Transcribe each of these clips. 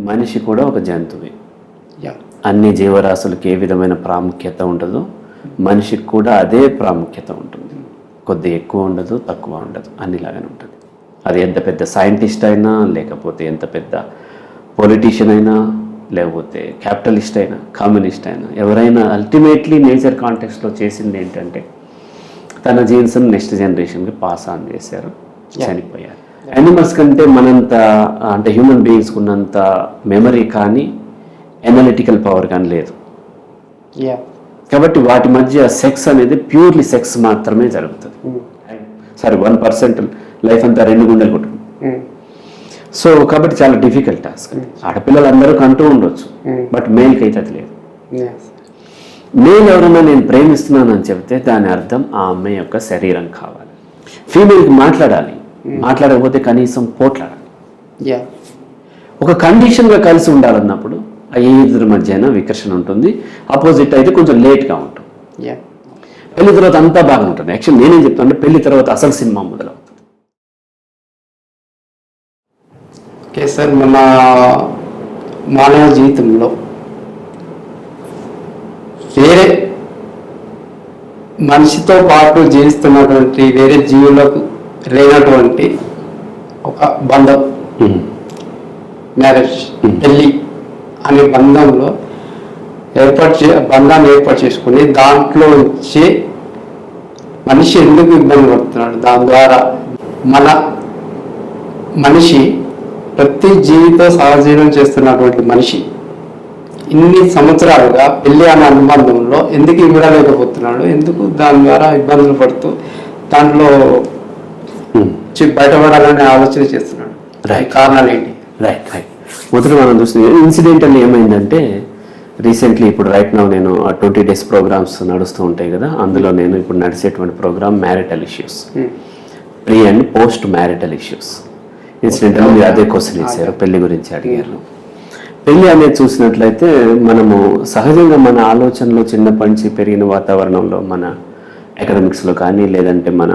మనిషి కూడా ఒక జంతువే. అన్ని జీవరాశులకు ఏ విధమైన ప్రాముఖ్యత ఉండదో మనిషికి కూడా అదే ప్రాముఖ్యత ఉంటుంది. కొద్ది ఎక్కువ ఉండదు, తక్కువ ఉండదు, అన్నిలాగానే ఉంటుంది. అది ఎంత పెద్ద సైంటిస్ట్ అయినా, లేకపోతే ఎంత పెద్ద పొలిటీషియన్ అయినా, లేకపోతే క్యాపిటలిస్ట్ అయినా, కమ్యూనిస్ట్ అయినా, ఎవరైనా అల్టిమేట్లీ నేచర్ కాంటెక్స్ట్లో చేసింది ఏంటంటే తన జీన్స్ని నెక్స్ట్ జనరేషన్కి పాస్ ఆన్ చేశారు, చనిపోయారు. యానిమల్స్ కంటే మనంత అంటే హ్యూమన్ బీయింగ్స్కి ఉన్నంత మెమరీ కానీ ఎనలిటికల్ పవర్ కానీ లేదు. కాబట్టి వాటి మధ్య సెక్స్ అనేది ప్యూర్లీ సెక్స్ మాత్రమే జరుగుతుంది. సరే 1% లైఫ్ అంతా 2 గుండెలు కొట్టుకుంటుంది. సో కాబట్టి చాలా డిఫికల్ట్ టాస్క్. ఆడపిల్లలు అందరూ కంటూ ఉండొచ్చు, బట్ మేల్కి అయితే అది లేదు. మేల్ ఎవరన్నా నేను ప్రేమిస్తున్నాను అని చెప్తే దాని అర్థం ఆ అమ్మాయి యొక్క శరీరం కావాలి. ఫీమేల్కి మాట్లాడాలి, మాట్లాడకపోతే కనీసం పోట్లాడాలి. ఒక కండిషన్గా కలిసి ఉండాలన్నప్పుడు ఆ ఇద్దరి మధ్యన వికర్షణ ఉంటుంది. ఆపోజిట్ అయితే కొంచెం లేట్గా ఉంటుంది. పెళ్లి తర్వాత అంతా బాగా ఉంటుంది. యాక్చువల్ నేనేం చెప్తాను అంటే పెళ్లి తర్వాత అసలు సినిమా మొదలవుతుంది. ఓకే సార్, మన మానవ జీవితంలో వేరే మనిషితో పాటు జీవిస్తున్నటువంటి వేరే జీవులకు లేనటువంటి ఒక బంధం, మ్యారేజ్, పెళ్ళి అనే బంధంలో బంధాన్ని ఏర్పాటు చేసుకుని దాంట్లో వచ్చి మనిషి ఎందుకు ఇబ్బంది పడుతున్నాడు, దాని ద్వారా మనిషి ప్రతి జీవితో సహజీవనం చేస్తున్నటువంటి మనిషి ఇన్ని సంవత్సరాలుగా పెళ్లి అనే అనుబంధంలో ఎందుకు ఇవ్వలేకపోతున్నాడు, ఎందుకు దాని ద్వారా ఇబ్బందులు పడుతూ దాంట్లో బయటపడాలనే ఆలోచన చేస్తున్నాడు. కారణాలు ఏంటి? రైట్. మొదట మనం చూస్తుంది ఇన్సిడెంటల్ ఏమైందంటే రీసెంట్లీ ఇప్పుడు రైట్ నౌ నేను 20 days ప్రోగ్రామ్స్ నడుస్తూ ఉంటాయి కదా, అందులో నేను ఇప్పుడు నడిచేటువంటి program marital issues, pre and post marital issues. Incidental మీరు అదే క్వశ్చన్ ఇచ్చారు, పెళ్లి గురించి అడిగారు. పెళ్లి అనేది చూసినట్లయితే మనము సహజంగా మన ఆలోచనలో చిన్నప్పటి నుంచి పెరిగిన వాతావరణంలో మన ఎకనామిక్స్లో కానీ, లేదంటే మన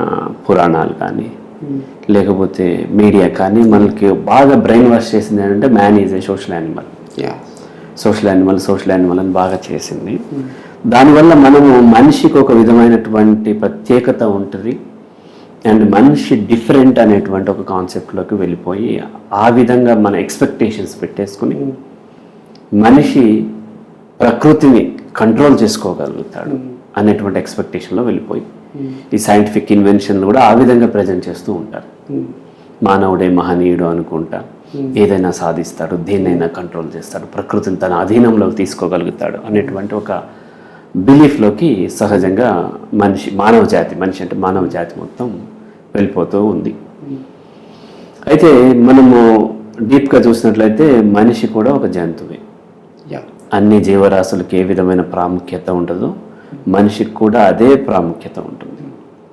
పురాణాలు కానీ, లేకపోతే మీడియా కానీ మనకి బాగా బ్రెయిన్ వాష్ చేసింది ఏంటంటే man is a social animal అని బాగా చేసింది. దానివల్ల మనము మనిషికి ఒక విధమైనటువంటి ప్రత్యేకత ఉంటుంది అండ్ మనిషి డిఫరెంట్ అనేటువంటి ఒక కాన్సెప్ట్లోకి వెళ్ళిపోయి ఆ విధంగా మన ఎక్స్పెక్టేషన్స్ పెట్టేసుకుని మనిషి ప్రకృతిని కంట్రోల్ చేసుకోగలుగుతాడు అనేటువంటి ఎక్స్పెక్టేషన్లో వెళ్ళిపోయి ఈ సైంటిఫిక్ ఇన్వెన్షన్లు కూడా ఆ విధంగా ప్రజెంట్ చేస్తూ ఉంటారు. మానవుడే మహనీయుడు అనుకుంటా ఏదైనా సాధిస్తాడు, దేన్నైనా కంట్రోల్ చేస్తాడు, ప్రకృతిని తన అధీనంలోకి తీసుకోగలుగుతాడు అనేటువంటి ఒక బిలీఫ్లోకి సహజంగా మనిషి అంటే మానవ జాతి మొత్తం వెళ్ళిపోతూ ఉంది. అయితే మనము డీప్గా చూసినట్లయితే మనిషి కూడా ఒక జంతువే. అన్ని జీవరాశులకు ఏ విధమైన ప్రాముఖ్యత ఉండదో మనిషికి కూడా అదే ప్రాముఖ్యత ఉంటుంది.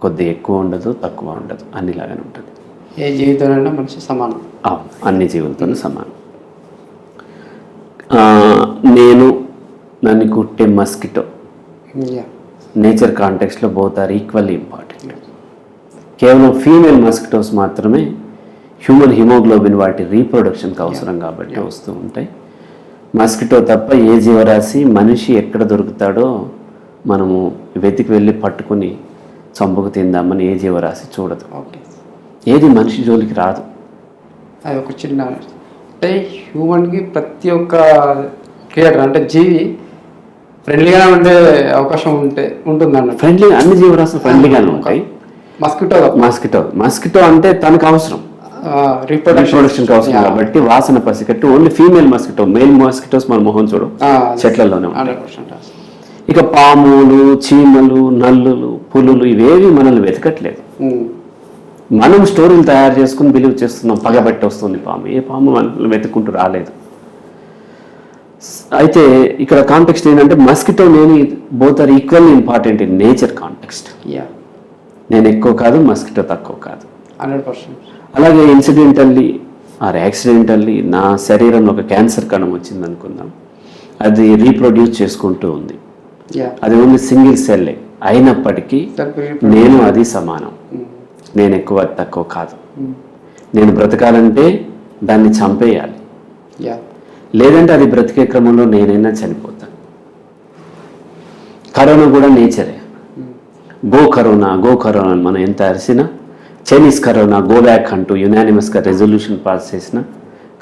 కొద్ది ఎక్కువ ఉండదు, తక్కువ ఉండదు, అన్నిలాగానే ఉంటుంది. ఏ జీవితంలో మనిషి సమానం, అన్ని జీవులతో సమానం. నన్ను కుట్టే మస్కిటో నేచర్ కాంటెక్స్ట్లో బోత్ ఆర్ ఈక్వల్లీ ఇంపార్టెంట్. కేవలం ఫీమేల్ మస్కిటోస్ మాత్రమే హ్యూమన్ హిమోగ్లోబిన్ వాటి రీప్రొడక్షన్కి అవసరం కాబట్టి వస్తూ ఉంటాయి. మస్కిటో తప్ప ఏ జీవరాశి మనిషి ఎక్కడ దొరుకుతాడో మనము వెతికి వెళ్ళి పట్టుకుని చంపుకు తిందామని ఏ జీవరాశి చూడదు. ఏది మనిషి జోలికి రాదు. అది ఒక చిన్న అంటే హ్యూమన్కి ప్రతి ఒక్క క్రియేటర్ అంటే జీవి ఫ్రెండ్లీగానే ఉండే అవకాశం ఉంటుందన్న. ఫ్రెండ్లీగా అన్ని జీవరాశులు ఫ్రెండ్లీగానే ఉంటాయి. మస్కిటో అంటే తనకు అవసరం, రీప్రొడక్షన్కి అవసరం కాబట్టి వాసన పసికట్టు only female mosquito. Male mosquitoes మన మొహం చూడు చెట్లలోనే ఉంటాయి. ఇక పాములు, చీమలు, నల్లులు, పులులు ఇవేవి మనల్ని వెతకట్లేదు. మనం స్టోరీలు తయారు చేసుకుని బిలీవ్ చేస్తున్నాం, పగబట్టి వస్తుంది పాము. ఏ పాము మనల్ని వెతుక్కుంటూ రాలేదు. అయితే ఇక్కడ కాంటెక్స్ట్ ఏంటంటే మస్కిటో నేను both are equally important in nature context. నేను ఎక్కువ కాదు, మస్కిటో తక్కువ కాదు. 100%. అలాగే ఇన్సిడెంటల్లీ ఆర్ యాక్సిడెంటల్లీ నా శరీరంలో ఒక క్యాన్సర్ కణం వచ్చింది అనుకుందాం, అది రీప్రొడ్యూస్ చేసుకుంటూ ఉంది. అది ఓన్లీ సింగిల్ సెల్లే అయినప్పటికీ నేను అది సమానం. నేను ఎక్కువ తక్కువ కాదు. నేను బ్రతకాలంటే దాన్ని చంపేయాలి, లేదంటే అది బ్రతికే క్రమంలో నేనైనా చనిపోతాను. కరోనా కూడా నేచరే. గో కరోనా అని మనం ఎంత అరిసినా, చైనీస్ కరోనా గో బ్యాక్ అంటూ యునానిమస్గా రెజల్యూషన్ పాస్ చేసిన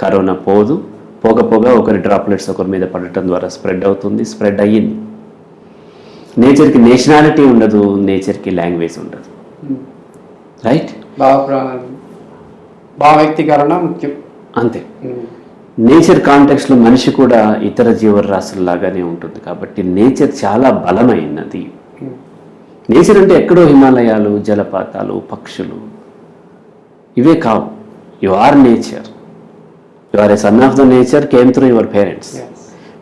కరోనా పోదు. పోగా ఒకరి డ్రాప్లెట్స్ ఒకరి మీద పడటం ద్వారా స్ప్రెడ్ అవుతుంది, స్ప్రెడ్ అయ్యింది. నేచర్కి నేషనాలిటీ ఉండదు, నేచర్కి లాంగ్వేజ్ ఉండదు. రైట్? భావవ్యక్తీకరణ ముఖ్యం, అంతే. నేచర్ కాంటెక్స్లో మనిషి కూడా ఇతర జీవరాశుల్లాగానే ఉంటుంది. కాబట్టి నేచర్ చాలా బలమైనది. నేచర్ అంటే ఎక్కడో హిమాలయాలు, జలపాతాలు, పక్షులు ఇవే కావు. You are nature. You are a son of the nature, came through your parents.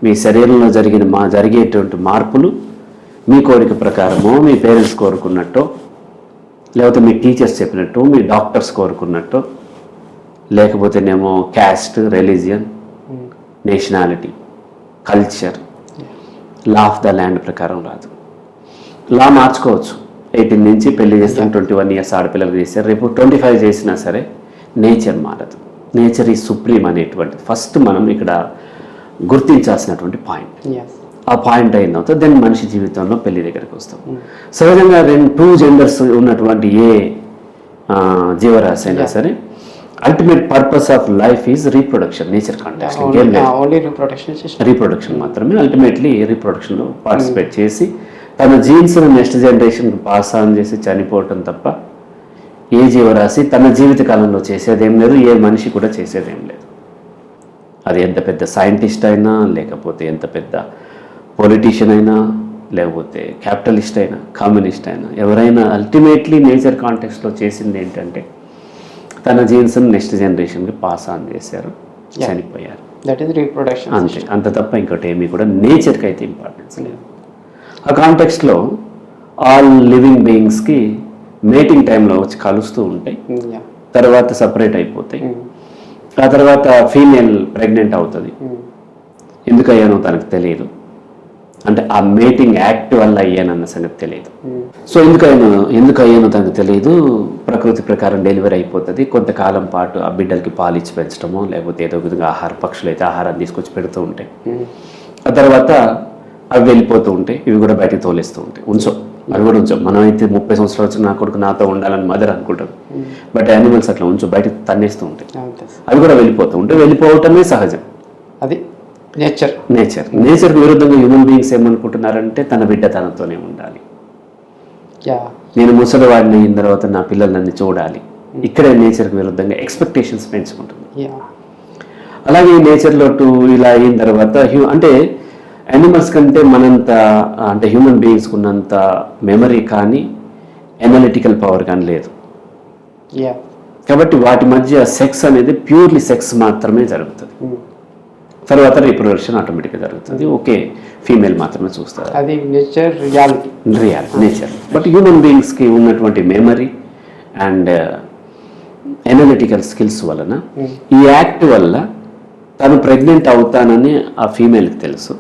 మీ శరీరంలో జరిగేటువంటి మార్పులు మీ కోరిక ప్రకారమో, మీ పేరెంట్స్ కోరుకున్నట్టో, లేకపోతే మీ టీచర్స్ చెప్పినట్టు, మీ డాక్టర్స్ కోరుకున్నట్టు, లేకపోతేనేమో caste, religion, nationality, culture, law of the land ప్రకారం రాదు. లా మార్చుకోవచ్చు. 18 నుంచి పెళ్లి చేస్తాం, 21 ఇయర్స్ ఆడపిల్లలు చేశారు, రేపు 25 చేసినా సరే నేచర్ మారదు. నేచర్ ఈ సుప్రీం అనేటువంటిది ఫస్ట్ మనం ఇక్కడ గుర్తించాల్సినటువంటి పాయింట్. ఆ పాయింట్ అయిన తర్వాత దెన్ మనిషి జీవితంలో పెళ్లి దగ్గరికి వస్తాం. సహజంగా 2 జెండర్స్ ఉన్నటువంటి ఏ జీవరాశి అయినా సరే ultimate purpose of life is reproduction. Nature context reproduction మాత్రమే. అల్టిమేట్లీ రీప్రొడక్షన్లో పార్టిసిపేట్ చేసి తన జీన్స్ను నెక్స్ట్ జనరేషన్కి పాస్ ఆన్ చేసి చనిపోవటం తప్ప ఏ జీవరాశి తన జీవిత కాలంలో చేసేదేం లేదు, ఏ మనిషి కూడా చేసేదేం లేదు. అది ఎంత పెద్ద సైంటిస్ట్ అయినా, లేకపోతే ఎంత పెద్ద పొలిటీషియన్ అయినా, లేకపోతే క్యాపిటలిస్ట్ అయినా, కమ్యూనిస్ట్ అయినా, ఎవరైనా అల్టిమేట్లీ నేచర్ కాంటెక్స్లో చేసింది ఏంటంటే తన జీన్స్ను నెక్స్ట్ జనరేషన్కి పాస్ ఆన్ చేశారు, చనిపోయారు. That is reproduction. అంతే, అంత తప్ప ఇంకోటి ఏమీ కూడా నేచర్కి అయితే ఇంపార్టెన్స్ లేదు. ఆ కాంటెక్స్ట్లో ఆల్ లివింగ్ బీయింగ్స్కి మేటింగ్ టైంలో వచ్చి కలుస్తూ ఉంటాయి, తర్వాత సపరేట్ అయిపోతాయి. ఆ తర్వాత ఫీమేల్ ప్రెగ్నెంట్ అవుతుంది. ఎందుకు అయ్యానో తనకు తెలియదు, అంటే ఆ మేటింగ్ యాక్ట్ వల్ల అయ్యానన్న సంగతి తెలియదు. సో ఎందుకు అయ్యానో తనకు తెలియదు. ప్రకృతి ప్రకారం డెలివరీ అయిపోతుంది. కొంతకాలం పాటు ఆ బిడ్డలకి పాలు ఇచ్చి పెంచడమో, లేకపోతే ఏదో విధంగా పక్షులు అయితే ఆహారం తీసుకొచ్చి పెడుతూ ఉంటాయి. ఆ తర్వాత అవి వెళ్ళిపోతూ ఉంటాయి, ఇవి కూడా బయటకు తోలేస్తూ ఉంటాయి. అవి కూడా ఉంచాం. మనం అయితే 30 సంవత్సరాలు వచ్చి నా కొడుకు నాతో ఉండాలని మదర్ అనుకుంటాం, బట్ యానిమల్స్ అట్లా బయటకు తన్నేస్తూ ఉంటాయి. అవి కూడా వెళ్ళిపోతూ ఉంటాయి. వెళ్ళిపోవటమే సహజం. అది నేచర్కి విరుద్ధంగా హ్యూమన్ బీయింగ్స్ ఏమనుకుంటున్నారంటే తన బిడ్డ తనతోనే ఉండాలి, నేను ముసలివాడిని అయిన తర్వాత నా పిల్లలు నన్ను చూడాలి. ఇక్కడే నేచర్కి విరుద్ధంగా ఎక్స్పెక్టేషన్స్ పెంచుకుంటుంది. అలాగే నేచర్లో ఇలా అయిన తర్వాత అంటే యానిమల్స్ కంటే మనంత, అంటే హ్యూమన్ బీయింగ్స్కి ఉన్నంత మెమరీ కానీ ఎనలిటికల్ పవర్ కానీ లేదు. కాబట్టి వాటి మధ్య సెక్స్ అనేది ప్యూర్లీ సెక్స్ మాత్రమే జరుగుతుంది. తర్వాత రీప్రొడక్షన్ ఆటోమేటిక్గా జరుగుతుంది. ఓకే, ఫీమేల్ మాత్రమే చూస్తారు. అది nature, reality. Nature. But human బీయింగ్స్కి ఉన్నటువంటి మెమరీ అండ్ ఎనలిటికల్ స్కిల్స్ వలన ఈ యాక్ట్ వల్ల తను ప్రెగ్నెంట్ అవుతానని ఆ ఫీమేల్కి తెలుసు,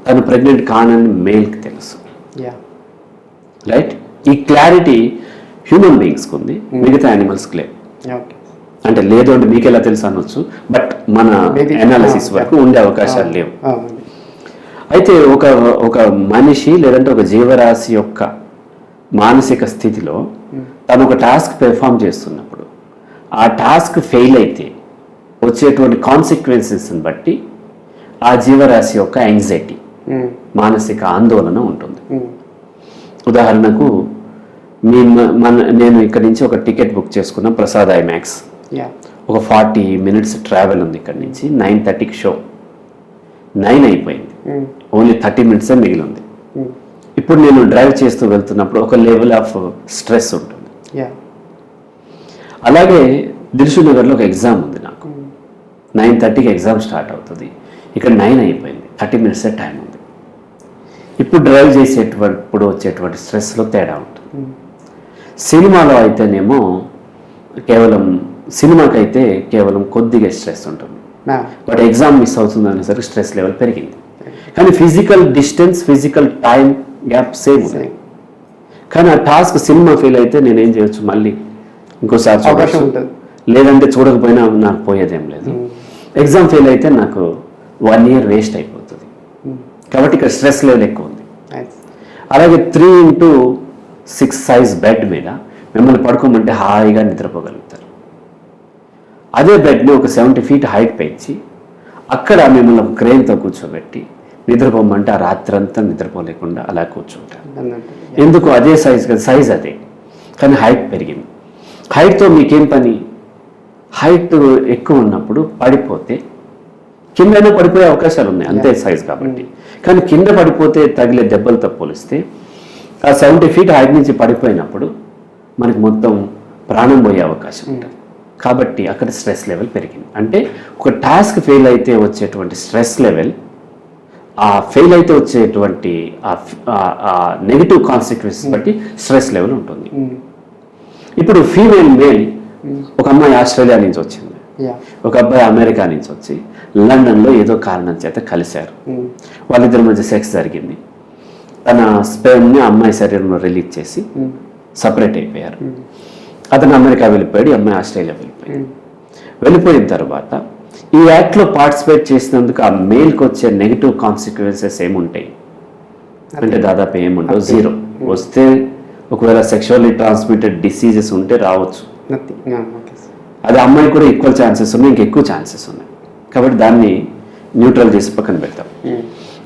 తను ప్రెగ్నెంట్ కానని మేల్కి తెలుసు. రైట్? ఈ క్లారిటీ హ్యూమన్ బీయింగ్స్కి ఉంది, మిగతా యానిమల్స్కి లేదు. అంటే లేదు అంటే మీకు ఎలా తెలుసు అనొచ్చు, బట్ మన అనాలిసిస్ వరకు ఉండే అవకాశాలు లేవు. అయితే ఒక మనిషి లేదంటే ఒక జీవరాశి యొక్క మానసిక స్థితిలో తను ఒక టాస్క్ పెర్ఫామ్ చేస్తున్నప్పుడు ఆ టాస్క్ ఫెయిల్ అయితే వచ్చేటువంటి కాన్సిక్వెన్సెస్ని బట్టి ఆ జీవరాశి యొక్క యాంగ్జైటీ, మానసిక ఆందోళన ఉంటుంది. ఉదాహరణకు నేను ఇక్కడి నుంచి ఒక టికెట్ బుక్ చేసుకున్నాం, ప్రసాద్ ఐమాక్స్. ఒక 40 minutes ట్రావెల్ ఉంది ఇక్కడ నుంచి. 9:30కి షో, 9 అయిపోయింది, ఓన్లీ 30 minutes మిగిలి ఉంది. ఇప్పుడు నేను డ్రైవ్ చేస్తూ వెళ్తున్నప్పుడు ఒక లెవెల్ ఆఫ్ స్ట్రెస్ ఉంటుంది. అలాగే దిల్సుఖ్నగర్లో ఒక ఎగ్జామ్ ఉంది నాకు, 9:30కి ఎగ్జామ్ స్టార్ట్ అవుతుంది, ఇక్కడ 9 అయిపోయింది, 30 minutes టైం ఉంది. ఇప్పుడు డ్రైవ్ చేసేటప్పుడు వచ్చేటువంటి స్ట్రెస్లో తేడా ఉంటుంది. సినిమాలో అయితేనేమో సినిమాకైతే కేవలం కొద్దిగా స్ట్రెస్ ఉంటుంది, బట్ ఎగ్జామ్ మిస్ అవుతుంది అనేసరికి స్ట్రెస్ లెవెల్ పెరిగింది. కానీ physical distance, physical time gap same ఉంది. కానీ ఆ టాస్క్ సినిమా ఫెయిల్ అయితే నేనేం చేయొచ్చు, మళ్ళీ ఇంకోసారి చూడవచ్చు, లేదంటే చూడకపోయినా నాకు పోయేదేం లేదు. ఎగ్జామ్ ఫెయిల్ అయితే నాకు 1 year వేస్ట్ అయిపోతుంది. కాబట్టి ఇక్కడ స్ట్రెస్ లెవెల్ ఎక్కువ ఉంది. Nice. అలాగే 3x6 సైజ్ బెడ్ మీద మిమ్మల్ని పడుకోమంటే హాయిగా నిద్రపోగలుగుతారు. అదే బెడ్ని ఒక 70 feet హైట్ పెంచి అక్కడ మిమ్మల్ని ఒక క్రేన్తో కూర్చోబెట్టి నిద్రపోమంటే ఆ రాత్రంతా నిద్రపోలేకుండా అలా కూర్చుంటారు. ఎందుకు? అదే సైజ్ కదా, సైజ్ అదే, కానీ హైట్ పెరిగింది. హైట్తో మీకేం పని? హైట్ ఎక్కువ ఉన్నప్పుడు పడిపోతే కిందైనా పడిపోయే అవకాశాలు ఉన్నాయి, అంతే సైజ్ కాబట్టి. కానీ కింద పడిపోతే తగిలే దెబ్బలతో పోలిస్తే ఆ 70 feet హైట్ నుంచి పడిపోయినప్పుడు మనకి మొత్తం ప్రాణం పోయే అవకాశం ఉంటుంది. కాబట్టి అక్కడ స్ట్రెస్ లెవెల్ పెరిగింది. అంటే ఒక టాస్క్ ఫెయిల్ అయితే వచ్చేటువంటి స్ట్రెస్ లెవెల్, ఆ ఫెయిల్ అయితే వచ్చేటువంటి నెగిటివ్ కాన్సిక్వెన్సెస్ బట్టి స్ట్రెస్ లెవెల్ ఉంటుంది. ఇప్పుడు ఫీమేల్ మేల్, ఒక అమ్మాయి ఆస్ట్రేలియా నుంచి వచ్చింది, ఒక అబ్బాయి అమెరికా నుంచి వచ్చి లండన్లో ఏదో కారణం చేత కలిశారు. వాళ్ళిద్దరి మధ్య సెక్స్ జరిగింది. తన స్పెర్మ్ని అమ్మాయి శరీరంలో రిలీజ్ చేసి సపరేట్ అయిపోయారు. అతను అమెరికా వెళ్ళిపోయాడు, ఈ అమ్మాయి ఆస్ట్రేలియా వెళ్ళిపోయాడు. వెళ్ళిపోయిన తర్వాత ఈ యాక్ట్లో పార్టిసిపేట్ చేసినందుకు ఆ మేల్కి వచ్చే నెగిటివ్ కాన్సిక్వెన్సెస్ ఏముంటాయి అంటే దాదాపు ఏముండవు, 0. వస్తే ఒకవేళ సెక్షువల్లీ ట్రాన్స్మిటెడ్ డిసీజెస్ ఉంటే రావచ్చు, అది అమ్మాయి కూడా ఈక్వల్ ఛాన్సెస్ ఉన్నాయి, ఇంకెక్కువ ఛాన్సెస్ ఉన్నాయి. కాబట్టి దాన్ని న్యూట్రల్ చేసి పక్కన పెడతాం.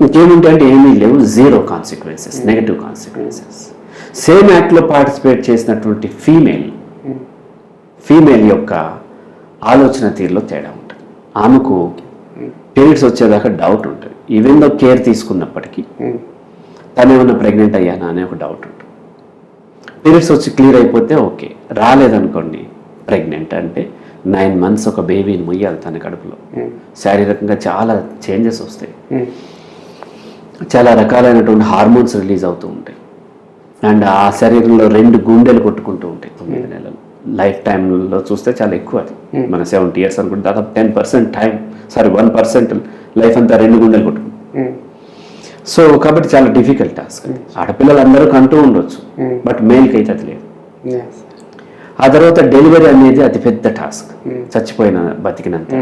ఇంకేముంటాయి అంటే ఏమీ లేవు, 0 కాన్సిక్వెన్సెస్, నెగిటివ్ కాన్సిక్వెన్సెస్. సేమ్ యాక్ట్లో పార్టిసిపేట్ చేసినటువంటి ఫీమేల్ యొక్క ఆలోచన తీరులో తేడా ఉంటుంది. ఆమెకు పీరియడ్స్ వచ్చేదాకా డౌట్ ఉంటుంది. ఈవెన్ దో కేర్ తీసుకున్నప్పటికీ తను ఏమన్నా ప్రెగ్నెంట్ అయ్యానా అనే ఒక డౌట్ ఉంటుంది. పీరియడ్స్ వచ్చి క్లియర్ అయిపోతే ఓకే, రాలేదనుకోండి ప్రెగ్నెంట్ అంటే 9 months ఒక బేబీని మొయ్యాలి తన కడుపులో. శారీరకంగా చాలా చేంజెస్ వస్తాయి, చాలా రకాలైనటువంటి హార్మోన్స్ రిలీజ్ అవుతూ ఉంటాయి. అండ్ ఆ శరీరంలో 2 గుండెలు కొట్టుకుంటూ ఉంటాయి 9 నెలలు. లైఫ్ టైంలో చూస్తే చాలా ఎక్కువ అది. మన 70 years అనుకుంటే దాదాపు 10% టైం, 1% లైఫ్ అంతా 2 గుండెలు కొట్టుకుంటాం. సో కాబట్టి చాలా డిఫికల్ట్ టాస్క్. ఆడపిల్లలు అందరూ కంటూ ఉండొచ్చు, బట్ మేల్కి అయితే అది లేదు. ఆ తర్వాత డెలివరీ అనేది అతిపెద్ద టాస్క్, చచ్చిపోయిన బతికినంత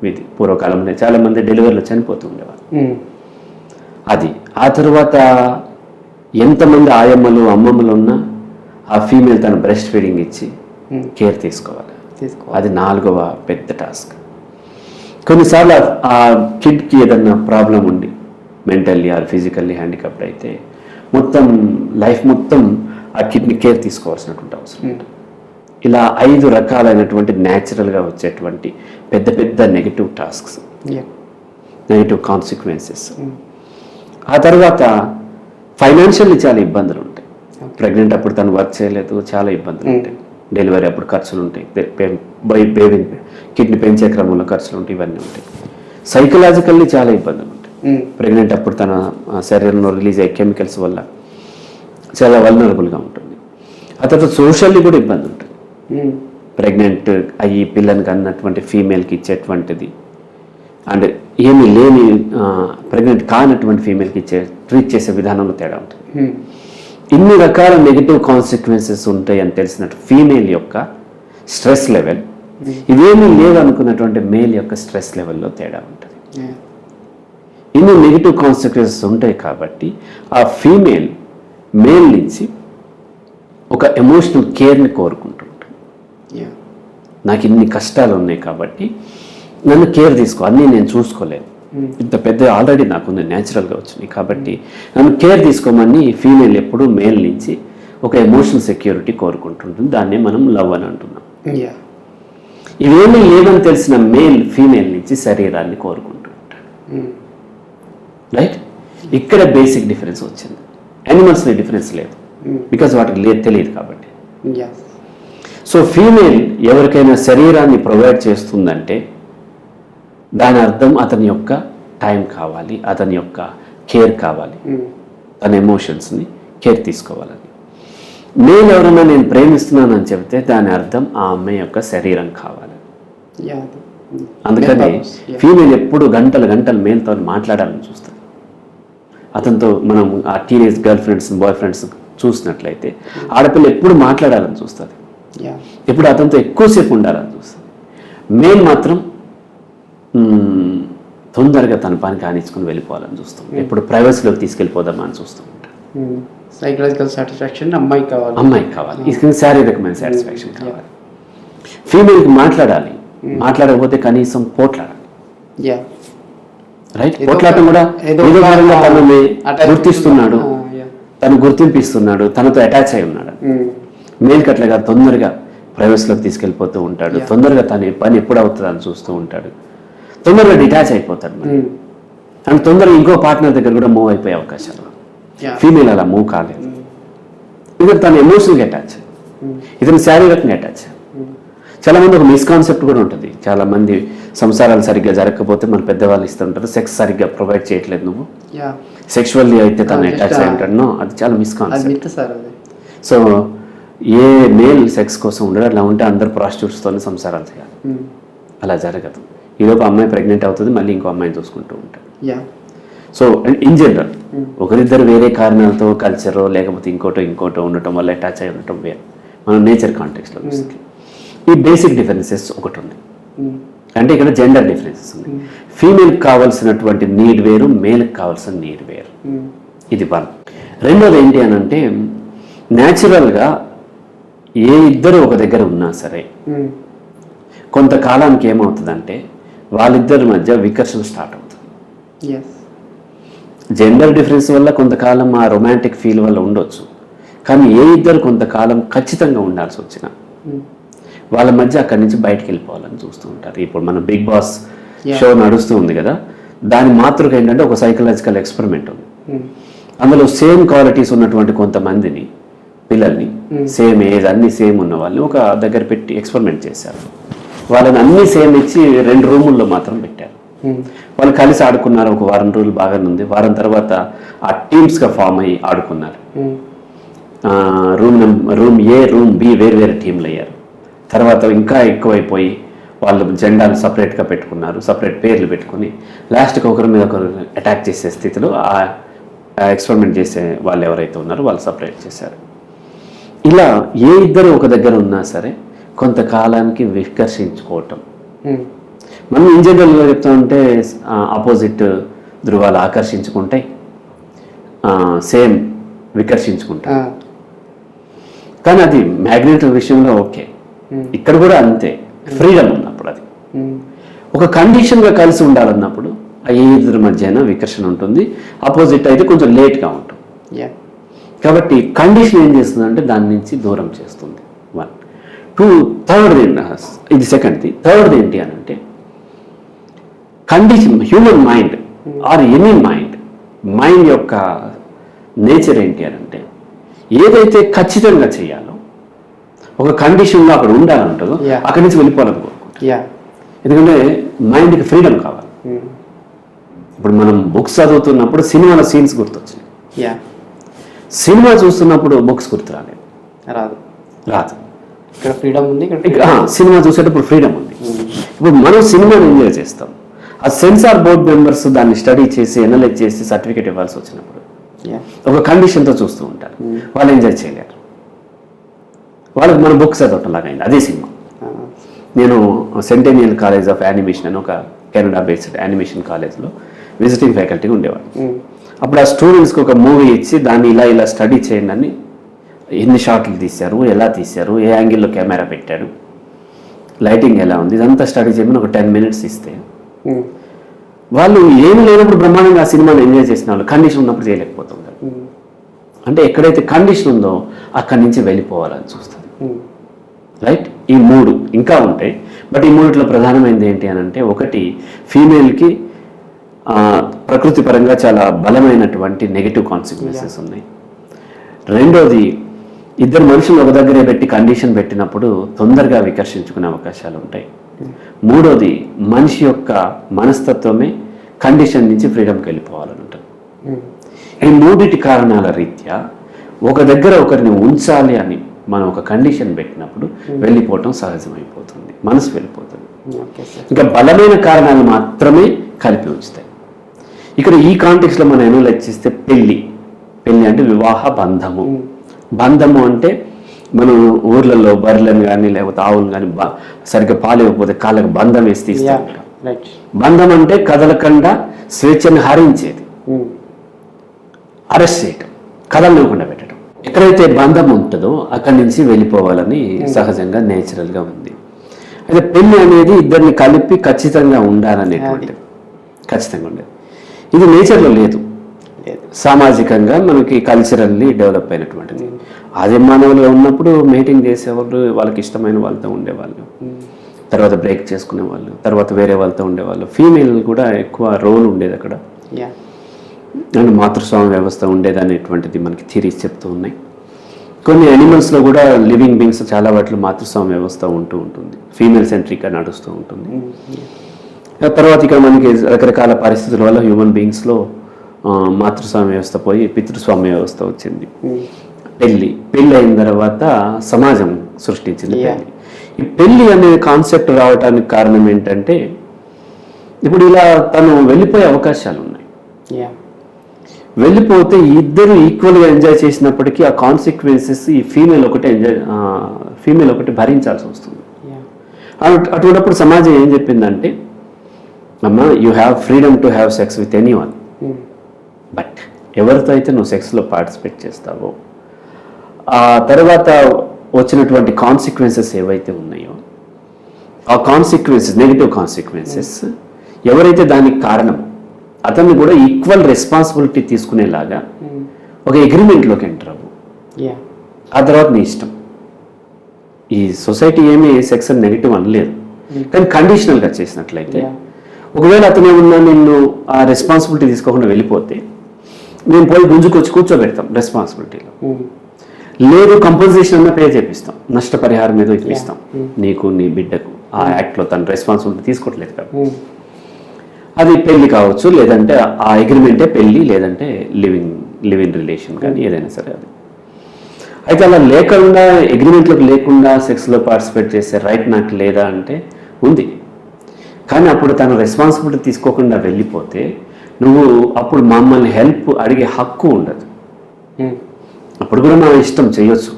ఇది. పూర్వకాలంలో చాలా మంది డెలివరీలో చనిపోతూ ఉండేవారు. అది ఆ తర్వాత ఎంతమంది ఆయమ్మలు అమ్మమ్మలు ఉన్నా ఆ ఫీమేల్ తన బ్రెస్ట్ ఫీడింగ్ ఇచ్చి కేర్ తీసుకోవాలి. అది 4వ పెద్ద టాస్క్. కొన్నిసార్లు ఆ కిడ్కి ఏదన్నా ప్రాబ్లం ఉండి మెంటల్లీ ఆర్ ఫిజికల్లీ హ్యాండిక్యాప్డ్ అయితే మొత్తం లైఫ్ మొత్తం ఆ కిడ్ని కేర్ తీసుకోవాల్సినటువంటి అవసరం ఉంటుంది. ఇలా 5 రకాలైనటువంటి న్యాచురల్గా వచ్చేటువంటి పెద్ద పెద్ద నెగిటివ్ టాస్క్స్, నెగిటివ్ కాన్సిక్వెన్సెస్. ఆ తర్వాత ఫైనాన్షియల్లీ చాలా ఇబ్బందులు ఉంటాయి. ప్రెగ్నెంట్ అప్పుడు తను వర్క్ చేయలేదు, చాలా ఇబ్బందులు ఉంటాయి. డెలివరీ అప్పుడు ఖర్చులు ఉంటాయి, కిడ్నీ పెంచే క్రమంలో ఖర్చులు ఉంటాయి, ఇవన్నీ ఉంటాయి. సైకలాజికల్లీ చాలా ఇబ్బందులు ఉంటాయి. ప్రెగ్నెంట్ అప్పుడు తన శరీరంలో రిలీజ్ అయ్యే కెమికల్స్ వల్ల చాలా వల్నరబుల్గా ఉంటుంది. ఆ తర్వాత సోషల్లీ కూడా ఇబ్బంది ఉంటుంది. ప్రెగ్నెంట్ అయ్యి పిల్లలకి అన్నటువంటి ఫీమేల్కి ఇచ్చేటువంటిది అండ్ ఏమీ లేని ప్రెగ్నెంట్ కానటువంటి ఫీమేల్కి ట్రీట్ చేసే విధానంలో తేడా ఉంటుంది. ఇన్ని రకాల నెగిటివ్ కాన్సిక్వెన్సెస్ ఉంటాయి అని తెలిసినట్టు ఫీమేల్ యొక్క స్ట్రెస్ లెవెల్, ఇవేమీ లేవు అనుకున్నటువంటి మేల్ యొక్క స్ట్రెస్ లెవెల్లో తేడా ఉంటుంది. ఇన్ని నెగిటివ్ కాన్సిక్వెన్సెస్ ఉంటాయి కాబట్టి ఆ ఫీమేల్ మేల్ నుంచి ఒక ఎమోషనల్ కేర్ని కోరుకుంటుంటుంది. నాకు ఇన్ని కష్టాలు ఉన్నాయి కాబట్టి నన్ను కేర్ తీసుకో, అన్నీ నేను చూసుకోలేను, ఇంత పెద్ద ఆల్రెడీ నాకుంది, న్యాచురల్గా వచ్చినాయి కాబట్టి నన్ను కేర్ తీసుకోమని ఫీమేల్ ఎప్పుడు మేల్ నుంచి ఒక ఎమోషనల్ సెక్యూరిటీ కోరుకుంటుంటుంది. దాన్నే మనం లవ్ అని అంటున్నాం. ఇవేమీ లేవని తెలిసిన మేల్ ఫీమేల్ నుంచి శరీరాన్ని కోరుకుంటూ ఉంటాడు. రైట్, ఇక్కడ బేసిక్ డిఫరెన్స్ వచ్చింది. యానిమల్స్లో డిఫరెన్స్ లేదు, బికాజ్ వాటికి తెలియదు కాబట్టి. సో ఫీమేల్ ఎవరికైనా శరీరాన్ని ప్రొవైడ్ చేస్తుందంటే దాని అర్థం అతని యొక్క టైం కావాలి, అతని యొక్క కేర్ కావాలి, తన ఎమోషన్స్ని కేర్ తీసుకోవాలని. మేల్ ఎవరైనా నేను ప్రేమిస్తున్నానని చెబితే దాని అర్థం ఆ అమ్మాయి యొక్క శరీరం కావాలి. అందుకని ఫీమేల్ ఎప్పుడు గంటలు గంటలు మేల్తో మాట్లాడాలని చూస్తుంది. అతనితో మనం ఆ teenage girl friends boy friends చూసినట్లయితే ఆడపిల్ల ఎప్పుడు మాట్లాడాలని చూస్తుంది, ఎప్పుడు అతనితో ఎక్కువసేపు ఉండాలని చూస్తుంది. మేల్ మాత్రం తొందరగా తన పని కానిచ్చుకుని వెళ్ళిపోవాలని చూస్తాం, ఎప్పుడు ప్రైవసీలోకి తీసుకెళ్ళిపోదామా అని చూస్తూ ఉంటాడు. సైకలాజికల్ సాటిస్ఫాక్షన్ అమ్మాయికి కావాలి, ఇది శారీరకమైన సాటిస్ఫాక్షన్ కావాలి. ఫీమేల్కి మాట్లాడకపోతే కనీసం పోట్లాడాలి. రైట్, పోట్లాడటం కూడా ఏదో విధంగా తనని గుర్తిస్తున్నాడు, తను గుర్తింపిస్తున్నాడు, తనతో అటాచ్ అయి ఉన్నాడు. మేల్కి అట్లాగా తొందరగా ప్రైవసీలోకి తీసుకెళ్ళిపోతూ ఉంటాడు, తొందరగా తన పని ఎప్పుడు అవుతుంది అని చూస్తూ ఉంటాడు, తొందరగా డిటాచ్ అయిపోతాడు మరి. అండ్ తొందరగా ఇంకో పార్ట్నర్ దగ్గర కూడా మూవ్ అయిపోయే అవకాశాలు. ఫీమేల్ అలా మూవ్ కాలేదు, ఇద్దరు తను ఎమోషనల్గా అటాచ్, ఇతను శారీరకంగా అటాచ్. చాలా మంది ఒక మిస్కాన్సెప్ట్ కూడా ఉంటుంది, చాలా మంది సంసారాలు సరిగ్గా జరగకపోతే మన పెద్దవాళ్ళు ఇస్తుంటారు, సెక్స్ సరిగ్గా ప్రొవైడ్ చేయట్లేదు నువ్వు, సెక్షువల్లీ అయితే తను అటాచ్ అయి ఉంటాడు. అది చాలా మిస్కాన్సెప్ట్. సో ఏ మేల్ సెక్స్ కోసం ఉండడు, అలా ఉంటే అందరు ప్రాస్టిట్యూట్స్తోనే సంసారాలు చేయాలి, అలా జరగదు. ఈలోపు అమ్మాయి ప్రెగ్నెంట్ అవుతుంది, మళ్ళీ ఇంకో అమ్మాయిని చూసుకుంటూ ఉంటాడు. సో ఇన్ జనరల్ ఒకరిద్దరు వేరే కారణాలతో కల్చరో లేకపోతే ఇంకోటో ఉండటం వల్ల అటాచ్ అయి ఉండటం వేరు, మనం నేచర్ కాంటెక్స్లో చూస్తే. ఈ బేసిక్ డిఫరెన్సెస్ ఒకటి ఉంది, అంటే ఇక్కడ జెండర్ డిఫరెన్సెస్ ఉంది. ఫీమేల్కి కావాల్సినటువంటి నీడ్ వేరు, మేల్కి కావాల్సిన నీడ్ వేరు, ఇది వన్. రెండోది ఏంటి అని అంటే, న్యాచురల్గా ఏ ఇద్దరు ఒక దగ్గర ఉన్నా సరే కొంతకాలానికి ఏమవుతుందంటే వాళ్ళిద్దరి మధ్య వికర్షణ స్టార్ట్ అవుతుంది. జెండర్ డిఫరెన్స్ వల్ల కొంతకాలం ఆ రొమాంటిక్ ఫీల్ వల్ల ఉండొచ్చు, కానీ ఏ ఇద్దరు కొంతకాలం ఖచ్చితంగా ఉండాల్సి వచ్చిన వాళ్ళ మధ్య అక్కడి నుంచి బయటకు వెళ్ళిపోవాలని చూస్తూ ఉంటారు. ఇప్పుడు మన బిగ్ బాస్ షో నడుస్తూ ఉంది కదా, దాని మాతృక ఏంటంటే ఒక సైకలాజికల్ ఎక్స్పెరిమెంట్ ఉంది. అందులో సేమ్ క్వాలిటీస్ ఉన్నటువంటి కొంతమందిని పిల్లల్ని, సేమ్ ఏజ్ అన్ని సేమ్ ఉన్న వాళ్ళని ఒక దగ్గర పెట్టి ఎక్స్పెరిమెంట్ చేశారు. వాళ్ళని అన్ని సేమ్ ఇచ్చి 2 రూముల్లో మాత్రం పెట్టారు. వాళ్ళు కలిసి ఆడుకున్నారు, ఒక వారం రోజులు బాగానే ఉంది. వారం తర్వాత ఆ టీమ్స్గా ఫామ్ అయ్యి ఆడుకున్నారు. రూమ్ ఏ, రూమ్ బి వేరు టీంలు అయ్యారు. తర్వాత ఇంకా ఎక్కువైపోయి వాళ్ళు జెండాలు సపరేట్గా పెట్టుకున్నారు, సపరేట్ పేర్లు పెట్టుకుని లాస్ట్కి ఒకరి మీద ఒకరు అటాక్ చేసే స్థితిలో ఆ ఎక్స్పెరిమెంట్ చేసే వాళ్ళు ఎవరైతే ఉన్నారో వాళ్ళు సపరేట్ చేశారు. ఇలా ఏ ఇద్దరు ఒక దగ్గర ఉన్నా సరే కొంతకాలానికి వికర్షించుకోవటం. మనం ఇన్ జనరల్గా చెప్తామంటే ఆపోజిట్ ధృవాలు ఆకర్షించుకుంటాయి, సేమ్ వికర్షించుకుంటాయి. కానీ అది మ్యాగ్నెట్ విషయంలో ఓకే, ఇక్కడ కూడా అంతే. ఫ్రీడమ్ ఉన్నప్పుడు అది ఒక కండిషన్గా కలిసి ఉండాలన్నప్పుడు ఆ ఏ ఇద్దరి మధ్యన వికర్షణ ఉంటుంది. ఆపోజిట్ అయితే కొంచెం లేట్గా ఉంటుంది. కాబట్టి కండిషన్ ఏం చేస్తుందంటే దాని నుంచి దూరం చేస్తుంది. 1 2 థర్డ్ ఇది సెకండ్ది. థర్డ్ది ఏంటి అని అంటే condition, human mind or any mind యొక్క నేచర్ ఏంటి అని అంటే ఏదైతే ఖచ్చితంగా చేయాలో ఒక కండిషన్లో అక్కడ ఉండాలంటుందో అక్కడి నుంచి వెళ్ళిపోవాలని కోరుకుంటాం. ఎందుకంటే మైండ్కి ఫ్రీడమ్ కావాలి. ఇప్పుడు మనం బుక్స్ చదువుతున్నప్పుడు సినిమాలో సీన్స్ గుర్తొచ్చాయి, సినిమా చూస్తున్నప్పుడు బుక్స్ గుర్తు రాదు. ఇక్కడ ఫ్రీడమ్ ఉంది, సినిమా చూసేటప్పుడు ఫ్రీడమ్ ఉంది. ఇప్పుడు మనం సినిమాని ఎంజాయ్ చేస్తాం, ఆ సెన్సార్ బోర్డ్ మెంబర్స్ దాన్ని స్టడీ చేసి అనలైజ్ చేసి సర్టిఫికేట్ ఇవ్వాల్సి వచ్చినప్పుడు ఒక కండిషన్తో చూస్తూ ఉంటారు, వాళ్ళు ఎంజాయ్ చేయలేరు. వాళ్ళకి మన బుక్స్ చదవటం లాగా అయింది అదే సినిమా. నేను సెంటెనియల్ కాలేజ్ ఆఫ్ యానిమేషన్ అని ఒక కెనడా బేస్డ్ యానిమేషన్ కాలేజ్లో విజిటింగ్ ఫ్యాకల్టీగా ఉండేవాడు. అప్పుడు ఆ స్టూడెంట్స్కి ఒక మూవీ ఇచ్చి దాన్ని ఇలా స్టడీ చేయండి అని, ఎన్ని షాట్లు తీశారు, ఎలా తీశారు, ఏ యాంగిల్లో కెమెరా పెట్టాడు, లైటింగ్ ఎలా ఉంది, ఇదంతా స్టడీ చేయమని ఒక 10 minutes ఇస్తే వాళ్ళు ఏమి లేనప్పుడు బ్రహ్మాండంగా ఆ సినిమాని ఎంజాయ్ చేసిన వాళ్ళు కండిషన్ ఉన్నప్పుడు చేయలేకపోతుంటారు. అంటే ఎక్కడైతే కండిషన్ ఉందో అక్కడి నుంచి వెళ్ళిపోవాలని చూస్తుంది. రైట్, ఈ 3 ఇంకా ఉంటాయి. బట్ ఈ 3లో ప్రధానమైనది ఏంటి అని అంటే, ఒకటి ఫీమేల్కి ప్రకృతి పరంగా చాలా బలమైనటువంటి నెగిటివ్ కాన్సిక్వెన్సెస్ ఉన్నాయి. రెండోది, ఇద్దరు మనుషులు ఒక దగ్గరే పెట్టి కండిషన్ పెట్టినప్పుడు తొందరగా వికర్షించుకునే అవకాశాలు ఉంటాయి. మూడోది, మనిషి యొక్క మనస్తత్వమే కండిషన్ నుంచి ఫ్రీడమ్కి వెళ్ళిపోవాలని ఉంటుంది. ఈ 3 కారణాల రీత్యా ఒక దగ్గర ఒకరిని ఉంచాలి అని మనం ఒక కండిషన్ పెట్టినప్పుడు వెళ్ళిపోవటం సహజమైపోతుంది, మనసు వెళ్ళిపోతుంది. ఇంకా బలమైన కారణాలు మాత్రమే కలిపి ఉంచుతాయి. ఇక్కడ ఈ కాంటెక్స్లో మనం ఎనలైజ్ చేస్తే పెళ్ళి అంటే వివాహ బంధము అంటే మనం ఊర్లలో బర్రెలను కానీ లేకపోతే ఆవులను కానీ సరిగ్గా పాలు ఇవ్వకపోతే కాళ్ళకి బంధం వేసి తీస్తాం. రైట్. బంధం అంటే కదలకుండా స్వేచ్ఛను హరించేది, అరెస్ట్ చేయటం, కదలకుండా పెట్టడం. ఎక్కడైతే బంధం ఉంటుందో అక్కడి నుంచి వెళ్ళిపోవాలని సహజంగా నేచురల్గా ఉంది. అయితే పెళ్లి అనేది ఇద్దరిని కలిపి ఖచ్చితంగా ఉండాలనేటువంటిది, ఖచ్చితంగా ఉండేది. ఇది నేచర్లో లేదు, సామాజికంగా మనకి కల్చరల్లీ డెవలప్ అయినటువంటిది. ఆది మానవులుగా ఉన్నప్పుడు మీటింగ్ చేసేవాళ్ళు, వాళ్ళకి ఇష్టమైన వాళ్ళతో ఉండేవాళ్ళు, తర్వాత బ్రేక్ చేసుకునేవాళ్ళు, తర్వాత వేరే వాళ్ళతో ఉండేవాళ్ళు. ఫీమేల్ కూడా ఎక్కువ రోల్ ఉండేది అక్కడ, అండ్ మాతృస్వామ్య వ్యవస్థ ఉండేది అనేటువంటిది మనకి థియరీస్ చెప్తూ ఉన్నాయి. కొన్ని యానిమల్స్లో కూడా లివింగ్ బీయింగ్స్ చాలా వాటిలో మాతృస్వామ్య వ్యవస్థ ఉంటూ ఉంటుంది, ఫీమేల్ సెంట్రిక్గా నడుస్తూ ఉంటుంది. తర్వాత ఇక్కడ మనకి రకరకాల పరిస్థితుల వల్ల హ్యూమన్ బీయింగ్స్లో మాతృస్వామ్య వ్యవస్థ పోయి పితృస్వామ్య వ్యవస్థ వచ్చింది. పెళ్ళి అయిన తర్వాత సమాజం సృష్టించింది పెళ్ళి. ఈ పెళ్ళి అనే కాన్సెప్ట్ రావడానికి కారణం ఏంటంటే, ఇప్పుడు ఇలా తను వెళ్ళిపోయే అవకాశాలు ఉన్నాయి. వెళ్ళిపోతే ఇద్దరు ఈక్వల్గా ఎంజాయ్ చేసినప్పటికీ ఆ కాన్సిక్వెన్సెస్ ఈ ఫీమేల్ ఒకటి భరించాల్సి వస్తుంది. అటువంటిప్పుడు సమాజం ఏం చెప్పిందంటే, అమ్మ, you have freedom to have sex with any one, but ఎవరితో అయితే నువ్వు సెక్స్లో పార్టిసిపేట్ చేస్తావో ఆ తర్వాత వచ్చినటువంటి కాన్సిక్వెన్సెస్ ఏవైతే ఉన్నాయో ఆ కాన్సిక్వెన్సెస్, నెగిటివ్ కాన్సిక్వెన్సెస్, ఎవరైతే దానికి కారణం అతన్ని కూడా ఈక్వల్ రెస్పాన్సిబిలిటీ తీసుకునేలాగా ఒక అగ్రిమెంట్లోకి ఎంటర్ అవ్వు. ఆ తర్వాత నీ ఇష్టం. ఈ సొసైటీ ఏమీ సెక్స్ అని నెగిటివ్ అనలేదు, కానీ కండిషనల్గా చేసినట్లయితే, ఒకవేళ అతను ఏమన్నా నిన్ను ఆ రెస్పాన్సిబిలిటీ తీసుకోకుండా వెళ్ళిపోతే మేము పోయి గుంజుకొచ్చి కూర్చోబెడతాం రెస్పాన్సిబిలిటీలో. లేదు, కంపల్సేషన్ అన్న పే చేపిస్తాం, నష్టపరిహారం ఏదో ఇప్పిస్తాం నీకు, నీ బిడ్డకు. ఆ యాక్ట్లో తను రెస్పాన్సిబిలిటీ తీసుకోవట్లేదు కాబట్టి అది పెళ్లి కావచ్చు, లేదంటే ఆ అగ్రిమెంటే పెళ్లి, లేదంటే లివింగ్ రిలేషన్ కానీ ఏదైనా సరే. అది అయితే అలా లేకుండా, అగ్రిమెంట్లకు లేకుండా సెక్స్లో పార్టిసిపేట్ చేసే రైట్ నాకు లేదా అంటే ఉంది. కానీ అప్పుడు తను రెస్పాన్సిబిలిటీ తీసుకోకుండా వెళ్ళిపోతే నువ్వు అప్పుడు మమ్మల్ని హెల్ప్ అడిగే హక్కు ఉండదు. అప్పుడు కూడా నా ఇష్టం చేయొచ్చు,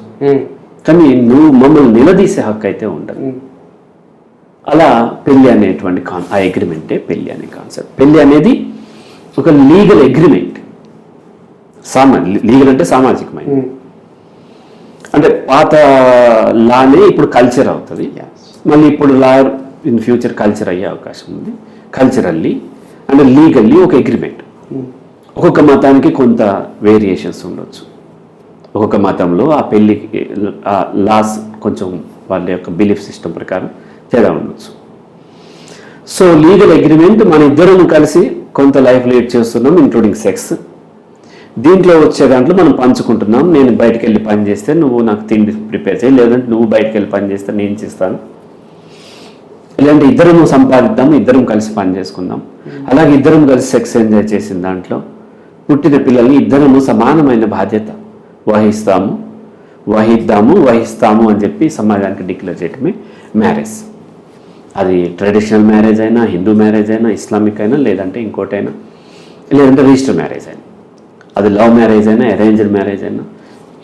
కానీ నువ్వు మమ్మల్ని నిలదీసే హక్కు అయితే ఉండదు. అలా పెళ్లి అనేటువంటి ఆ అగ్రిమెంటే పెళ్లి అనే కాన్సెప్ట్. పెళ్లి అనేది ఒక లీగల్ అగ్రిమెంట్. లీగల్ అంటే సామాజికమైన, అంటే పాత లానే ఇప్పుడు కల్చర్ అవుతుంది. మళ్ళీ ఇప్పుడు లా ఇన్ ఫ్యూచర్ కల్చర్ అయ్యే అవకాశం ఉంది. కల్చరల్లీ అంటే లీగల్లీ ఒక అగ్రిమెంట్. ఒక్కొక్క మతానికి కొంత వేరియేషన్స్ ఉండొచ్చు. ఒక్కొక్క మతంలో ఆ పెళ్ళికి ఆ లాస్ కొంచెం వాళ్ళ యొక్క బిలీఫ్ సిస్టమ్ ప్రకారం తేడా ఉండొచ్చు. సో లీగల్ అగ్రిమెంట్, మన ఇద్దరం కలిసి కొంత లైఫ్ లీడ్ చేస్తున్నాం, ఇంక్లూడింగ్ సెక్స్. దీంట్లో వచ్చే దాంట్లో మనం పంచుకుంటున్నాం. నేను బయటకు వెళ్ళి పని చేస్తే నువ్వు నాకు తిండి ప్రిపేర్ చేయి, లేదంటే నువ్వు బయటకు వెళ్ళి పని చేస్తే నేను చేస్తాను. ఇలాంటి ఇద్దరం సంపాదిద్దాం, ఇద్దరం కలిసి పని చేసుకుందాం. అలాగే ఇద్దరం కలిసి సెక్స్ ఎంజాయ్ చేసిన దాంట్లో పుట్టిన పిల్లల్ని ఇద్దరము సమానమైన బాధ్యత వహిస్తాము అని చెప్పి సమాజానికి డిక్లేర్ చేయటమే మ్యారేజ్. అది ట్రెడిషనల్ మ్యారేజ్ అయినా, హిందూ మ్యారేజ్ అయినా, ఇస్లామిక్ అయినా, లేదంటే ఇంకోటైనా, లేదంటే రిజిస్టర్ మ్యారేజ్ అయినా, అది లవ్ మ్యారేజ్ అయినా, అరేంజ్డ్ మ్యారేజ్ అయినా,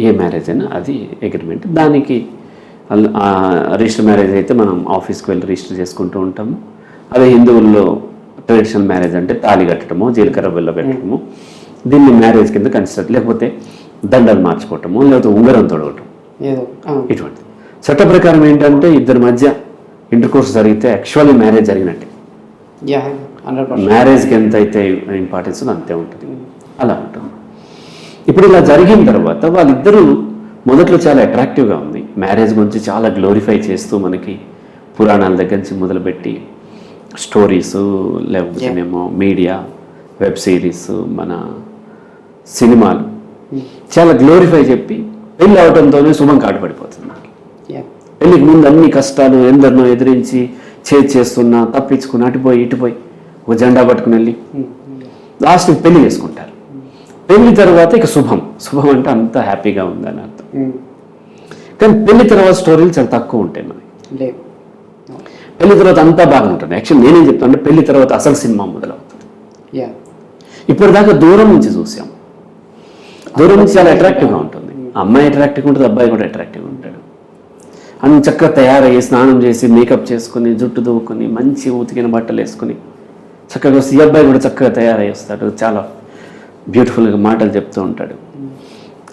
ఏ మ్యారేజ్ అయినా అది అగ్రిమెంట్. దానికి రిజిస్టర్ మ్యారేజ్ అయితే మనం ఆఫీస్కి వెళ్ళి రిజిస్టర్ చేసుకుంటూ ఉంటాము. అదే హిందువుల్లో ట్రెడిషనల్ మ్యారేజ్ అంటే తాళి కట్టడము, జీలకర్ర బెల్ల పెట్టడము, దీన్ని మ్యారేజ్ కింద కన్సిడర్, లేకపోతే దండలు మార్చుకోవటము, లేకపోతే ఉంగరం తొడగటం, ఇటువంటి. చట్ట ప్రకారం ఏంటంటే ఇద్దరి మధ్య ఇంటర్ కోర్స్ జరిగితే యాక్చువల్లీ మ్యారేజ్ జరిగినట్టే. మ్యారేజ్కి ఎంత అయితే ఇంపార్టెన్స్ అంతే ఉంటుంది, అలా ఉంటుంది. ఇప్పుడు ఇలా జరిగిన తర్వాత వాళ్ళిద్దరూ మొదట్లో చాలా అట్రాక్టివ్గా ఉంది. మ్యారేజ్ గురించి చాలా గ్లోరిఫై చేస్తూ మనకి పురాణాల దగ్గర నుంచి మొదలుపెట్టి స్టోరీస్, లేకపోతేనేమో మీడియా, వెబ్ సిరీస్, మన సినిమాలు చాలా గ్లోరిఫై చెప్పి పెళ్ళి అవడంతోనే శుభం కాటుపడిపోతుంది. పెళ్ళికి ముందు అన్ని కష్టాలు ఎందరినో ఎదిరించి చేస్తున్నా, తప్పించుకుని అటుపోయి ఇటుపోయి ఒక జెండా పట్టుకుని వెళ్ళి లాస్ట్కి పెళ్లి చేసుకుంటారు. పెళ్లి తర్వాత ఇక శుభం అంటే అంత హ్యాపీగా ఉందని అర్థం. కానీ పెళ్లి తర్వాత స్టోరీలు చాలా తక్కువ ఉంటాయి మనకి. పెళ్లి తర్వాత అంతా బాగుంటుంది. యాక్చువల్లీ నేనేం చెప్తాను అంటే పెళ్లి తర్వాత అసలు సినిమా మొదలవుతుంది. ఇప్పటిదాకా దూరం నుంచి చూసాం, దూరం నుంచి చాలా అట్రాక్టివ్గా ఉంటుంది. అమ్మాయి అట్రాక్టివ్గా ఉంటుంది, అబ్బాయి కూడా అట్రాక్టివ్గా ఉంటాడు. అని చక్కగా తయారయ్యి స్నానం చేసి మేకప్ చేసుకుని జుట్టు దువ్వుకొని మంచి ఉతికిన బట్టలు వేసుకుని చక్కగా ఈ అబ్బాయి కూడా చక్కగా తయారయ్యి వస్తాడు, చాలా బ్యూటిఫుల్గా మాటలు చెప్తూ ఉంటాడు.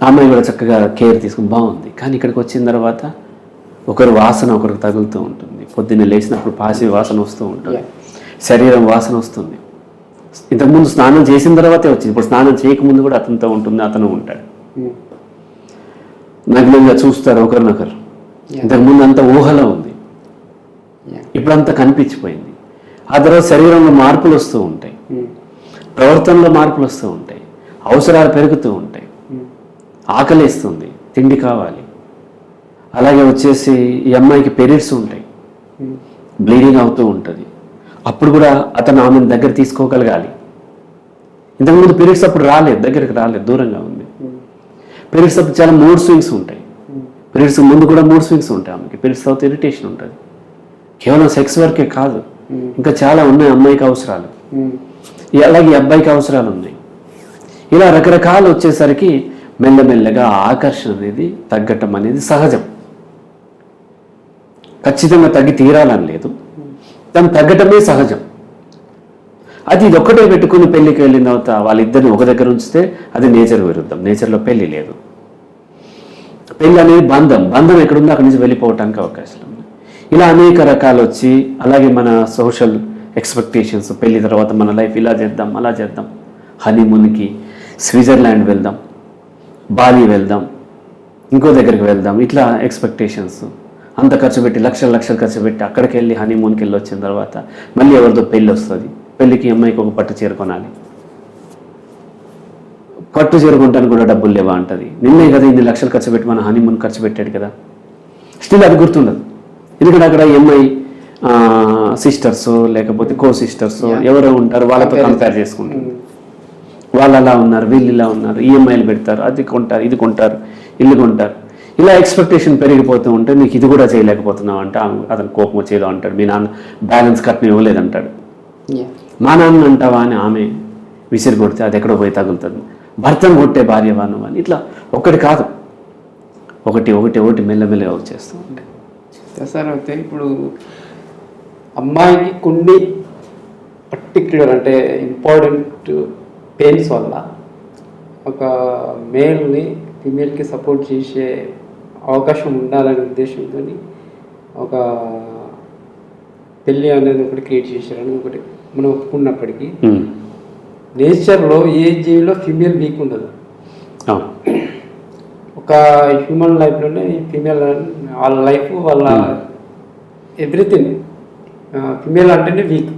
ఆ అమ్మాయి కూడా చక్కగా కేర్ తీసుకుని బాగుంది. కానీ ఇక్కడికి వచ్చిన తర్వాత ఒకరి వాసన ఒకరికి తగులుతూ ఉంటుంది. పొద్దున్నే లేచినప్పుడు పాసి వాసన వస్తూ ఉంటుంది, శరీరం వాసన వస్తుంది. ఇంతకుముందు స్నానం చేసిన తర్వాతే వచ్చింది, ఇప్పుడు స్నానం చేయకముందు కూడా అతనితో ఉంటుంది, అతను ఉంటాడు. నగ్నంగా చూస్తారు ఒకరినొకరు. ఇంతకుముందు అంత ఊహలో ఉంది, ఇప్పుడు అంతా కనిపించిపోయింది. ఆ తర్వాత శరీరంలో మార్పులు వస్తూ ఉంటాయి, ప్రవర్తనలో మార్పులు వస్తూ ఉంటాయి, అవసరాలు పెరుగుతూ ఉంటాయి, ఆకలిస్తుంది, తిండి కావాలి. అలాగే వచ్చేసి ఈ అమ్మాయికి పీరియడ్స్ ఉంటాయి, బ్లీడింగ్ అవుతూ ఉంటుంది. అప్పుడు కూడా అతను ఆమెను దగ్గర తీసుకోగలగాలి. ఇంతకుముందు పీరియడ్స్ అప్పుడు రాలేదు, దగ్గరికి రాలేదు, దూరంగా ఉంది. పీరియడ్స్ అప్పుడు చాలా మూడ్ స్వింగ్స్ ఉంటాయి. పీరియడ్స్ ముందు కూడా మూడ్ స్వింగ్స్ ఉంటాయి ఆమెకి. పీరియడ్స్ తర్వాత ఇరిటేషన్ ఉంటుంది. కేవలం సెక్స్ వరకే కాదు, ఇంకా చాలా ఉన్నాయి అమ్మాయికి అవసరాలు, అలాగే అబ్బాయికి అవసరాలు ఉన్నాయి. ఇలా రకరకాలు వచ్చేసరికి మెల్లమెల్లగా ఆకర్షణ అనేది తగ్గటం అనేది సహజం. ఖచ్చితంగా తగ్గి తీరాలని లేదు, దాన్ని తగ్గటమే సహజం. అది ఇది ఒక్కటే పెట్టుకుని పెళ్ళికి వెళ్ళిన తర్వాత వాళ్ళిద్దరిని ఒక దగ్గర ఉంచితే అది నేచర్ విరుద్ధం. నేచర్లో పెళ్ళి లేదు. పెళ్ళి అనేది బంధం, బంధం ఎక్కడుందో అక్కడి నుంచి వెళ్ళిపోవటానికి అవకాశం ఉంది. ఇలా అనేక రకాలు వచ్చి, అలాగే మన సోషల్ ఎక్స్పెక్టేషన్స్, పెళ్లి తర్వాత మన లైఫ్ ఇలా చేద్దాం అలా చేద్దాం, హనీమూన్కి స్విట్జర్లాండ్ వెళ్దాం, బాలి వెళ్దాం, ఇంకో దగ్గరికి వెళ్దాం, ఇట్లా ఎక్స్పెక్టేషన్స్. అంత ఖర్చు పెట్టి లక్షలు లక్షలు ఖర్చు పెట్టి అక్కడికి వెళ్ళి హనీమూన్కి వెళ్ళి వచ్చిన తర్వాత మళ్ళీ ఎవరితో పెళ్ళి వస్తుంది. పెళ్ళికి అమ్మాయికి ఒక పట్టు చీర కొనాలి, పట్టు చీర కొనడానికి కూడా డబ్బులు లేవా అంటది. నిన్నే కదా ఇన్ని లక్షలు ఖర్చు పెట్టి మన హనీమూన్ ఖర్చు పెట్టాడు కదా. స్టిల్ అది గుర్తుండదు, ఎందుకంటే అక్కడ ఎంఐ సిస్టర్స్ లేకపోతే కో సిస్టర్స్ ఎవరో ఉంటారు, వాళ్ళతో కంపేర్ చేసుకుంటారు. వాళ్ళు అలా ఉన్నారు, వీళ్ళు ఇలా ఉన్నారు, ఈఎంఐలు పెడతారు, అది కొంటారు, ఇది కొంటారు, ఇల్లు కొంటారు. ఇలా ఎక్స్పెక్టేషన్ పెరిగిపోతూ ఉంటే నీకు ఇది కూడా చేయలేకపోతున్నావు అంటే అతను కోపం వచ్చేదో అంటాడు. మీ నాన్న బ్యాలెన్స్ కట్నం ఇవ్వలేదంటాడు. మా నాన్న అంటావా అని ఆమె విసిరి కొడితే అది ఎక్కడో పోయి తగులుతుంది. భర్తను కొట్టే భార్యవాను అని ఇట్లా ఒకటి కాదు, ఒకటి ఒకటి ఒకటి మెల్లమెల్లగా వచ్చేస్తూ ఉంటాయి. సార్ అయితే ఇప్పుడు అమ్మాయికి కొన్ని పర్టిక్యులర్ అంటే ఇంపార్టెంట్ పెయిన్స్ వల్ల ఒక మేల్ని ఫిమేల్కి సపోర్ట్ చేసే అవకాశం ఉండాలనే ఉద్దేశంతో ఒక పెళ్ళి అనేది ఒకటి క్రియేట్ చేశారని ఒకటి మనం ఒప్పుకున్నప్పటికీ నేచర్లో ఏ జీవిలో ఫీమేల్ వీక్ ఉండదు. ఒక హ్యూమన్ లైఫ్లోనే ఫీమేల్ వాళ్ళ లైఫ్ వాళ్ళ ఎవ్రీథింగ్ ఫీమేల్ అంటేనే వీక్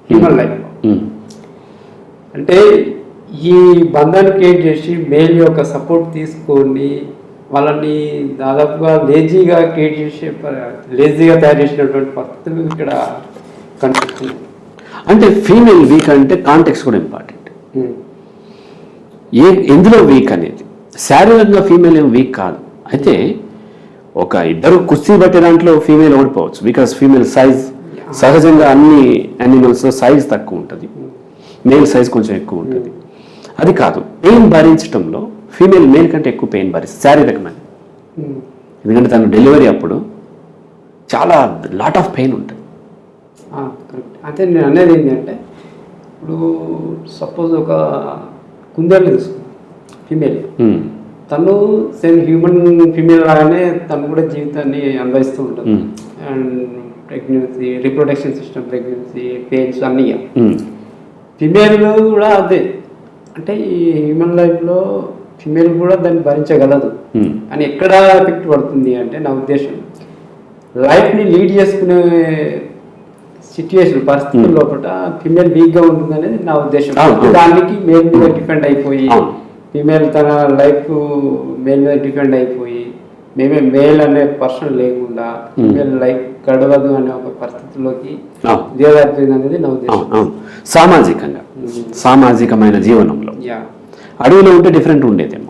హ్యూమన్ లైఫ్. అంటే ఈ బంధాన్ని క్రియేట్ చేసి మేల్ యొక్క సపోర్ట్ తీసుకొని వాళ్ళని దాదాపుగా లేజీగా క్రియేట్ చేసే లేజీగా తయారు చేసినటువంటి పరిస్థితులు ఇక్కడ కనిపిస్తున్నాయి. అంటే ఫీమేల్ వీక్ అంటే కాంటెక్స్ట్ కూడా ఇంపార్టెంట్. ఎందులో వీక్ అనేది శారీరకంగా ఫీమేల్ ఏం వీక్ కాదు. అయితే ఒక ఇద్దరు కుస్తీ పట్టే దాంట్లో ఫీమేల్ ఓడిపోవచ్చు, బికాస్ ఫీమేల్ సైజ్ సహజంగా అన్ని యానిమల్స్లో సైజ్ తక్కువ ఉంటుంది, మేల్ సైజ్ కొంచెం ఎక్కువ ఉంటుంది. అది కాదు, పెయిన్ భరించడంలో ఫీమేల్ మేల్ కంటే ఎక్కువ పెయిన్ భరిస్తుంది శారీరకమైన. ఎందుకంటే తను డెలివరీ అప్పుడు చాలా లాట్ ఆఫ్ పెయిన్ ఉంటుంది. కరెక్ట్. అంటే నేను అనేది ఏంటంటే ఇప్పుడు సపోజ్ ఒక కుందేలు తీసుకున్నాను ఫీమేల్, తను సేమ్ హ్యూమన్ ఫీమేల్ లాగానే తను కూడా జీవితాన్ని అనుభవిస్తూ ఉంటుంది. And pregnancy, reproduction system, pregnancy, pains అన్నీ. ఫీమేల్ కూడా అదే, అంటే ఈ హ్యూమన్ లైఫ్లో ఫీమేల్ కూడా దాన్ని భరించగలదు అని ఎక్కడ ఎఫెక్ట్ పడుతుంది అంటే నా ఉద్దేశం లైఫ్ని లీడ్ చేసుకునే సిచ్యువేషన్ పరిస్థితుల లోపల ఫీమేల్ వీక్గా ఉంటుంది అనేది నా ఉద్దేశం. దానికి మేల్ మీద డిపెండ్ అయిపోయి ఫీమేల్ తన లైఫ్ మేల్ మీద డిపెండ్ అయిపోయి మేమే మేల్ అనే పర్సన్ లేకుండా ఫీమేల్ లైఫ్ గడవదు అనే ఒక పరిస్థితిలోకి దిగజారిపోయింది అనేది నా ఉద్దేశం. సామాజికంగా సామాజికమైన జీవనంలో అడవిలో ఉంటే డిఫరెంట్ ఉండేదేమో.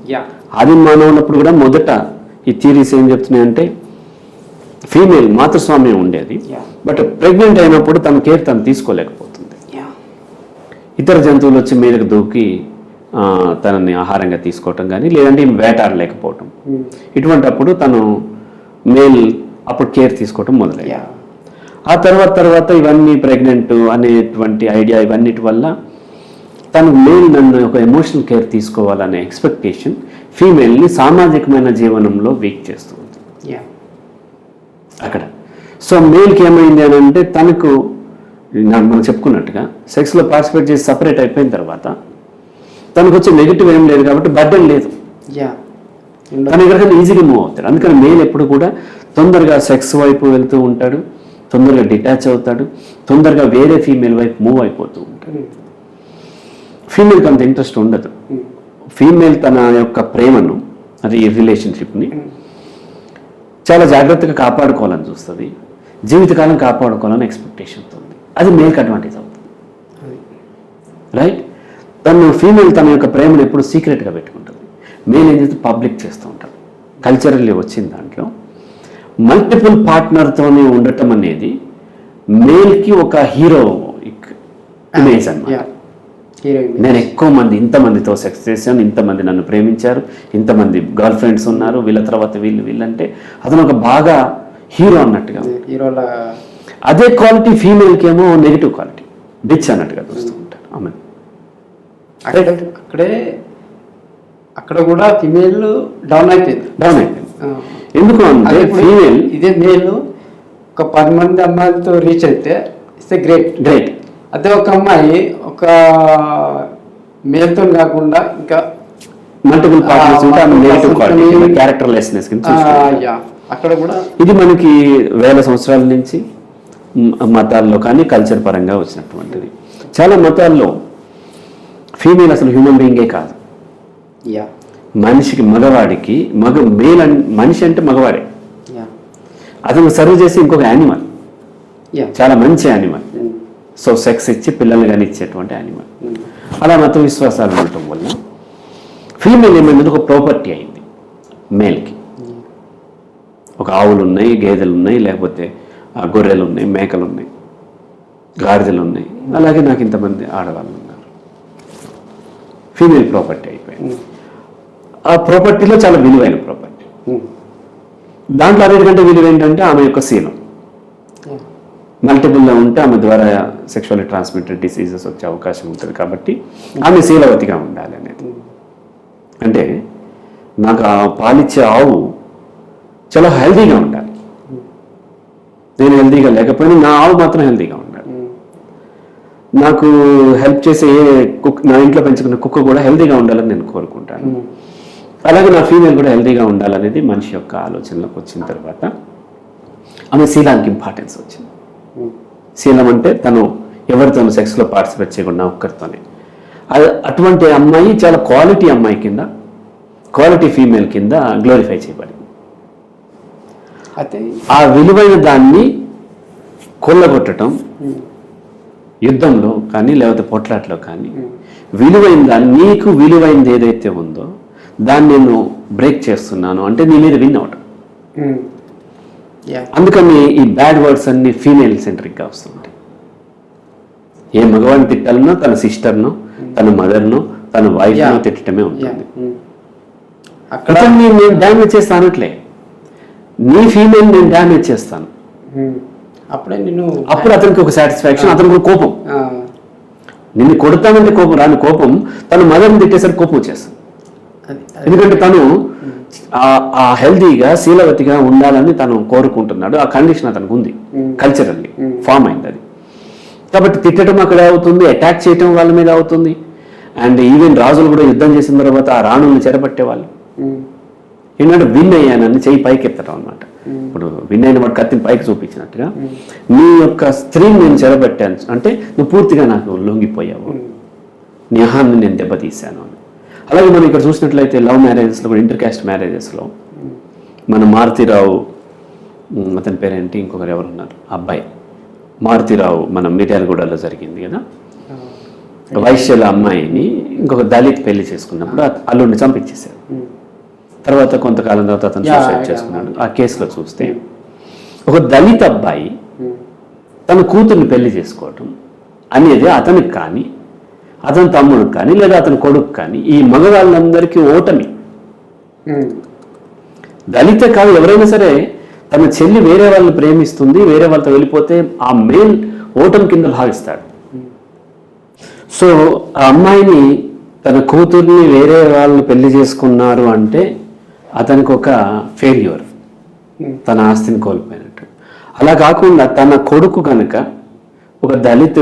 ఆది మానవున్నప్పుడు కూడా మొదట ఈ థియరీస్ ఏం చెప్తున్నాయంటే ఫీమేల్ మాతృస్వామ్యం ఉండేది, బట్ ప్రెగ్నెంట్ అయినప్పుడు తన కేర్ తను తీసుకోలేకపోతుంది. ఇతర జంతువులు వచ్చి మీదకి దూకి తనని ఆహారంగా తీసుకోవటం కానీ లేదంటే వేటాడలేకపోవటం, ఇటువంటప్పుడు తను మేల్ అప్పుడు కేర్ తీసుకోవటం మొదలయ్యాయి. Yeah. ఆ తర్వాత ఇవన్నీ ప్రెగ్నెంట్ అనేటువంటి ఐడియా ఇవన్నిటి వల్ల తను మేల్ నన్ను ఒక ఎమోషనల్ కేర్ తీసుకోవాలనే ఎక్స్పెక్టేషన్ ఫీమేల్ని సామాజికమైన జీవనంలో వీక్ చేస్తుంది Yeah. అక్కడ. సో మేల్కి ఏమైంది అని అంటే తనకు మనం చెప్పుకున్నట్టుగా సెక్స్లో పార్టిసిపేట్ చేసి సపరేట్ అయిపోయిన తర్వాత తనకు వచ్చే నెగిటివ్ ఏం లేదు కాబట్టి బర్డెన్ లేదు, Yeah. తను ఎక్కడికైనా ఈజీగా మూవ్ అవుతాడు. అందుకని మేల్ ఎప్పుడు కూడా తొందరగా సెక్స్ వైపు వెళ్తూ ఉంటాడు, తొందరగా డిటాచ్ అవుతాడు, తొందరగా వేరే ఫీమేల్ వైపు మూవ్ అయిపోతూ ఉంటాడు. ఫీమేల్కి అంత ఇంట్రెస్ట్ ఉండదు. ఫీమేల్ తన యొక్క ప్రేమను అది ఈ రిలేషన్షిప్ని చాలా జాగ్రత్తగా కాపాడుకోవాలని చూస్తుంది, జీవితకాలం కాపాడుకోవాలని ఎక్స్పెక్టేషన్తో ఉంది. అది మేల్కి అడ్వాంటేజ్ అవుతుంది, రైట్? ఫీమేల్ తన యొక్క ప్రేమను ఎప్పుడు సీక్రెట్గా పెట్టుకుంటుంది, మేల్ ఏం చేస్తే పబ్లిక్ చేస్తూ ఉంటాడు. కల్చరల్లీ వచ్చిన దాంట్లో మల్టిపుల్ పార్ట్నర్తోనే ఉండటం అనేది మేల్కి ఒక హీరో ఇమేజ్ అన్నమాట. నేను ఎక్కువ మంది ఇంతమందితో సెక్స్ చేశాను, ఇంతమంది నన్ను ప్రేమించారు, ఇంతమంది గర్ల్ ఫ్రెండ్స్ ఉన్నారు, వీళ్ళ తర్వాత వీళ్ళంటే అతను ఒక బాగా హీరో అన్నట్టుగా. అదే క్వాలిటీ ఫీమేల్కి ఏమో నెగిటివ్ క్వాలిటీ, బిచ్ అన్నట్టుగా చూస్తూ ఉంటారు. ఆమె అక్కడ కూడా ఫిమేల్ డౌన్ అయిపోయింది. ఎందుకు అంటే ఫీమేల్ ఇదే మేల్ ఒక 10 మంది అమ్మాయిలతో రీచ్ అయితే ఇట్స్ గ్రేట్. అదే ఒక అమ్మాయి ఒక మేల్తో కాకుండా ఇంకా మల్టిపుల్ పార్ట్నర్స్ ఉంటే ఆమె నెగటివ్ క్వాలిటీ, క్యారెక్టర్లెస్నెస్ కింద చూస్తాం. అక్కడ కూడా ఇది మనకి వేల సంవత్సరాల నుంచి మతాల్లో కానీ కల్చర్ పరంగా వచ్చినటువంటిది. చాలా మతాల్లో ఫీమేల్ అసలు హ్యూమన్ బీయింగే కాదు. మనిషికి మగవాడికి మనిషి అంటే మగవాడే, అతను సర్వ్ చేసి ఇంకొక యానిమల్, చాలా మంచి యానిమల్. సో సెక్స్ ఇచ్చి పిల్లల్ని కానీ ఇచ్చేటువంటి యానిమల్. అలా మత విశ్వాసాలు ఉండటం వల్ల ఫీమేల్ ఏమైంది ఒక ప్రాపర్టీ అయింది మేల్కి. ఒక ఆవులు ఉన్నాయి, గేదెలు ఉన్నాయి, లేకపోతే గొర్రెలు ఉన్నాయి, మేకలు ఉన్నాయి, గాడిదలు ఉన్నాయి, అలాగే నాకు ఇంతమంది ఆడవాళ్ళు ఉన్నారు. ఫీమేల్ ప్రాపర్టీ అయిపోయింది. ఆ ప్రాపర్టీలో చాలా విలువైన ప్రాపర్టీ. దాంట్లో అన్నిటికంటే విలువ ఏంటంటే ఆమె యొక్క శీలం. మల్టిపుల్లో ఉంటే ఆమె ద్వారా సెక్షువల్లీ ట్రాన్స్మిటెడ్ డిసీజెస్ వచ్చే అవకాశం ఉంటుంది. కాబట్టి ఆమె శీలవతిగా ఉండాలి అనేది. అంటే నాకు ఆ పాలిచ్చే ఆవు చాలా హెల్తీగా ఉండాలి, నేను హెల్తీగా లేకపోయినా నా ఆవు మాత్రం హెల్తీగా ఉండాలి. నాకు హెల్ప్ చేసే నా ఇంట్లో పెంచుకున్న కుక్క కూడా హెల్తీగా ఉండాలని నేను కోరుకుంటాను. అలాగే నా ఫీమేల్ కూడా హెల్తీగా ఉండాలనేది మనిషి యొక్క ఆలోచనలోకి వచ్చిన తర్వాత ఆమె శీలానికి ఇంపార్టెన్స్ వచ్చింది. శీలం అంటే తను ఎవరితోనూ సెక్స్లో పార్టిసిపేట్ చేయకుండా ఒక్కరితోనే. అటువంటి అమ్మాయి చాలా క్వాలిటీ అమ్మాయి కింద, క్వాలిటీ ఫీమేల్ కింద గ్లోరిఫై చేయబడింది. ఆ విలువైన దాన్ని కొల్లగొట్టడం యుద్ధంలో కానీ లేకపోతే పొట్లాట్లో కానీ విలువైన దాన్ని, నీకు విలువైనది ఏదైతే ఉందో దాన్ని నేను బ్రేక్ చేస్తున్నాను అంటే నీ మీద విన్ అవటం. అందుకని ఈ బ్యాడ్ వర్డ్స్ అన్ని ఫీమేల్ సెంట్రిక్గా వస్తుంటాయి. ఏ మగవాడిని తిట్టాలన్నా తన సిస్టర్ను, తన మదర్ను, తన వైఫ్ను తిట్టడమే ఉంటుంది. అక్కడ నేను డ్యామేజ్ చేస్తానట్లే, నీ ఫీమేల్ నేను డ్యామేజ్ చేస్తాను. అప్పుడు అతనికి ఒక సాటిస్ఫాక్షన్, అతనికి కోపం. నిన్ను కొడతానంటే కోపం రాని కోపం తన మదర్ని తిట్టేసరికి కోపం వచ్చేస్తాను. ఎందుకంటే తను ఆ హెల్తీగా శీలవతిగా ఉండాలని తను కోరుకుంటున్నాడు. ఆ కండిషన్ అతనికి ఉంది, కల్చరల్లీ ఫామ్ అయింది అది. కాబట్టి తిట్టడం అక్కడ అవుతుంది, అటాక్ చేయటం వాళ్ళ మీద అవుతుంది. అండ్ ఈవెన్ రాజులు కూడా యుద్ధం చేసిన తర్వాత ఆ రాణుల్ని చెరపట్టేవాళ్ళు. ఏంటంటే విన్ అయ్యానని చెయ్యి పైకి ఎత్తడం అనమాట. ఇప్పుడు విన్ అయిన వాడు కత్తిని పైకి చూపించినట్టుగా నీ యొక్క స్త్రీని నేను చెరబట్టాను అంటే నువ్వు పూర్తిగా నాకు లొంగిపోయావు, నీ అహాన్ని నేను దెబ్బతీశాను అని. అలాగే మనం ఇక్కడ చూసినట్లయితే లవ్ మ్యారేజెస్లో కూడా, ఇంటర్ క్యాస్ట్ మ్యారేజెస్లో మన మారుతిరావు, అతని పేరేంటి, ఇంకొకరు ఎవరు ఉన్నారు అబ్బాయి మారుతిరావు, మన మిర్యాలగూడలో జరిగింది కదా, వైశ్యుల అమ్మాయిని ఇంకొక దళిత్ పెళ్లి చేసుకున్నప్పుడు అల్లుడిని చంపించేశారు. తర్వాత కొంతకాలం తర్వాత అతను సూసైడ్ చేసుకున్నాడు. ఆ కేసులో చూస్తే ఒక దళిత అబ్బాయి తన కూతుర్ని పెళ్లి చేసుకోవటం అనేది అతనికి కానీ, అతని తమ్ముడికి కానీ, లేదా అతని కొడుకు కానీ, ఈ మగవాళ్ళందరికీ ఓటమి. దళిత కాదు ఎవరైనా సరే తన చెల్లి వేరే వాళ్ళని ప్రేమిస్తుంది, వేరే వాళ్ళతో వెళ్ళిపోతే ఆ మేల్ ఓటమి కింద భావిస్తాడు. సో ఆ అమ్మాయిని తన కూతుర్ని వేరే వాళ్ళు పెళ్లి చేసుకున్నారు అంటే అతనికి ఒక ఫెయిల్యూర్, తన ఆస్తిని కోల్పోయినట్టు. అలా కాకుండా తన కొడుకు కనుక ఒక దళిత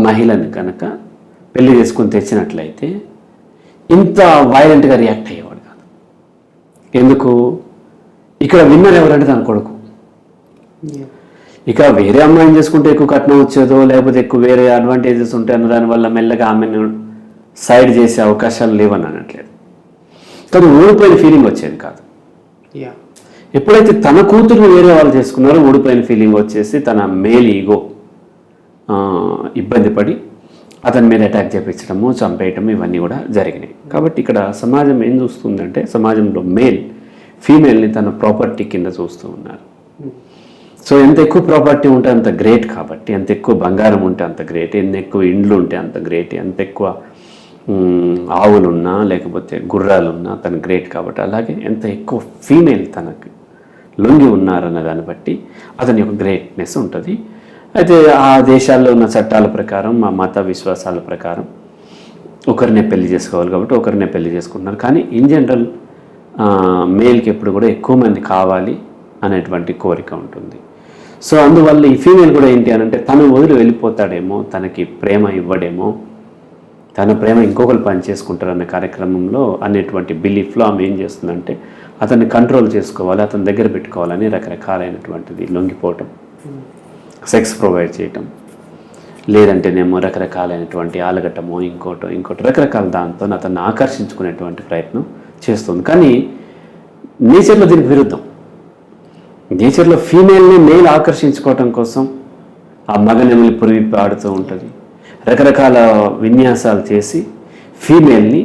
మహిళని కనుక పెళ్లి చేసుకుని తెచ్చినట్లయితే ఇంత వైలెంట్గా రియాక్ట్ అయ్యేవాడు కాదు. ఎందుకు? ఇక్కడ విన్నర్ ఎవరంటే తన కొడుకు. ఇక వేరే అమ్మాయిని చేసుకుంటే ఎక్కువ కట్నం వచ్చేదో లేకపోతే ఎక్కువ వేరే అడ్వాంటేజెస్ ఉంటాయి అన్న దానివల్ల మెల్లగా ఆమెను సైడ్ చేసే అవకాశాలు లేవని అనట్లేదు, కానీ ఓడిపోయిన ఫీలింగ్ వచ్చేది కాదు. ఎప్పుడైతే తన కూతుర్ని వేరే వాళ్ళు చేసుకున్నారో ఓడిపోయిన ఫీలింగ్ వచ్చేసి తన మేల్ ఈగో ఇబ్బంది పడి అతని మీద అటాక్ చేపించడము, చంపేయటం ఇవన్నీ కూడా జరిగినాయి. కాబట్టి ఇక్కడ సమాజం ఏం చూస్తుందంటే సమాజంలో మేల్ ఫీమేల్ని తన ప్రాపర్టీ కింద చూస్తూ ఉన్నారు. సో ఎంత ఎక్కువ ప్రాపర్టీ ఉంటే అంత గ్రేట్, కాబట్టి ఎంత ఎక్కువ బంగారం ఉంటే అంత గ్రేట్, ఎంత ఎక్కువ ఇండ్లు ఉంటే అంత గ్రేట్, ఎంత ఎక్కువ ఆవులున్నా లేకపోతే గుర్రాలున్నా తను గ్రేట్. కాబట్టి అలాగే ఎంత ఎక్కువ ఫీమేల్ తనకి లొంగి ఉన్నారన్న దాన్ని బట్టి అతని యొక్క గ్రేట్నెస్ ఉంటుంది. అయితే ఆ దేశాల్లో ఉన్న చట్టాల ప్రకారం, ఆ మత విశ్వాసాల ప్రకారం ఒకరినే పెళ్లి చేసుకోవాలి కాబట్టి ఒకరినే పెళ్లి చేసుకుంటున్నారు. కానీ ఇన్ జనరల్ మేల్కి ఎప్పుడు కూడా ఎక్కువ మంది కావాలి అనేటువంటి కోరిక ఉంటుంది. సో అందువల్ల ఈ ఫీమేల్ కూడా ఏంటి అని అంటే తను వదిలి వెళ్ళిపోతాడేమో, తనకి ప్రేమ ఇవ్వడేమో, తన ప్రేమ ఇంకొకరు పని చేసుకుంటారనే కార్యక్రమంలో అనేటువంటి బిలీఫ్లో ఆమె ఏం చేస్తుందంటే అతన్ని కంట్రోల్ చేసుకోవాలి, అతని దగ్గర పెట్టుకోవాలని రకరకాలైనటువంటిది లొంగిపోవటం, సెక్స్ ప్రొవైడ్ చేయటం, లేదంటేనేమో రకరకాలైనటువంటి ఆలగట్టమో ఇంకోటి రకరకాల దాంతో అతన్ని ఆకర్షించుకునేటువంటి ప్రయత్నం చేస్తుంది. కానీ నేచర్లో దీనికి విరుద్ధం. నేచర్లో ఫీమేల్ని మేల్ ఆకర్షించుకోవటం కోసం ఆ మగనెమలి పురివిప్పి ఆడుతూ ఉంటుంది, రకరకాల విన్యాసాలు చేసి ఫీమేల్ని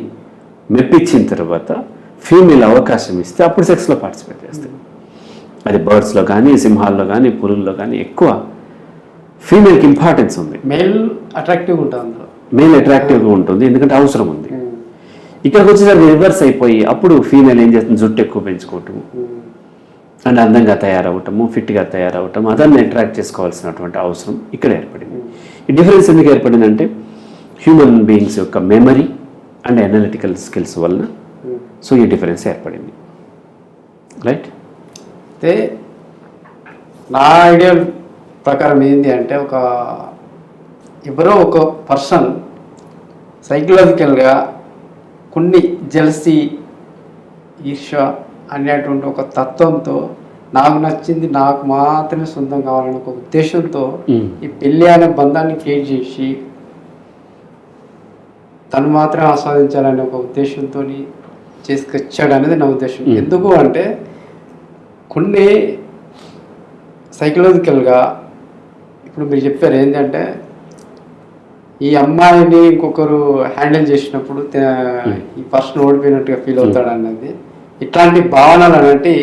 మెప్పించిన తర్వాత ఫీమేల్ అవకాశం ఇస్తే అప్పుడు సెక్స్లో పార్టిసిపేట్ చేస్తుంది. అది బర్డ్స్లో కానీ, సింహాల్లో కానీ, పులుల్లో కానీ ఎక్కువ ఫీమేల్కి ఇంపార్టెన్స్ ఉంది. మేల్ అట్రాక్టివ్గా ఉంటుంది, మేల్ అట్రాక్టివ్గా ఉంటుంది, ఎందుకంటే అవసరం ఉంది. ఇక్కడికి వచ్చేసరికి రివర్స్ అయిపోయి అప్పుడు ఫీమేల్ ఏం చేస్తుంది, జుట్టు ఎక్కువ పెంచుకోవటము అండ్ అందంగా తయారవటము, ఫిట్గా తయారవటం, అదన్ని అట్రాక్ట్ చేసుకోవాల్సినటువంటి అవసరం ఇక్కడ ఏర్పడింది. ఈ డిఫరెన్స్ ఎందుకు ఏర్పడిందంటే హ్యూమన్ బీయింగ్స్ యొక్క మెమరీ అండ్ అనలిటికల్ స్కిల్స్ వలన సో ఈ డిఫరెన్స్ ఏర్పడింది. రైట్? అయితే నా ఐడియా ప్రకారం ఏంటి అంటే ఎవరో ఒక పర్సన్ సైకలాజికల్గా కొన్ని జెలసీ, ఈర్ష్య అనేటువంటి ఒక తత్వంతో నాకు నచ్చింది నాకు మాత్రమే సొంతం కావాలనే ఒక ఉద్దేశంతో ఈ పెళ్ళి అనే బంధాన్ని క్రియేట్ చేసి తను మాత్రమే ఆస్వాదించాలనే ఒక ఉద్దేశంతో చేసుకొచ్చాడు అనేది నా ఉద్దేశం. ఎందుకు అంటే కొన్ని సైకలాజికల్గా ఇప్పుడు మీరు చెప్పారు ఏంటంటే ఈ అమ్మాయిని ఇంకొకరు హ్యాండిల్ చేసినప్పుడు ఈ పర్సన్ ఓడిపోయినట్టుగా ఫీల్ అవుతాడు అన్నది, ఇట్లాంటి భావనలు అనేవి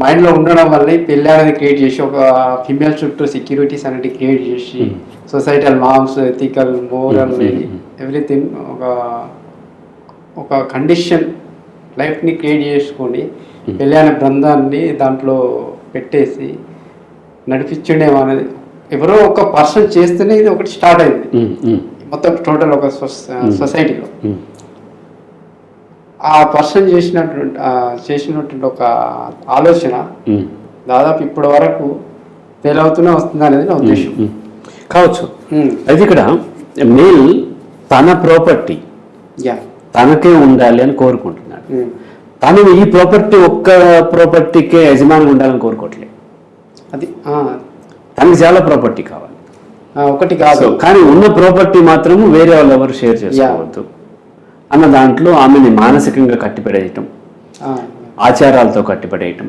మైండ్లో ఉండడం వల్ల ఈ పెళ్ళి అనేది క్రియేట్ చేసి ఒక ఫిమేల్ చుట్టూ సెక్యూరిటీస్ అనేవి క్రియేట్ చేసి societal norms, ethical, moral everything ఒక కండిషన్ లైఫ్ని క్రియేట్ చేసుకొని పెళ్ళి అనే బృందాన్ని దాంట్లో పెట్టేసి నడిపించడం అనేది ఎవరో ఒక పర్సన్ చేస్తేనే ఇది ఒకటి స్టార్ట్ అయింది మొత్తం టోటల్ ఒక సొసైటీలో. ఆ పర్సన్ చేసినటువంటి ఒక ఆలోచన దాదాపు ఇప్పటి వరకు ఫెయిల్ అవుతూనే వస్తుంది అనేది నా ఉద్దేశం. కావచ్చు. అయితే ఇక్కడ మేల్ తన ప్రాపర్టీ తనకే ఉండాలి అని కోరుకుంటున్నాడు. తను ఈ ప్రాపర్టీ ఒక్క ప్రాపర్టీకే యజమాని ఉండాలని కోరుకోవట్లేదు. అది తనకి చాలా ప్రాపర్టీ కావాలి, ఒకటి కాదు. కానీ ఉన్న ప్రాపర్టీ మాత్రం వేరే వాళ్ళు ఎవరు షేర్ చేసుకోవద్దు అన్న దాంట్లో ఆమెని మానసికంగా కట్టిపడేయటం, ఆచారాలతో కట్టిపడేయటం,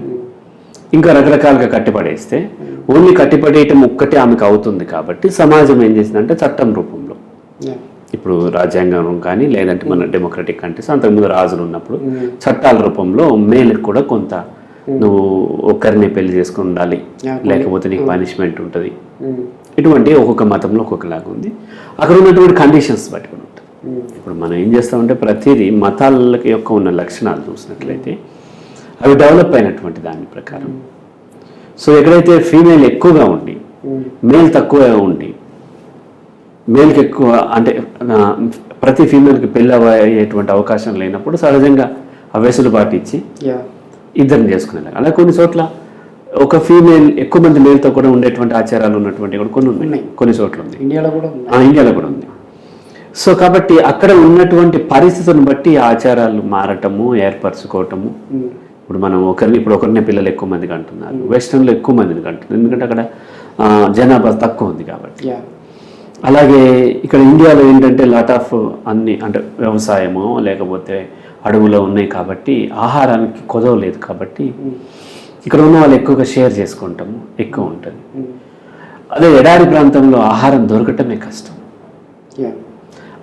ఇంకా రకరకాలుగా కట్టిపడేస్తే ఓన్లీ కట్టిపడేయటం ఒక్కటే ఆమెకు అవుతుంది. కాబట్టి సమాజం ఏం చేసిందంటే చట్టం రూపంలో, ఇప్పుడు రాజ్యాంగం కానీ లేదంటే మన డెమోక్రటిక్ కంట్రీస్ అంతకుముందు రాజులు ఉన్నప్పుడు చట్టాల రూపంలో మేలుకు కూడా కొంత నువ్వు ఒక్కరిని పెళ్లి చేసుకుని ఉండాలి, లేకపోతే నీకు పనిష్మెంట్ ఉంటుంది. ఇటువంటి ఒక్కొక్క మతంలో ఒక్కొక్కలాగా ఉంది. అక్కడ ఉన్నటువంటి కండిషన్స్ బట్టి కూడా ఉంటుంది. ఇప్పుడు మనం ఏం చేస్తామంటే ప్రతిదీ మతాల యొక్క ఉన్న లక్షణాలు చూసినట్లయితే అవి డెవలప్ అయినటువంటి దాని ప్రకారం. సో ఎక్కడైతే ఫీమేల్ ఎక్కువగా ఉండి మేల్ తక్కువ ఉండి, మేల్కి ఎక్కువ అంటే ప్రతి ఫీమేల్కి పెళ్ళి అయ్యేటువంటి అవకాశం లేనప్పుడు సహజంగా ఆ వెసులుబాటు ఇచ్చి ఇద్దరిని చేసుకునేలాగా. అలా కొన్ని చోట్ల ఒక ఫీమేల్ ఎక్కువ మంది మేల్తో కూడా ఉండేటువంటి ఆచారాలు ఉన్నటువంటి కూడా కొన్ని ఉన్నాయి, కొన్ని చోట్ల ఉంది, ఇండియాలో కూడా ఉంది. సో కాబట్టి అక్కడ ఉన్నటువంటి పరిస్థితులను బట్టి ఆచారాలు మారటము, ఏర్పరచుకోవటము. ఇప్పుడు మనం ఒకరినే పిల్లలు ఎక్కువ మందికి అంటున్నారు, వెస్టర్న్లో ఎక్కువ మందిని అంటున్నారు, ఎందుకంటే అక్కడ జనాభా తక్కువ ఉంది కాబట్టి. అలాగే ఇక్కడ ఇండియాలో ఏంటంటే లాట్ ఆఫ్ అన్ని అంటే వ్యవసాయము లేకపోతే అడవులో ఉన్నాయి కాబట్టి ఆహారానికి కొదవ లేదు కాబట్టి ఇక్కడ ఉన్న వాళ్ళు ఎక్కువగా షేర్ చేసుకుంటాము, ఎక్కువ ఉంటుంది. అదే ఎడారి ప్రాంతంలో ఆహారం దొరకటమే కష్టం.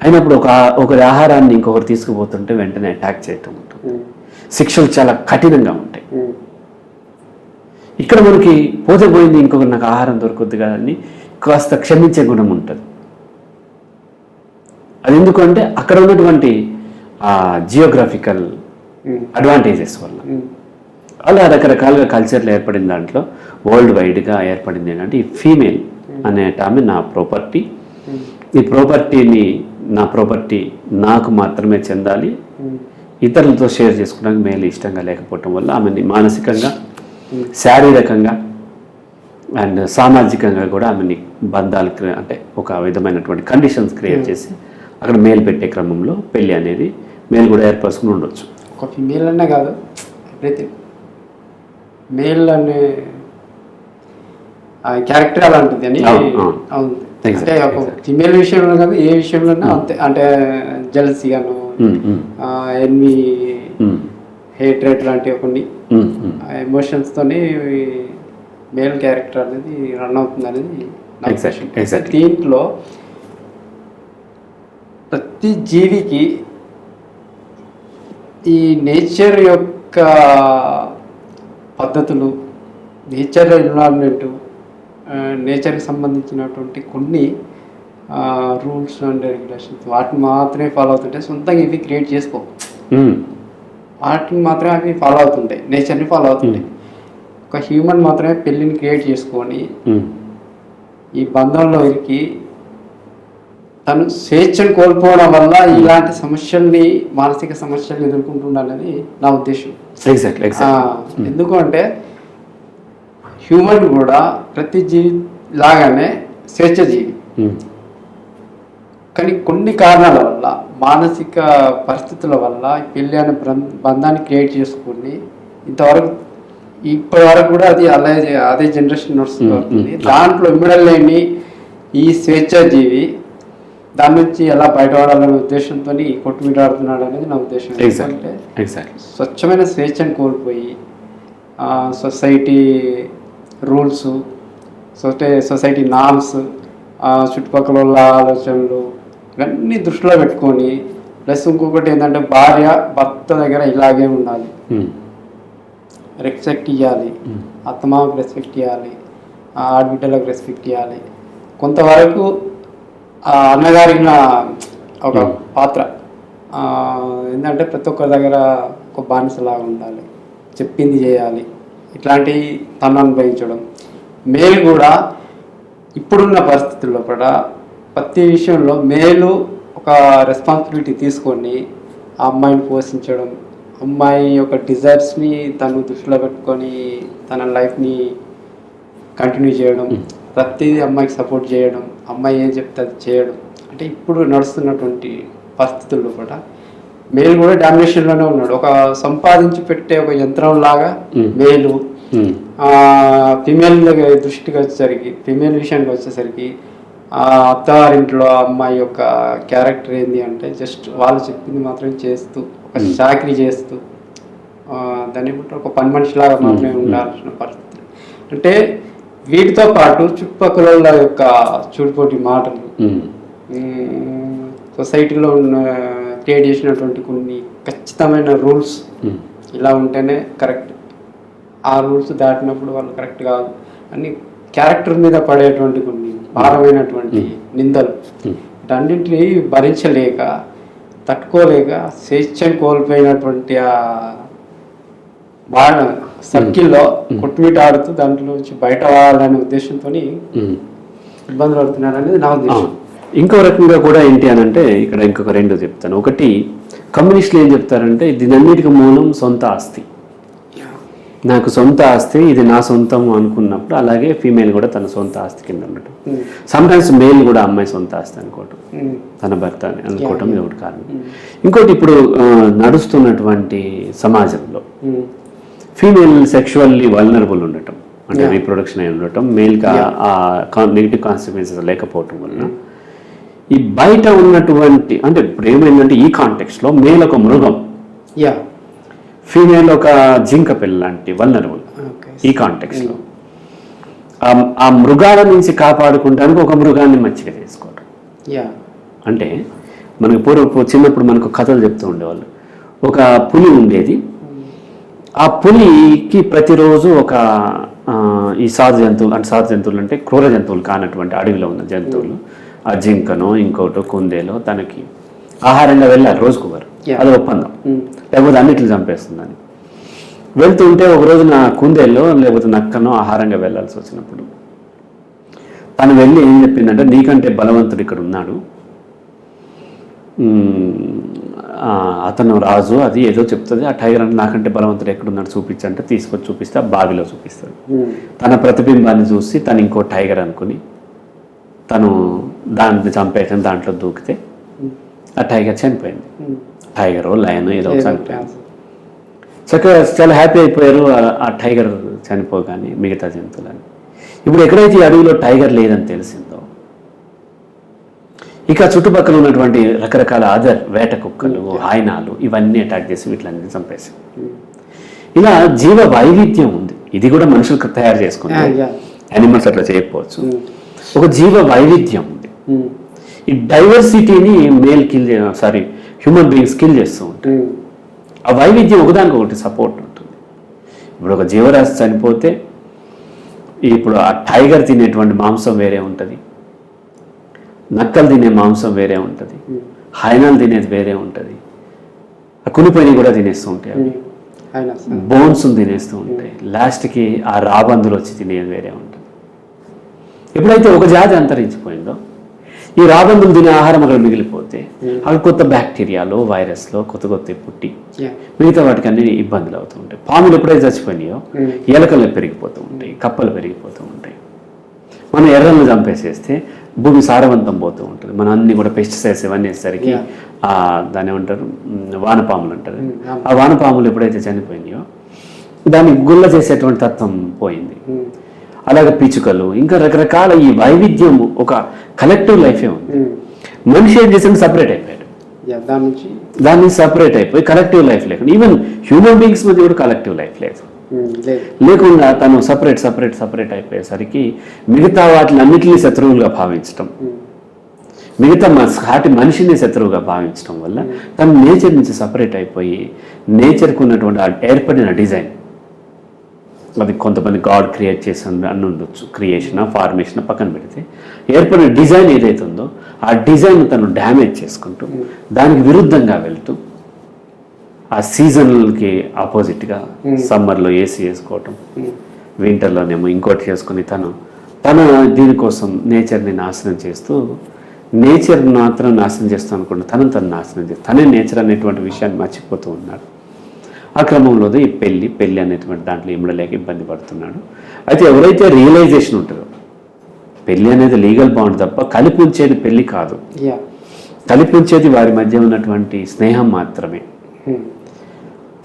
అయినప్పుడు ఒకరి ఆహారాన్ని ఇంకొకరు తీసుకుపోతుంటే వెంటనే అటాక్ చేయటం ఉంటుంది, శిక్షలు చాలా కఠినంగా ఉంటాయి. ఇక్కడ మనకి పోతే పోయింది, ఇంకొకరు నాకు ఆహారం దొరకద్దు కానీ కాస్త క్షమించే గుణం ఉంటుంది. అది ఎందుకంటే అక్కడ ఉన్నటువంటి జియోగ్రఫికల్ అడ్వాంటేజెస్ వల్ల. అలా రకరకాలుగా కల్చర్లు ఏర్పడిన దాంట్లో వరల్డ్ వైడ్గా ఏర్పడింది ఏంటంటే ఈ ఫీమేల్ అనే ఆమె నా ప్రాపర్టీ, ఈ ప్రాపర్టీని నా ప్రాపర్టీ నాకు మాత్రమే చెందాలి, ఇతరులతో షేర్ చేసుకోవడానికి మేలు ఇష్టంగా లేకపోవటం వల్ల ఆమెని మానసికంగా, శారీరకంగా అండ్ సామాజికంగా కూడా ఆమెని బంధాలు అంటే ఒక విధమైనటువంటి కండిషన్స్ క్రియేట్ చేసి అక్కడ మేలు పెట్టే క్రమంలో పెళ్ళి అనేది మేలు కూడా ఏర్పరచుకుని ఉండొచ్చు. ఒక ఫిమేల్ అనే కాదు, ఎవ్రీథింగ్ మేల్ అనే క్యారెక్టర్ అలాంటిది అని అవును. అంటే ఒక ఫిమేల్ విషయంలో కాదు, ఏ విషయంలోనే అంతే. అంటే జెలసీగాను, ఎన్వి, హేట్రేట్ లాంటివి కొన్ని ఎమోషన్స్తోని మేల్ క్యారెక్టర్ అనేది రన్ అవుతుంది అనేది దీంట్లో ప్రతి జీవికి ఈ నేచర్ యొక్క పద్ధతులు, నేచర్ ఎన్విరాన్మెంటు, నేచర్కి సంబంధించినటువంటి కొన్ని రూల్స్ అండ్ రెగ్యులేషన్స్ వాటిని మాత్రమే ఫాలో అవుతుంటాయి. సొంతంగా ఇవి క్రియేట్ చేసుకో, వాటిని మాత్రమే అవి ఫాలో అవుతుంటాయి, నేచర్ని ఫాలో అవుతుంటాయి. ఒక హ్యూమన్ మాత్రమే పెళ్ళిని క్రియేట్ చేసుకొని ఈ బంధంలో ఇరికి తను స్వేచ్ఛను కోల్పోవడం వల్ల ఇలాంటి సమస్యల్ని, మానసిక సమస్యల్ని ఎదుర్కొంటుండాలని నా ఉద్దేశం. ఎందుకు అంటే హ్యూమన్ కూడా ప్రతి జీవి లాగానే స్వేచ్ఛ జీవి, కానీ కొన్ని కారణాల వల్ల, మానసిక పరిస్థితుల వల్ల పెళ్ళి అనే బంధాన్ని క్రియేట్ చేసుకుని ఇప్పటి వరకు కూడా అది అదే జనరేషన్ నడుస్తుంది. దాంట్లో ఇమ్మడలేని ఈ స్వేచ్ఛ జీవి దాని నుంచి ఎలా బయటపడాలనే ఉద్దేశంతో కొట్టుమిటాడుతున్నాడు అనేది నా ఉద్దేశం. ఎందుకంటే స్వచ్ఛమైన స్వేచ్ఛను కోల్పోయి సొసైటీ రూల్స్, సొసైటీ నార్మ్స్, చుట్టుపక్కల వాళ్ళ ఆలోచనలు ఇవన్నీ దృష్టిలో పెట్టుకొని, ప్లస్ ఇంకొకటి ఏంటంటే భార్య భర్త దగ్గర ఇలాగే ఉండాలి, రెస్పెక్ట్ ఇవ్వాలి, అత్తమామకు రెస్పెక్ట్ ఇవ్వాలి, ఆడబిడ్డలకు రెస్పెక్ట్ ఇవ్వాలి. కొంతవరకు అన్నగారిన ఒక పాత్ర ఏంటంటే ప్రతి ఒక్కరి దగ్గర ఒక బానిసలాగా ఉండాలి, చెప్పింది చేయాలి, ఇట్లాంటి తను అనుభవించడం. మేలు కూడా ఇప్పుడున్న పరిస్థితుల్లో కూడా ప్రతి విషయంలో మేలు ఒక రెస్పాన్సిబిలిటీ తీసుకొని ఆ అమ్మాయిని పోషించడం, అమ్మాయి యొక్క డిజైర్స్ని తను దృష్టిలో పెట్టుకొని తన లైఫ్ని కంటిన్యూ చేయడం, ప్రతిదీ అమ్మాయికి సపోర్ట్ చేయడం, అమ్మాయి ఏం చెప్తే అది చేయడం. అంటే ఇప్పుడు నడుస్తున్నటువంటి పరిస్థితుల్లో కూడా మేలు కూడా డామినేషన్లోనే ఉన్నాడు. ఒక సంపాదించి పెట్టే ఒక యంత్రం లాగా మేలు. ఫిమేల్ దృష్టికి వచ్చేసరికి, ఫిమేల్ విషయానికి వచ్చేసరికి అత్తవారింట్లో అమ్మాయి యొక్క క్యారెక్టర్ ఏంటి అంటే జస్ట్ వాళ్ళు చెప్పింది మాత్రమే చేస్తూ, ఒక చాకరీ చేస్తూ, దాన్ని బట్టి ఒక పని మనిషిలాగా మాత్రమే ఉండాల్సిన పరిస్థితి. అంటే వీటితో పాటు చుట్టుపక్కల యొక్క చూడిపోటి మాటలు, సొసైటీలో ఉన్న క్రియేట్ చేసినటువంటి కొన్ని ఖచ్చితమైన రూల్స్, ఇలా ఉంటేనే కరెక్ట్, ఆ రూల్స్ దాటినప్పుడు వాళ్ళు కరెక్ట్ కాదు అని క్యారెక్టర్ మీద పడేటువంటి కొన్ని భారమైనటువంటి నిందలు, వీటన్నింటినీ భరించలేక, తట్టుకోలేక స్వేచ్ఛను కోల్పోయినటువంటి వాళ్ళ సర్కిల్లో కొట్టుమిట ఆడుతూ దాంట్లో నుంచి బయట వాడాలనే ఉద్దేశంతో ఇబ్బందులు పడుతున్నారు అనేది నా ఉద్దేశం. ఇంకో రకంగా కూడా ఏంటి అని అంటే ఇక్కడ ఇంకొక రెండు చెప్తాను. ఒకటి, కమ్యూనిస్టులు ఏం చెప్తారంటే దీనన్నిటికీ మూలం సొంత ఆస్తి. నాకు సొంత ఆస్తి, ఇది నా సొంతం అనుకున్నప్పుడు అలాగే ఫీమేల్ కూడా తన సొంత ఆస్తి కింద ఉండటం. సమ్టైమ్స్ మేల్ కూడా అమ్మాయి సొంత ఆస్తి అనుకోవటం, తన భర్త అని అనుకోవటం ఇది ఒకటి కారణం. ఇంకోటి, ఇప్పుడు నడుస్తున్నటువంటి సమాజంలో ఫీమేల్ సెక్షువల్లీ వల్నరబుల్ ఉండటం, అంటే రీప్రొడక్షన్ అయి ఉండటం, మేల్కి ఆ నెగిటివ్ కాన్సిక్వెన్సెస్ లేకపోవటం వలన ఈ బయట ఉన్నటువంటి, అంటే ఇప్పుడు ఏమైందంటే ఈ కాంటెక్స్లో మేల్ ఒక మృగం, ఫీమేల్ ఒక జింక పిల్ల లాంటి వల్నరబుల్. ఈ కాంటెక్స్లో ఆ మృగాల నుంచి కాపాడుకుంటానికి ఒక మృగాన్ని మంచిగా చేసుకోవటం. అంటే మనకి చిన్నప్పుడు మనకు కథలు చెప్తూ ఉండేవాళ్ళు. ఒక పులి ఉండేది, ఆ పులికి ప్రతిరోజు ఒక ఈ సాధు జంతువులు అంటే క్రూర జంతువులు కానటువంటి అడవిలో ఉన్న జంతువులు, ఆ జింకనో ఇంకోటో కుందేలో తనకి ఆహారంగా వెళ్ళాలి రోజుకోవారు. అది ఒప్పందం, లేకపోతే అన్నిటిని చంపేస్తుందని. వెళ్తుంటే ఒక రోజు నా కుందేలో లేకపోతే నక్కనో ఆహారంగా వెళ్ళాల్సి వచ్చినప్పుడు తను వెళ్ళి ఏం చెప్పిందంటే, నీకంటే బలవంతుడు ఇక్కడ ఉన్నాడు, అతను రాజు, అది ఏదో చెప్తుంది. ఆ టైగర్ అంటే నాకంటే బలవంతుడు ఎక్కడున్నాడు చూపించంటే తీసుకొచ్చి చూపిస్తే ఆ బావిలో చూపిస్తాడు. తన ప్రతిబింబాన్ని చూసి తను ఇంకో టైగర్ అనుకుని తను దాన్ని చంపేయటం దాంట్లో దూకితే ఆ టైగర్ చనిపోయింది. టైగర్ లయన్ ఏదో చనిపోయింది. చక్కగా చాలా హ్యాపీ అయిపోయారు ఆ టైగర్ చనిపోగానే మిగతా జంతువులని. ఇప్పుడు ఎక్కడైతే ఈ అడవిలో టైగర్ లేదని తెలిసిందో, ఇక చుట్టుపక్కల ఉన్నటువంటి రకరకాల అదర్ వేట కుక్కలు, హాయనాలు ఇవన్నీ అటాక్ చేసి వీటిలన్నీ చంపేసి, ఇలా జీవ వైవిధ్యం ఉంది. ఇది కూడా మనుషులకు తయారు చేసుకుంటారు, యానిమల్స్ అట్లా చేయకపోవచ్చు. ఒక జీవ వైవిధ్యం ఉంది. ఈ డైవర్సిటీని హ్యూమన్ బీయింగ్స్ కిల్ చేస్తూ ఉంటాయి. ఆ వైవిధ్యం ఒకదానికి ఒకటి సపోర్ట్ ఉంటుంది. ఇప్పుడు ఒక జీవరాశి చనిపోతే ఇప్పుడు ఆ టైగర్ తినేటువంటి మాంసం వేరే ఉంటుంది, నక్కలు తినే మాంసం వేరే ఉంటుంది, హైనాలు తినేది వేరే ఉంటుంది, ఆ కునిపోయినవి కూడా తినేస్తూ ఉంటాయి, అవి బోన్స్ తినేస్తూ ఉంటాయి. లాస్ట్కి ఆ రాబందులు వచ్చి తినేది వేరే ఉంటుంది. ఎప్పుడైతే ఒక జాతి అంతరించిపోయిందో, ఈ రాబందులు తినే ఆహారం అక్కడ మిగిలిపోతే అవి కొత్త బ్యాక్టీరియాలో వైరస్లో కొత్త పుట్టి మిగతా వాటికి అన్ని ఇబ్బందులు అవుతూ ఉంటాయి. పాములు ఎప్పుడైతే చచ్చిపోయినాయో ఎలకలు పెరిగిపోతూ ఉంటాయి, కప్పలు పెరిగిపోతూ ఉంటాయి. మనం ఎర్రలను చంపేసేస్తే భూమి సారవంతం పోతూ ఉంటుంది. మనం అన్ని కూడా పెస్టిసైడ్స్ ఇవన్నీ వేసేసరికి దాన్ని ఏమంటారు, వానపాములు అంటారు. ఆ వానపాములు ఎప్పుడైతే చనిపోయినాయో దాన్ని గుల్ల చేసేటువంటి తత్వం పోయింది. అలాగే పిచ్చుకలు, ఇంకా రకరకాల ఈ వైవిధ్యం ఒక కలెక్టివ్ లైఫే ఉంది. మనిషి ఏం చేసింది, సపరేట్ అయిపోయాడు. దాన్ని సపరేట్ అయిపోయి కలెక్టివ్ లైఫ్ లేకుండా, ఈవెన్ హ్యూమన్ బీయింగ్స్ మధ్య కూడా కలెక్టివ్ లైఫ్ లేకుండా తను సపరేట్ అయిపోయేసరికి మిగతా వాటిని అన్నిటినీ శత్రువులుగా భావించటం, మిగతా సాటి మనిషిని శత్రువుగా భావించడం వల్ల తను నేచర్ నుంచి సపరేట్ అయిపోయి నేచర్కు ఉన్నటువంటి ఏర్పడిన డిజైన్, అది కొంతమంది గాడ్ క్రియేట్ చేసి అని ఉండొచ్చు, క్రియేషన్ ఫార్మేషన్ పక్కన పెడితే ఏర్పడిన డిజైన్ ఏదైతే ఉందో ఆ డిజైన్ తను డ్యామేజ్ చేసుకుంటూ దానికి విరుద్ధంగా వెళ్తూ ఆ సీజన్లకి ఆపోజిట్గా సమ్మర్లో ఏసీ వేసుకోవటం, వింటర్లోనేమో ఇంకోటి చేసుకుని తను దీనికోసం నేచర్ని నాశనం చేస్తూ, నేచర్ మాత్రం నాశనం చేస్తాను అనుకుంటే తను నాశనం చేస్తాను, తనే నేచర్ అనేటువంటి విషయాన్ని మర్చిపోతూ ఉన్నాడు. ఆ క్రమంలో ఈ పెళ్ళి అనేటువంటి దాంట్లో ఇమ్మడలేక ఇబ్బంది పడుతున్నాడు. అయితే ఎవరైతే రియలైజేషన్ ఉంటుందో, పెళ్ళి అనేది లీగల్ బాండ్ తప్ప కలిపి ఉంచేది పెళ్ళి కాదు, కలిపి ఉంచేది వారి మధ్య ఉన్నటువంటి స్నేహం మాత్రమే.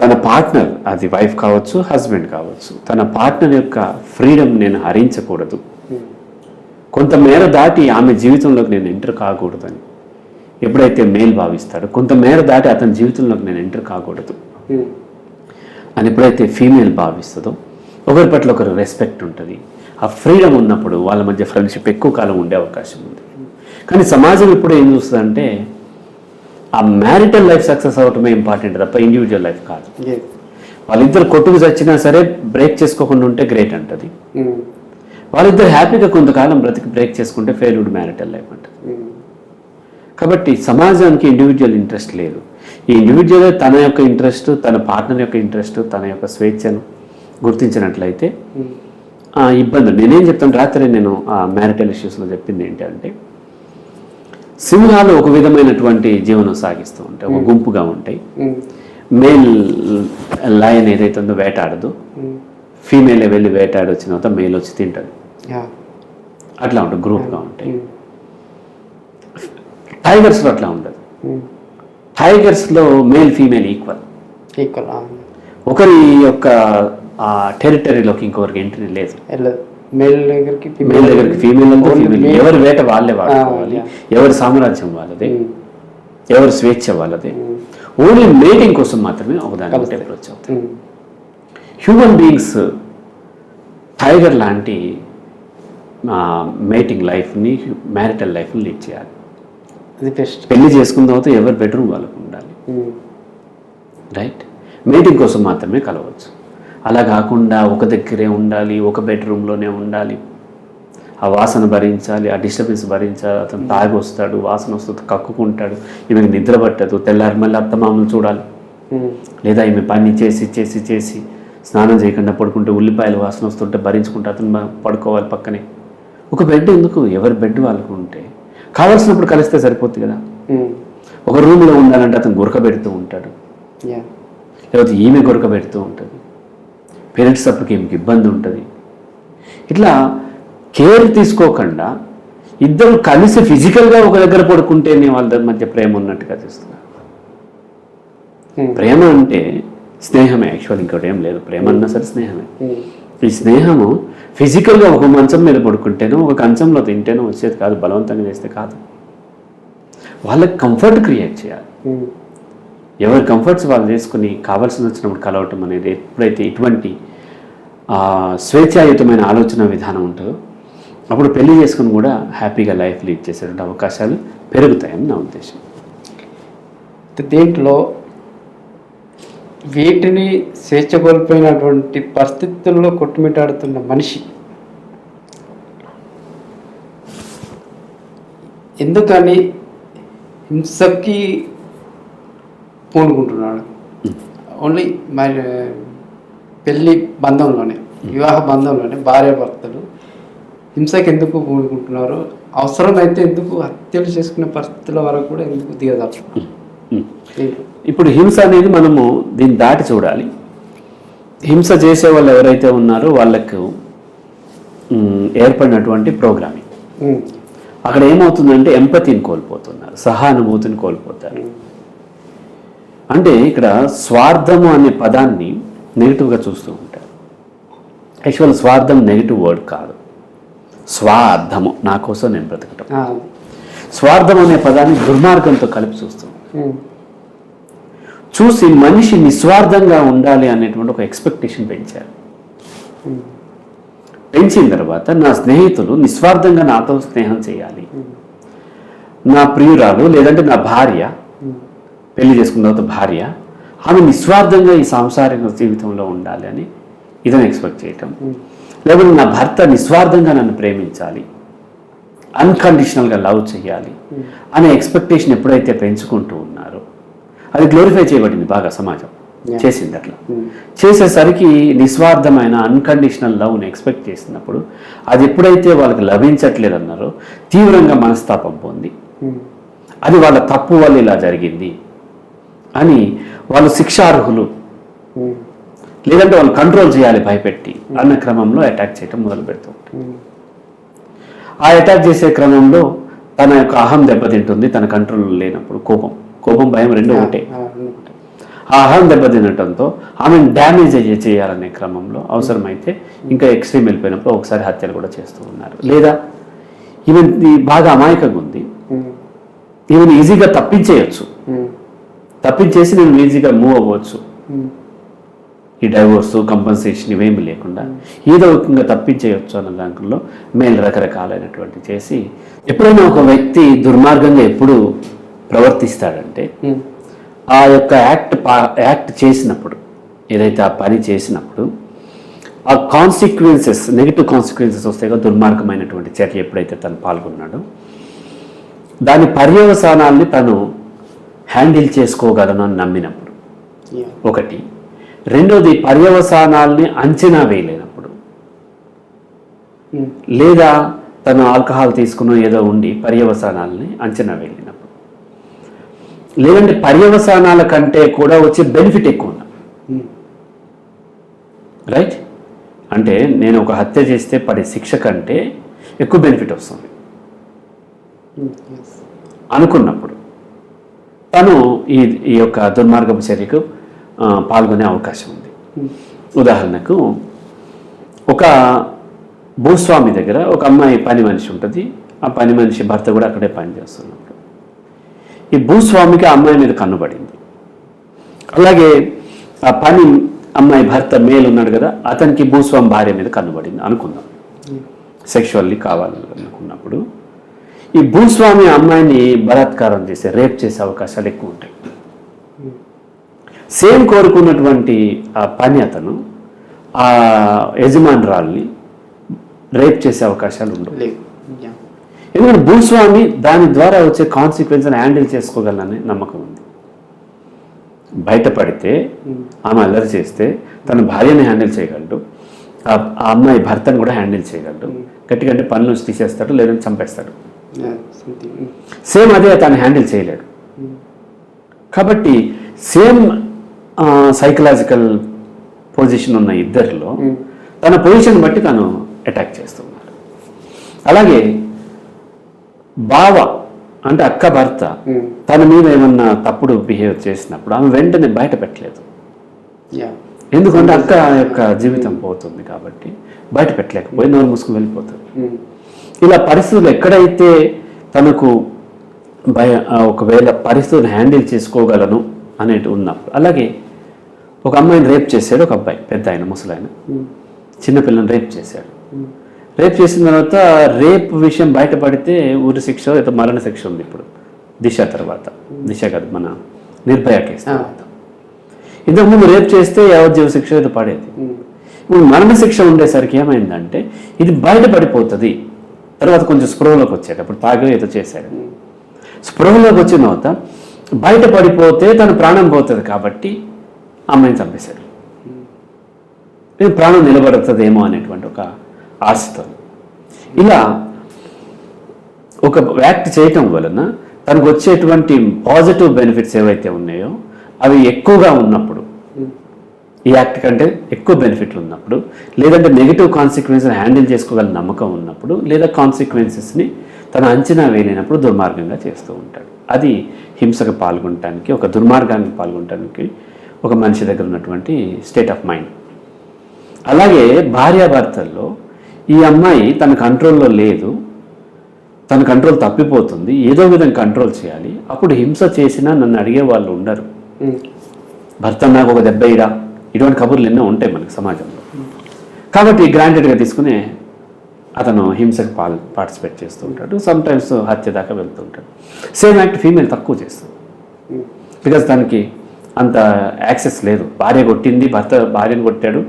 తన పార్ట్నర్, అది వైఫ్ కావచ్చు హస్బెండ్ కావచ్చు, తన పార్ట్నర్ యొక్క ఫ్రీడమ్ నేను హరించకూడదు, కొంతమేర దాటి ఆమె జీవితంలోకి నేను ఎంటర్ కాకూడదని ఎప్పుడైతే మేల్ భావిస్తాడో, కొంతమేర దాటి అతని జీవితంలోకి నేను ఎంటర్ కాకూడదు అని ఎప్పుడైతే ఫీమేల్ భావిస్తుందో, ఒకరి పట్ల ఒకరు రెస్పెక్ట్ ఉంటుంది. ఆ ఫ్రీడమ్ ఉన్నప్పుడు వాళ్ళ మధ్య ఫ్రెండ్షిప్ ఎక్కువ కాలం ఉండే అవకాశం ఉంది. కానీ సమాజం ఇప్పుడు ఏం చూస్తుందంటే ఆ మ్యారిటల్ లైఫ్ సక్సెస్ అవటమే ఇంపార్టెంట్ తప్ప ఇండివిజువల్ లైఫ్ కాదు. వాళ్ళిద్దరు కొట్టుకు చచ్చినా సరే బ్రేక్ చేసుకోకుండా ఉంటే గ్రేట్ అంటది, వాళ్ళిద్దరు హ్యాపీగా కొంతకాలం బ్రేక్ చేసుకుంటే ఫెయిల్యూడ్ మ్యారిటల్ లైఫ్ అంటది. కాబట్టి సమాజానికి ఇండివిజువల్ ఇంట్రెస్ట్ లేదు. ఈ ఇండివిజువల్ తన యొక్క ఇంట్రెస్ట్, తన పార్ట్నర్ యొక్క ఇంట్రెస్ట్, తన యొక్క స్వేచ్ఛను గుర్తించినట్లయితే ఇబ్బందులు. నేనేం చెప్తాను, రాత్రి నేను మ్యారిటల్ ఇష్యూస్లో చెప్పింది ఏంటంటే, సింహాలు ఒక విధమైనటువంటి జీవనం సాగిస్తూ ఉంటాయి, ఒక గుంపుగా ఉంటాయి. మేల్ లయన్ ఏదైతే ఉందో వేటాడదు, ఫీమేల్ వెళ్ళి వేటాడి వచ్చిన తర్వాత మేల్ వచ్చి తింటాడు. అట్లా ఉంటుంది, గ్రూప్గా ఉంటాయి. టైగర్స్లో అట్లా ఉండదు. టైగర్స్లో మేల్ ఫీమేల్ ఈక్వల్. ఒకరి యొక్క టెరిటరీలోకి ఇంకొకరికి ఎంట్రీ లేదు. మేల్ దగ్గరికి ఫీమేల్ ఎవరి వేట వాళ్ళే వాడుకోవాలి, ఎవరి సామ్రాజ్యం వాళ్ళదే, ఎవరి స్వేచ్ఛ వాళ్ళదే. ఓన్లీ మేటింగ్ కోసం మాత్రమే ఒకదాని అప్రోచ్ అవుతాయి. హ్యూమన్ బీయింగ్స్ టైగర్ లాంటి మేటింగ్ లైఫ్ని, మ్యారిటల్ లైఫ్ని లీడ్ చేయాలి. పెళ్లి చేసుకున్న తర్వాత ఎవరి బెడ్రూమ్ వాళ్ళకు ఉండాలి, రైట్? మీటింగ్ కోసం మాత్రమే కలవచ్చు. అలా కాకుండా ఒక దగ్గరే ఉండాలి, ఒక బెడ్రూమ్లోనే ఉండాలి, ఆ వాసన భరించాలి, ఆ డిస్టర్బెన్స్ భరించాలి. అతను తాగి వస్తాడు, వాసన వస్తుంది, కక్కుకుంటాడు, ఈమెకి నిద్ర పట్టదు, తెల్లారి మళ్ళీ అత్తమామలు చూడాలి. లేదా ఈమె పని చేసి చేసి చేసి స్నానం చేయకుండా పడుకుంటే ఉల్లిపాయల వాసన వస్తుంటే భరించుకుంటే అతను పడుకోవాలి పక్కనే. ఒక బెడ్ ఎందుకు? ఎవరి బెడ్ వాళ్ళకు ఉంటే కావాల్సినప్పుడు కలిస్తే సరిపోతుంది కదా. ఒక రూమ్లో ఉండాలంటే అతను గురకబెడుతూ ఉంటాడు, లేకపోతే ఈమె గురకబెడుతూ ఉంటుంది, పేరెంట్స్ అప్పటికి ఈమెకి ఇబ్బంది ఉంటుంది. ఇట్లా కేర్ తీసుకోకుండా ఇద్దరు కలిసి ఫిజికల్గా ఒక దగ్గర పడుకుంటేనే వాళ్ళ మధ్య ప్రేమ ఉన్నట్టుగా చూస్తున్నారు. ప్రేమ అంటే స్నేహమే, యాక్చువల్ ఇంకోటి ఏం లేదు. ప్రేమ అన్నా సరే స్నేహమే. ఈ స్నేహము ఫిజికల్గా ఒక మంచం మీద పడుకుంటేనో ఒక కంచంలో తింటేనో వచ్చేది కాదు, బలవంతంగా చేస్తే కాదు. వాళ్ళకి కంఫర్ట్ క్రియేట్ చేయాలి. ఎవరి కంఫర్ట్స్ వాళ్ళు చేసుకుని కావాల్సి వచ్చినప్పుడు కలవటం అనేది ఎప్పుడైతే ఇటువంటి స్వేచ్ఛాయుతమైన ఆలోచన విధానం ఉంటుందో అప్పుడు పెళ్లి చేసుకుని కూడా హ్యాపీగా లైఫ్ లీడ్ చేసేటువంటి అవకాశాలు పెరుగుతాయని నా ఉద్దేశం. దీంట్లో వీటిని స్వేచ్ఛ కోల్పోయినటువంటి పరిస్థితుల్లో కొట్టుమిట్టాడుతున్న మనిషి ఎందుకని హింసకి పూనుకుంటున్నాడు? ఓన్లీ మరి పెళ్ళి బంధంలోనే, వివాహ బంధంలోనే భార్యాభర్తలు హింసకి ఎందుకు పూనుకుంటున్నారు? అవసరమైతే ఎందుకు హత్యలు చేసుకునే పరిస్థితుల వరకు కూడా ఎందుకు దిగదారు? ఇప్పుడు హింస అనేది మనము దీన్ని దాటి చూడాలి. హింస చేసే వాళ్ళు ఎవరైతే ఉన్నారో వాళ్ళకు ఏర్పడినటువంటి ప్రోగ్రామింగ్, అక్కడ ఏమవుతుందంటే ఎంపతిని కోల్పోతున్నారు, సహానుభూతిని కోల్పోతారు. అంటే ఇక్కడ స్వార్థము అనే పదాన్ని నెగిటివ్గా చూస్తూ ఉంటారు. యాక్చువల్ స్వార్థం నెగిటివ్ వర్డ్ కాదు, స్వార్థము, నా కోసం నేను బ్రతకటం. స్వార్థం అనే పదాన్ని దుర్మార్గంతో కలిపి చూస్తాం. చూసి మనిషి నిస్వార్థంగా ఉండాలి అనేటువంటి ఒక ఎక్స్పెక్టేషన్ పెంచారు. పెంచిన తర్వాత నా స్నేహితులు నిస్వార్థంగా నాతో స్నేహం చేయాలి, నా ప్రియురాలు లేదంటే నా భార్య, పెళ్లి చేసుకున్న తర్వాత భార్య, ఆమె నిస్వార్థంగా ఈ సాంసారిక జీవితంలో ఉండాలి అని ఇదని ఎక్స్పెక్ట్ చేయటం. లేకపోతే నా భర్త నిస్వార్థంగా నన్ను ప్రేమించాలి, అన్కండిషనల్గా లవ్ చేయాలి అనే ఎక్స్పెక్టేషన్ ఎప్పుడైతే పెంచుకుంటూ ఉన్నారో అది గ్లోరిఫై చేయబడింది బాగా, సమాజం చేసింది. అట్లా చేసేసరికి నిస్వార్థమైన అన్కండిషనల్ లవ్ని ఎక్స్పెక్ట్ చేసినప్పుడు అది ఎప్పుడైతే వాళ్ళకి లభించట్లేదన్నారో తీవ్రంగా మనస్తాపం పొంది అది వాళ్ళ తప్పు వల్ల ఇలా జరిగింది అని వాళ్ళు శిక్షార్హులు, లేదంటే వాళ్ళు కంట్రోల్ చేయాలి భయపెట్టి అన్న క్రమంలో అటాక్ చేయటం మొదలు పెడుతూ ఉంటారు. ఆ అటాక్ చేసే క్రమంలో తన యొక్క అహం దెబ్బతింటుంది. తన కంట్రోల్ లేనప్పుడు కోపం భయం రెండు ఒకటే. ఆ అహం దెబ్బతినటంతో ఆమెను డ్యామేజ్ చేయాలనే క్రమంలో అవసరమైతే ఇంకా ఎక్స్ట్రీమ్ వెళ్ళిపోయినప్పుడు ఒకసారి హత్యలు కూడా చేస్తూ ఉన్నారు. లేదా ఈవెన్ బాగా అమాయకంగా ఉంది, ఈవెన్ ఈజీగా తప్పించేయచ్చు, తప్పించేసి నేను ఈజీగా మూవ్ అవ్వచ్చు, ఈ డైవోర్స్ కంపన్సేషన్ ఇవేమి లేకుండా ఏదో రకంగా తప్పించేయచ్చు అన్న దాంట్లో మేలు రకరకాలైనటువంటి చేసి ఎప్పుడైనా ఒక వ్యక్తి దుర్మార్గంగా ఎప్పుడు ప్రవర్తిస్తాడంటే ఆ యొక్క యాక్ట్ చేసినప్పుడు, ఏదైతే ఆ పని చేసినప్పుడు ఆ కాన్సిక్వెన్సెస్, నెగిటివ్ కాన్సిక్వెన్సెస్ వస్తాయి కదా, దుర్మార్గమైనటువంటి చర్య ఎప్పుడైతే తను పాల్గొన్నాడో దాని పర్యవసానాల్ని తను హ్యాండిల్ చేసుకోగలను అని నమ్మినప్పుడు Yeah. ఒకటి. రెండోది పర్యవసానాల్ని అంచనా వేయలేనప్పుడు, లేదా తను ఆల్కహాల్ తీసుకున్న ఏదో ఉండి పర్యవసానాలని అంచనా వేయలేనప్పుడు, లేదంటే పర్యవసానాల కంటే కూడా వచ్చే బెనిఫిట్ ఎక్కువ ఉన్నప్పుడు. రైట్? అంటే నేను ఒక హత్య చేస్తే పడే శిక్ష కంటే ఎక్కువ బెనిఫిట్ వస్తుంది Yes. అనుకున్నప్పుడు తను ఈ యొక్క దుర్మార్గపు చర్యకు పాల్గొనే అవకాశం ఉంది. ఉదాహరణకు ఒక భూస్వామి దగ్గర ఒక అమ్మాయి పని మనిషి ఉంటుంది. ఆ పని మనిషి భర్త కూడా అక్కడే పని చేస్తున్నప్పుడు ఈ భూస్వామికి ఆ అమ్మాయి మీద కన్నుబడింది. అలాగే ఆ పని అమ్మాయి భర్త మేలు ఉన్నాడు కదా, అతనికి భూస్వామి భార్య మీద కన్నుబడింది అనుకుందాం. సెక్షువల్లీ కావాలనుకున్నప్పుడు ఈ భూస్వామి అమ్మాయిని బలాత్కారం చేసే, రేప్ చేసే అవకాశాలు ఎక్కువ ఉంటాయి. సేమ్ కోరుకున్నటువంటి ఆ పని అతను ఆ యజమానురాల్ని రేప్ చేసే అవకాశాలు ఉండవు. Yeah. ఎందుకంటే భూస్వామి దాని ద్వారా వచ్చే కాన్సిక్వెన్స్ని హ్యాండిల్ చేసుకోగలనని నమ్మకం ఉంది. బయటపడితే ఆమె అల్లరి చేస్తే తన భార్యని హ్యాండిల్ చేయగలడు, ఆ అమ్మాయి భర్తను కూడా హ్యాండిల్ చేయగలడు. గట్టిగా అంటే పనుల నుంచి తీసేస్తాడు, లేదంటే చంపేస్తాడు. Yeah. Something. సేమ్ అదే తను హ్యాండిల్ చేయలేడు. కాబట్టి సేమ్ సైకలాజికల్ పొజిషన్ ఉన్న ఇద్దరిలో తన పొజిషన్ బట్టి తను అటాక్ చేస్తున్నాడు. అలాగే బావ అంటే అక్క భర్త తన మీద ఏమన్నా తప్పుడు బిహేవ్ చేసినప్పుడు ఆమె వెంటనే బయట పెట్టలేదు. Yeah. ఎందుకంటే అక్క యొక్క జీవితం పోతుంది కాబట్టి బయట పెట్టలేకపోయి నోరు మూసుకుని వెళ్ళిపోతుంది. ఇలా పరిస్థితులు ఎక్కడైతే తనకు ఒకవేళ పరిస్థితులను హ్యాండిల్ చేసుకోగలను అనేటి ఉన్నప్పుడు, అలాగే ఒక అమ్మాయిని రేప్ చేశాడు ఒక అబ్బాయి, పెద్ద ఆయన ముసలాయన చిన్నపిల్లని రేప్ చేశాడు. రేప్ చేసిన తర్వాత రేప్ విషయం బయటపడితే ఊరి శిక్ష ఏదో మరణ శిక్ష ఉంది ఇప్పుడు దిశ తర్వాత. దిశ కాదు, మన నిర్భయ కేసు తర్వాత. ఇంతకుముందు రేప్ చేస్తే యావజ్జీవ శిక్ష ఏదో పడేది. ఇప్పుడు మరణ శిక్ష ఉండేసరికి ఏమైందంటే ఇది బయటపడిపోతుంది. తర్వాత కొంచెం స్పృహలోకి వచ్చాడు, అప్పుడు తాగి ఏదో చేశాడు. స్పృహలోకి వచ్చిన తర్వాత బయటపడిపోతే తన ప్రాణం పోతుంది కాబట్టి అమ్మాయిని చంపేశాడు. ప్రాణం నిలబడుతుందేమో అనేటువంటి ఒక ఆశతో ఇలా ఒక యాక్ట్ చేయటం వలన తనకు వచ్చేటువంటి పాజిటివ్ బెనిఫిట్స్ ఏవైతే ఉన్నాయో అవి ఎక్కువగా ఉన్నప్పుడు, ఈ యాక్ట్ కంటే ఎక్కువ బెనిఫిట్లు ఉన్నప్పుడు, లేదంటే నెగిటివ్ కాన్సిక్వెన్స్ని హ్యాండిల్ చేసుకోగల నమ్మకం ఉన్నప్పుడు, లేదా కాన్సిక్వెన్సెస్ని తన అంచనా వేయలేనప్పుడు దుర్మార్గంగా చేస్తూ ఉంటాడు. అది హింసకు పాల్గొనడానికి, ఒక దుర్మార్గానికి పాల్గొనడానికి ఒక మనిషి దగ్గర ఉన్నటువంటి స్టేట్ ఆఫ్ మైండ్. అలాగే భార్యాభర్తల్లో ఈ అమ్మాయి తన కంట్రోల్లో లేదు, తన కంట్రోల్ తప్పిపోతుంది, ఏదో విధంగా కంట్రోల్ చేయాలి. అప్పుడు హింస చేసినా నన్ను అడిగే వాళ్ళు ఉండరు. భర్త నాకు ఒక దెబ్బ ఇడా, ఇటువంటి కబుర్లు ఎన్నో ఉంటాయి మనకి సమాజంలో. కాబట్టి గ్రాంటెడ్గా తీసుకుని అతను హింసకు పార్టిసిపేట్ చేస్తూ ఉంటాడు. సమ్ టైమ్స్ హత్య దాకా వెళ్తూ ఉంటాడు. సేమ్ యాక్ట్ ఫీమేల్ తక్కువ చేస్తుంది, బికాజ్ దానికి అంత యాక్సెస్ లేదు. భార్య కొట్టింది, భర్త భార్యను కొట్టాడు,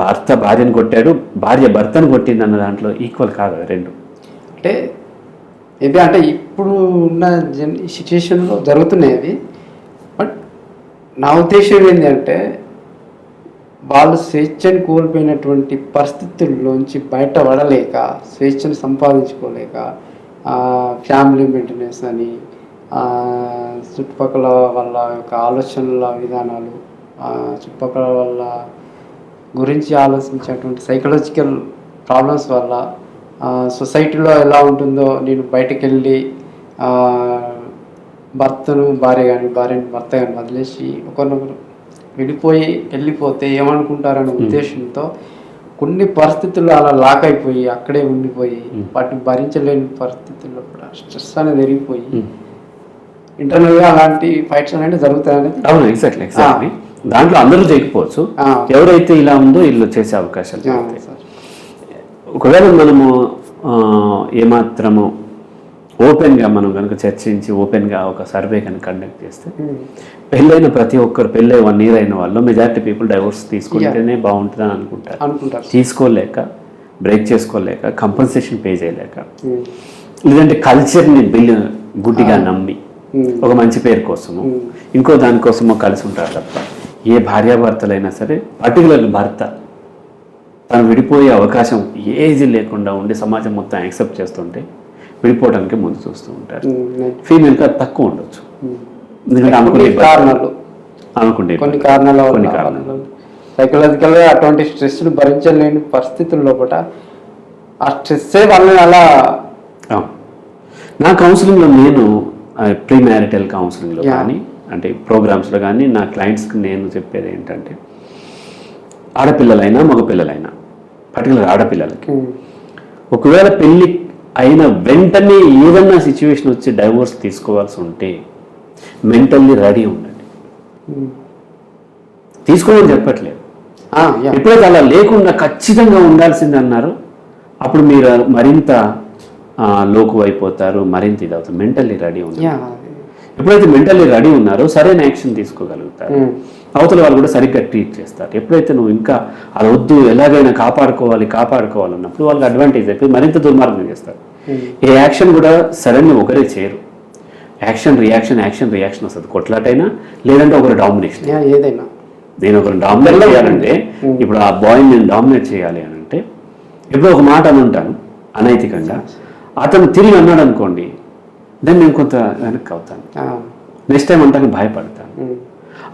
భర్త భార్యను కొట్టాడు, భార్య భర్తను కొట్టింది అన్న దాంట్లో ఈక్వల్ కాదు రెండు. అంటే ఇది అంటే ఇప్పుడు ఉన్న సిచ్యుయేషన్లో జరుగుతున్నాయి అవి. బట్ నా ఉద్దేశం ఏంటి అంటే వాళ్ళు స్వేచ్ఛను కోల్పోయినటువంటి పరిస్థితుల్లోంచి బయటపడలేక, స్వేచ్ఛను సంపాదించుకోలేక, ఫ్యామిలీ మెయింటెనెన్స్ అని, చుట్టుపక్కల వాళ్ళ యొక్క ఆలోచనల విధానాలు, చుట్టుపక్కల వాళ్ళ గురించి ఆలోచించేటువంటి సైకలాజికల్ ప్రాబ్లమ్స్ వల్ల, సొసైటీలో ఎలా ఉంటుందో నేను బయటకు వెళ్ళి భర్తను భార్య కానీ భార్యను భర్త కానీ వదిలేసి ఒకరినొకరు వెళ్ళిపోతే ఏమనుకుంటారనే ఉద్దేశంతో కొన్ని పరిస్థితుల్లో అలా లాక్ అయిపోయి అక్కడే ఉండిపోయి వాటిని భరించలేని పరిస్థితుల్లో కూడా స్ట్రెస్ అనేది పెరిగిపోయి ఇంటర్నల్గా అలాంటి ఫైట్స్ అనేవి జరుగుతాయనేది. అవును, ఎగ్జాక్ట్లీ. దాంట్లో అందరూ చేయకపోవచ్చు, ఎవరైతే ఇలా ఉందో వీళ్ళు చేసే అవకాశాలు. ఒకవేళ మనము ఏమాత్రము ఓపెన్గా మనం కనుక చర్చించి ఓపెన్గా ఒక సర్వే కనుక కండక్ట్ చేస్తే పెళ్ళైన ప్రతి ఒక్కరు, పెళ్ళై 1 year అయిన వాళ్ళు మెజారిటీ పీపుల్ డైవోర్స్ తీసుకుంటేనే బాగుంటుందని అనుకుంటారు. తీసుకోలేక, బ్రేక్ చేసుకోలేక, కంపన్సేషన్ పే చేయలేక, లేదంటే కల్చర్ని గుడ్డిగా నమ్మి ఒక మంచి పేరు కోసము ఇంకో దానికోసమో కలిసి ఉంటారు తప్ప ఏ భార్యాభర్తలైనా సరే పర్టికులర్లీ భర్త తను విడిపోయే అవకాశం ఏది లేకుండా ఉండి సమాజం మొత్తం యాక్సెప్ట్ చేస్తుంటే విడిపోవడానికి ముందు చూస్తూ ఉంటారు. ఫీమేల్కి అది తక్కువ ఉండొచ్చు, ఎందుకంటే కొన్ని కారణాలు సైకలాజికల్గా అటువంటి స్ట్రెస్ను భరించలేని పరిస్థితుల్లో కూడా ఆ స్ట్రెస్సే వాళ్ళని అలా. నా కౌన్సిలింగ్లో నేను ప్రీ మ్యారిటల్ కౌన్సిలింగ్లో కానీ అంటే ప్రోగ్రామ్స్లో కానీ నా క్లయింట్స్కి నేను చెప్పేది ఏంటంటే ఆడపిల్లలైనా మగపిల్లలైనా పర్టికులర్ ఆడపిల్లలకి ఒకవేళ పెళ్ళి అయిన వెంటనే ఏదన్నా సిచ్యువేషన్ వచ్చి డైవోర్స్ తీసుకోవాల్సి ఉంటే మెంటల్లీ రెడీ ఉండండి. తీసుకోమని చెప్పట్లేదు, ఎప్పుడైతే అలా లేకుండా ఖచ్చితంగా ఉండాల్సింది అన్నారు అప్పుడు మీరు మరింత లోకు అయిపోతారు, మరింత ఇది అవుతుంది. మెంటల్లీ రెడీ ఉన్నారు, ఎప్పుడైతే మెంటల్లీ రెడీ ఉన్నారో సరైన యాక్షన్ తీసుకోగలుగుతారు, అవతల వాళ్ళు కూడా సరిగ్గా ట్రీట్ చేస్తారు. ఎప్పుడైతే నువ్వు ఇంకా అలా వద్దు ఎలాగైనా కాపాడుకోవాలన్నప్పుడు వాళ్ళకి అడ్వాంటేజ్ అయిపోయి మరింత దుర్మార్గం చేస్తారు. ఏ యాక్షన్ కూడా సడన్గా ఒకరే చేయరు, యాక్షన్ రియాక్షన్ వస్తుంది. కొట్లాటైనా లేదంటే ఒకరు డామినేషన్, ఏదైనా నేను ఒకరిని డామినేట్ చేయాలంటే ఇప్పుడు ఆ బాయ్ని నేను డామినేట్ చేయాలి అని అంటే ఎప్పుడో ఒక మాట అని ఉంటాను అనైతికంగా, అతను తిరిగి అన్నాడు అనుకోండి దెన్ నేను కొంత వెనక్కి అవుతాను, నెక్స్ట్ టైం అంటాను భయపడతాను.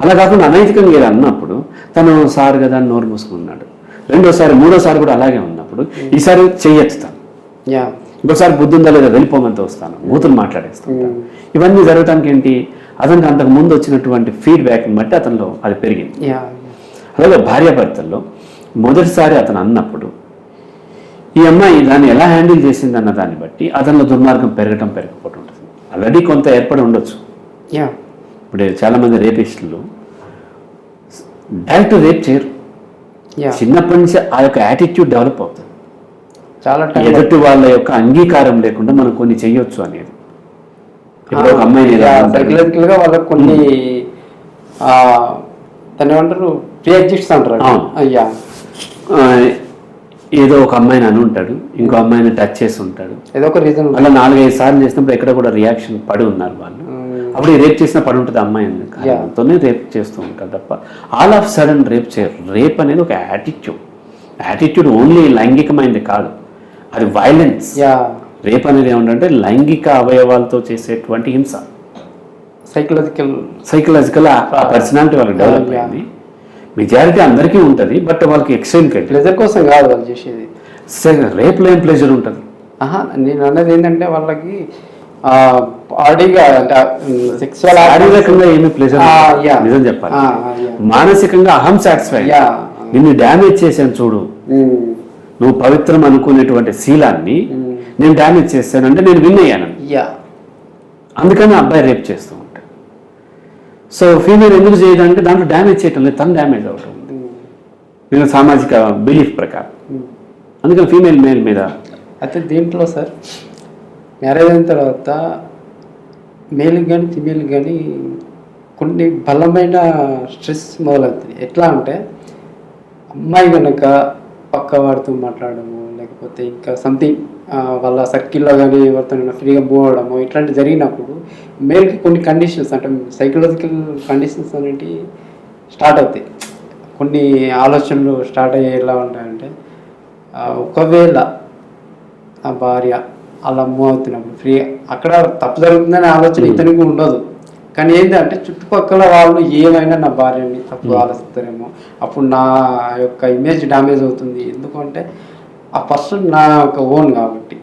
అలా కాకుండా అనైతికంగా ఏదో అన్నప్పుడు తను సార్ కదా అని నోరు మూసుకున్నాడు, రెండోసారి మూడోసారి కూడా అలాగే ఉన్నప్పుడు ఈసారి చెయ్యెత్తుతాను, ఇంకోసారి బుద్ధి ఉందా లేదా వెళ్ళిపోమంతా వస్తాను, బూతులు మాట్లాడేస్తాను. ఇవన్నీ జరగటానికి ఏంటి, అతనికి అంతకు ముందు వచ్చినటువంటి ఫీడ్బ్యాక్ని బట్టి అతనిలో అది పెరిగింది. అలాగే భార్యాభర్తల్లో మొదటిసారి అతను అన్నప్పుడు ఈ అమ్మాయి దాన్ని ఎలా హ్యాండిల్ చేసింది అన్న దాన్ని బట్టి అతనిలో దుర్మార్గం పెరగకపోవడం ఉంటుంది. ఆల్రెడీ కొంత ఏర్పడి ఉండొచ్చు. ఇప్పుడు చాలామంది రేపిస్టులు డైరెక్ట్ రేప్ చేయరు, చిన్నప్పటి నుంచి ఆ యొక్క యాటిట్యూడ్ డెవలప్ అవుతుంది. చాలా ఎదుటి వాళ్ళ యొక్క అంగీకారం లేకుండా మనం కొన్ని చెయ్యొచ్చు అనేది. ఇప్పుడు ఒక అమ్మాయిని సైకలాజికల్గా వాళ్ళకి కొన్ని దాన్ని ఏమంటారు ప్రీ ఎగ్జిస్ట్స్ అంటారు. అయ్యా ఏదో ఒక అమ్మాయిని అని ఉంటాడు, ఇంకో అమ్మాయిని టచ్ చేసి ఉంటాడు, ఏదో ఒక రీజన్ అలా 4-5 సార్లు చేసినప్పుడు ఎక్కడ కూడా రియాక్షన్ పడి ఉన్నారు వాళ్ళు. అప్పుడు రేప్ చేసినా పడి ఉంటుంది అమ్మాయిని, కారణంతోనే రేప్ చేస్తూ ఉంటారు తప్ప ఆల్ ఆఫ్ సడన్ రేప్ చేయరు. రేప్ అనేది ఒక యాటిట్యూడ్ ఓన్లీ లైంగికమైనది కాదు, అది వైలెన్స్. రేప్ అనేది ఏమంటే లైంగిక అవయవాలతో చేసేటువంటి హింస. సైకలాజికల్ ఆ పర్సనాలిటీ వాళ్ళకి డెవలప్ అయింది. మెజారిటీ అందరికీ ఉంటుంది, బట్ వాళ్ళకి ఎక్స్ట్రీమ్ ప్లెజర్ కోసం కాదు వాళ్ళు చేసేది. రేప్లో ఏం ప్లెజర్ ఉంటుంది? నేను అన్నది ఏంటంటే వాళ్ళకి బాడీగా సెక్సువల్ శారీరకంగా ఏమి ప్లెజర్ నిజం చెప్పాలి, మానసికంగా అహం సాటిస్ఫై. నిన్ను డ్యామేజ్ చేశాను చూడు, నువ్వు పవిత్రం అనుకునేటువంటి శీలాన్ని నేను డ్యామేజ్ చేశానంటే నేను విన్ అయ్యాను, అందుకని అబ్బాయి రేప్ చేస్తూ ఉంటాడు. సో ఫీమేల్ ఎందుకు చేయదంటే దాంట్లో డ్యామేజ్ చేయటం లేదు, తను డ్యామేజ్ అవటం నేను సామాజిక బిలీఫ్ ప్రకారం. అందుకని ఫీమేల్ మేల్ మీద అయితే దీంట్లో సార్ మ్యారేజ్ అయిన తర్వాత మేల్కి కానీ ఫీమేల్కి కానీ కొన్ని బలమైన స్ట్రెస్ మొదలవుతుంది. ఎట్లా అంటే అమ్మాయి కనుక పక్క వాడితో మాట్లాడము, లేకపోతే ఇంకా సంథింగ్ వాళ్ళ సర్కిల్లో కానీ ఎవరితో ఫ్రీగా మూవ్ అవడము ఇట్లాంటివి జరిగినప్పుడు మేల్కి కొన్ని కండిషన్స్ అంటే సైకలాజికల్ కండిషన్స్ అనేవి స్టార్ట్ అవుతాయి. కొన్ని ఆలోచనలు స్టార్ట్ అయ్యే ఎలా ఉంటాయంటే ఒకవేళ ఆ భార్య అలా మూవ్ అవుతున్నప్పుడు ఫ్రీ అక్కడ తప్పు జరుగుతుందనే ఆలోచన ఇతనికి ఉండదు, కానీ ఏంటంటే చుట్టుపక్కల వాళ్ళు ఏమైనా నా భార్యని తప్పు ఆలోచిస్తారేమో, అప్పుడు నా యొక్క ఇమేజ్ డ్యామేజ్ అవుతుంది, ఎందుకంటే ఆ పర్సన్ నా యొక్క ఓన్ కాబట్టి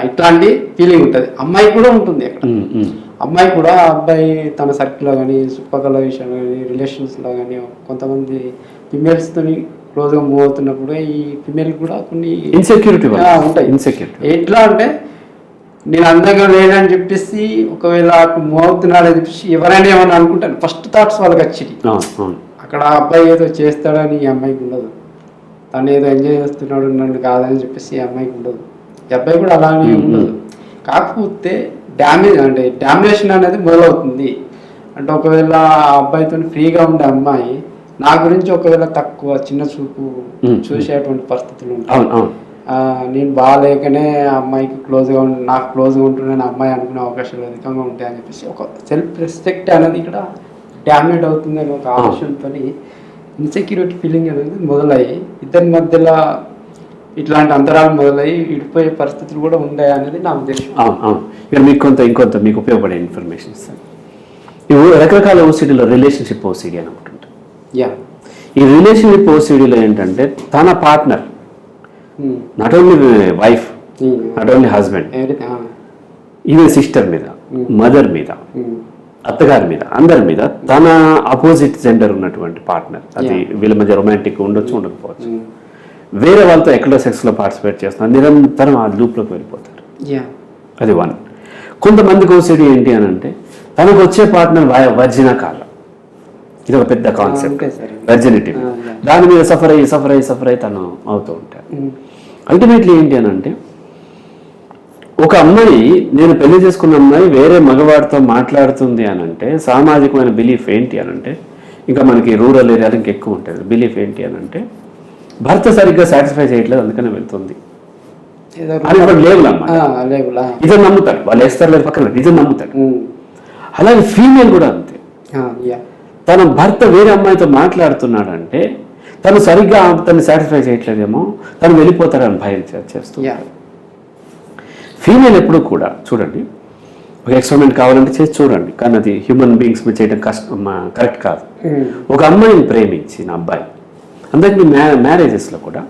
ఇట్లాంటి ఫీలింగ్ ఉంటుంది. అమ్మాయి కూడా ఉంటుంది అక్కడ, అమ్మాయి కూడా అబ్బాయి తన సర్కిల్లో కానీ చుట్టుపక్కల విషయంలో కానీ రిలేషన్స్లో కానీ కొంతమంది ఫిమేల్స్తో క్లోజ్గా మూవ్ అవుతున్నప్పుడు ఈ ఫిమేల్ కూడా కొన్ని ఇన్సెక్యూరిటీ ఉంటాయి. ఎట్లా అంటే నేను అందంగా లేదని చెప్పేసి ఒకవేళ మూవ్ అవుతున్నాడని చెప్పేసి ఎవరైనా ఏమన్నా అనుకుంటాను, ఫస్ట్ థాట్స్ వాళ్ళకి వచ్చి అక్కడ అబ్బాయి ఏదో చేస్తాడని ఈ అమ్మాయికి ఉండదు, తను ఏదో ఎంజాయ్ చేస్తున్నాడు నన్ను కాదని చెప్పేసి ఈ అమ్మాయికి ఉండదు, ఈ అబ్బాయి కూడా అలానే ఉండదు. కాకపోతే డామినేషన్ అనేది మొదలవుతుంది. అంటే ఒకవేళ ఆ అబ్బాయితో ఫ్రీగా ఉండే అమ్మాయి నా గురించి ఒకవేళ తక్కువ చిన్న చూపు చూసేటువంటి పరిస్థితులు ఉంటాయి. నేను బాగాలేకనే ఆ అమ్మాయికి క్లోజ్గా నాకు క్లోజ్గా ఉంటున్నాను అమ్మాయి అనుకునే అవకాశాలు అధికంగా ఉంటాయని చెప్పేసి ఒక సెల్ఫ్ రెస్పెక్ట్ అనేది ఇక్కడ డ్యామేజ్ అవుతుంది అని ఒక ఆలోచనతో ఇన్సెక్యూరిటీ ఫీలింగ్ అనేది మొదలయ్యి ఇద్దరి మధ్యలో ఇట్లాంటి అంతరాలు మొదలయ్యి విడిపోయే పరిస్థితులు కూడా ఉన్నాయి అనేది నా ఉద్దేశం. అవును అవును. ఇక్కడ మీకు ఇంకొంత మీకు ఉపయోగపడే ఇన్ఫర్మేషన్ ఇస్తాను. ఇవి రకరకాల ఓసిడీలో రిలేషన్షిప్ ఓసిడీ అని ఒకటి ఉంటుంది. యా, ఈ రిలేషన్షిప్ ఓసిడీలో ఏంటంటే తన partner, not only wife, not only husband, even sister మీద, మదర్ మీద, అత్తగారి మీద, అందరి మీద తన అపోజిట్ జెండర్ ఉన్నటువంటి పార్ట్నర్, అది వీళ్ళ మధ్య రొమాంటిక్ ఉండొచ్చు ఉండకపోవచ్చు, వేరే వాళ్ళతో ఎక్కడో సెక్స్లో పార్టిసిపేట్ చేస్తున్నారు, నిరంతరం ఆ లూప్లోకి వెళ్ళిపోతారు. అది వన్. కొంతమందికి ఓసిడీ ఏంటి అని అంటే తనకు వచ్చే పార్ట్నర్ వర్జిన కాలం, ఇది ఒక పెద్ద కాన్సెప్ట్, వెర్జినిటీ. దాని మీద సఫర్ అయ్యి తను అవుతూ ఉంటారు. అల్టిమేట్లీ ఏంటి అని అంటే ఒక అమ్మాయి, నేను పెళ్లి చేసుకున్న అమ్మాయి వేరే మగవాడితో మాట్లాడుతుంది అని అంటే సామాజికమైన బిలీఫ్ ఏంటి అని అంటే, ఇంకా మనకి రూరల్ ఏరియాలో ఇంకా ఎక్కువ ఉంటుంది బిలీఫ్ ఏంటి అని అంటే భర్త సరిగ్గా సాటిస్ఫై చేయట్లేదు అందుకనే వెళ్తుంది అని ఒక లేబుల్ అన్నమాట. ఇదే నమ్ముతాడు, వాళ్ళు వేస్తారు లేదు పక్కన, ఇదే నమ్ముతాడు. అలాగే ఫీమేల్ కూడా అంతే. తన భర్త వేరే అమ్మాయితో మాట్లాడుతున్నాడంటే తను సరిగ్గా తను సాటిస్ఫై చేయట్లేదేమో, తను వెళ్ళిపోతాడని భయం చేస్తుంది. ఫీమేల్ ఎప్పుడు కూడా చూడండి, ఒక ఎక్స్పెరిమెంట్ కావాలంటే చేసి చూడండి, కానీ అది హ్యూమన్ బీయింగ్స్ మీద చేయడం కరెక్ట్ కాదు. ఒక అమ్మాయిని ప్రేమించిన అబ్బాయి, అందరికీ మ్యారేజెస్లో కూడా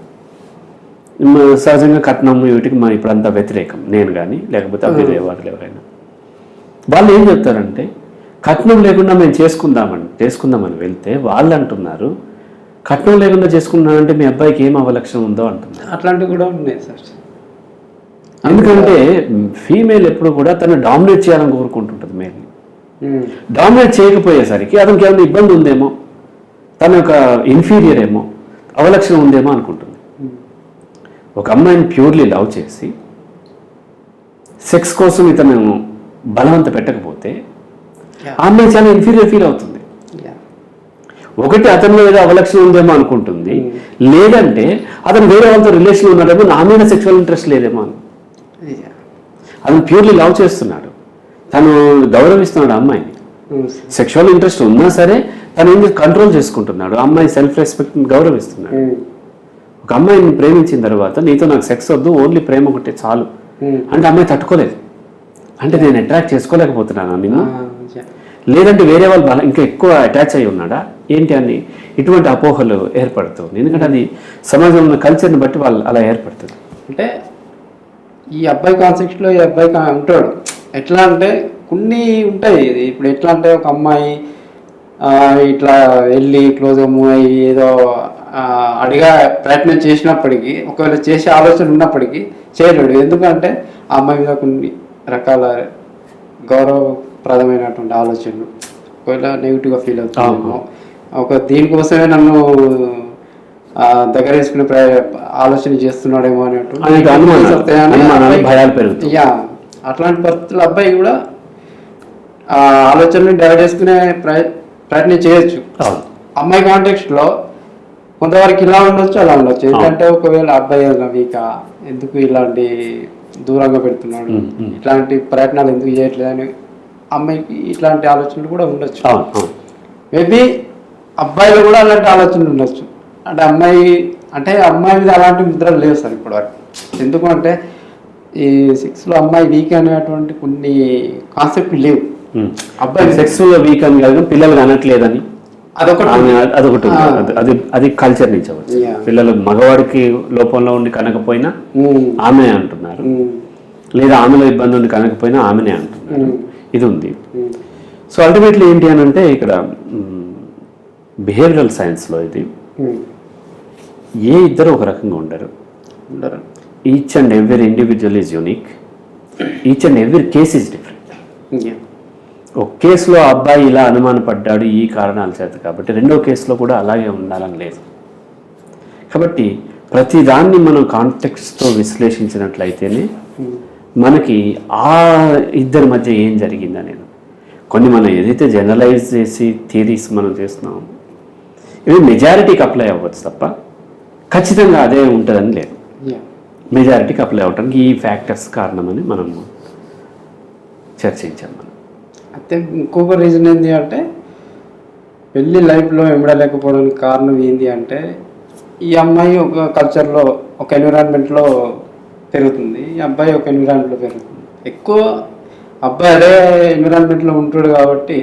సహజంగా కట్నం వీటికి ఇప్పుడంతా వ్యతిరేకం, నేను కానీ లేకపోతే అభ్యుదయ వాళ్ళు ఎవరైనా, వాళ్ళు ఏం చెప్తారంటే కట్నం లేకుండా మేము చేసుకుందామని వెళ్తే వాళ్ళు అంటున్నారు కట్నం లేకుండా చేసుకున్నానంటే మీ అబ్బాయికి ఏం అవలక్షణం ఉందో అంటున్నారు. అట్లాంటివి కూడా ఉన్నాయి సార్. ఎందుకంటే ఫీమేల్ ఎప్పుడు కూడా తను డామినేట్ చేయాలని కోరుకుంటుంటుంది మేల్ని. డామినేట్ చేయకపోయేసరికి అతనికి ఏమైనా ఇబ్బంది ఉందేమో, తన యొక్క ఇన్ఫీరియర్ ఏమో, అవలక్షణం ఉందేమో అనుకుంటుంది. ఒక అమ్మాయిని ప్యూర్లీ లవ్ చేసి సెక్స్ కోసం ఇతను బలవంత పెట్టకపోతే ఆ అమ్మాయి చాలా ఇన్ఫీరియర్ ఫీల్ అవుతుంది. ఒకటి అతనిలో ఏదో అవలక్షణం ఉందేమో అనుకుంటుంది, లేదంటే అతను వేరే వాళ్ళతో రిలేషన్ ఉన్నాడేమో, నా మీద సెక్షువల్ ఇంట్రెస్ట్ లేదేమో అని. అతను ప్యూర్లీ లవ్ చేస్తున్నాడు, తను గౌరవిస్తున్నాడు అమ్మాయిని. సెక్షువల్ ఇంట్రెస్ట్ ఉన్నా సరే తను ఏం కంట్రోల్ చేసుకుంటున్నాడు, అమ్మాయి సెల్ఫ్ రెస్పెక్ట్ని గౌరవిస్తున్నాడు. ఒక అమ్మాయిని ప్రేమించిన తర్వాత నీతో నాకు సెక్స్ వద్దు, ఓన్లీ ప్రేమ ఒకటే చాలు అంటే అమ్మాయి తట్టుకోలేదు. అంటే నేను అట్రాక్ట్ చేసుకోలేకపోతున్నాను నిన్ను, లేదంటే వేరే వాళ్ళు ఇంకా ఎక్కువ అటాచ్ అయి ఉన్నాడా ఏంటి అని ఇటువంటి అపోహలు ఏర్పడుతుంది. ఎందుకంటే అది సమాజంలో ఉన్న కల్చర్ని బట్టి వాళ్ళు అలా ఏర్పడుతుంది. అంటే ఈ అబ్బాయి కాన్సెప్ట్లో ఈ అబ్బాయి ఉంటాడు ఎట్లా అంటే కొన్ని ఉంటాయి. ఇప్పుడు ఎట్లా అంటే ఒక అమ్మాయి ఇట్లా వెళ్ళి క్లోజ్గా మూవ్ అయ్యి ఏదో అడిగా ప్రయత్నం చేసినప్పటికీ, ఒకవేళ చేసే ఆలోచన ఉన్నప్పటికీ చేయలేడు. ఎందుకంటే ఆ అమ్మాయి మీద కొన్ని రకాల గౌరవప్రదమైనటువంటి ఆలోచనలు, ఒకవేళ నెగిటివ్గా ఫీల్ అవుతామేమో, ఒక దీనికోసమే నన్ను దగ్గర వేసుకునే ఆలోచన చేస్తున్నాడేమో అనేటువంటి భయాలు పెరుగుతాయి. అట్లాంటి పరిస్థితులు అబ్బాయి కూడా ఆ ఆలోచనని డైవర్ట్ చేసుకునే ప్రయత్నం చేయొచ్చు. అమ్మాయి కాంటెక్స్ట్లో కొంతవరకు ఇలా ఉండొచ్చు, అలా ఉండొచ్చు. ఏంటంటే ఒకవేళ అబ్బాయి వీక ఎందుకు ఇలాంటి దూరంగా పెడుతున్నాడు, ఇట్లాంటి ప్రయత్నాలు ఎందుకు చేయట్లేదు అని అమ్మాయికి ఇట్లాంటి ఆలోచనలు కూడా ఉండొచ్చు. మేబీ అబ్బాయిలో కూడా అలాంటి ఆలోచనలు ఉండొచ్చు. అంటే అమ్మాయి మీద అలాంటి ముద్రలు లేవు సార్ ఇప్పటి వరకు. ఎందుకంటే ఈ సెక్స్లో అమ్మాయి వీక్ అనేటువంటి కొన్ని కాన్సెప్ట్ లేవు. అబ్బాయి సెక్స్లో వీక్ అని కాదు, పిల్లలు అనట్లేదని అదొకటి అది కల్చర్ నుంచి అవ్వచ్చు. పిల్లలు మగవాడికి లోపంలో ఉండి కనకపోయినా ఆమె అంటున్నారు, లేదా ఆమెలో ఇబ్బంది ఉండి కనకపోయినా ఆమెనే అంటున్నారు. ఇది ఉంది. సో అల్టిమేట్లీ ఏంటి అని అంటే ఇక్కడ బిహేవియరల్ సైన్స్లో ఇది ఏ ఇద్దరు ఒక రకంగా ఉండరు. Each and every individual is unique, each and every case is different. ఒక కేసులో అబ్బాయి ఇలా అనుమానపడ్డాడు ఈ కారణాల చేత, కాబట్టి రెండో కేసులో కూడా అలాగే ఉండాలని లేదు. కాబట్టి ప్రతిదాన్ని మనం కాంటెక్స్ట్తో విశ్లేషించినట్లయితేనే మనకి ఆ ఇద్దరి మధ్య ఏం జరిగింది అనేది, కొన్ని మనం ఏదైతే జనరలైజ్ చేసి థియరీస్ మనం చేస్తున్నామో ఇవి మెజారిటీకి అప్లై అవ్వచ్చు తప్ప ఖచ్చితంగా అదే ఉంటుందని లేదు. మెజారిటీకి అప్లై అవడానికి ఈ ఫ్యాక్టర్స్ కారణమని మనం చర్చించాం మనం. అయితే ఇంకొక రీజన్ ఏంటి అంటే పెళ్ళి లైఫ్లో ఇమడలేకపోవడానికి కారణం ఏంటి అంటే ఈ అమ్మాయి ఒక కల్చర్లో ఒక ఎన్విరాన్మెంట్లో పెరుగుతుంది, ఈ అబ్బాయి ఒక ఎన్విరాన్మెంట్లో పెరుగుతుంది. ఎక్కువ అబ్బాయి అదే ఎన్విరాన్మెంట్లో ఉంటాడు కాబట్టి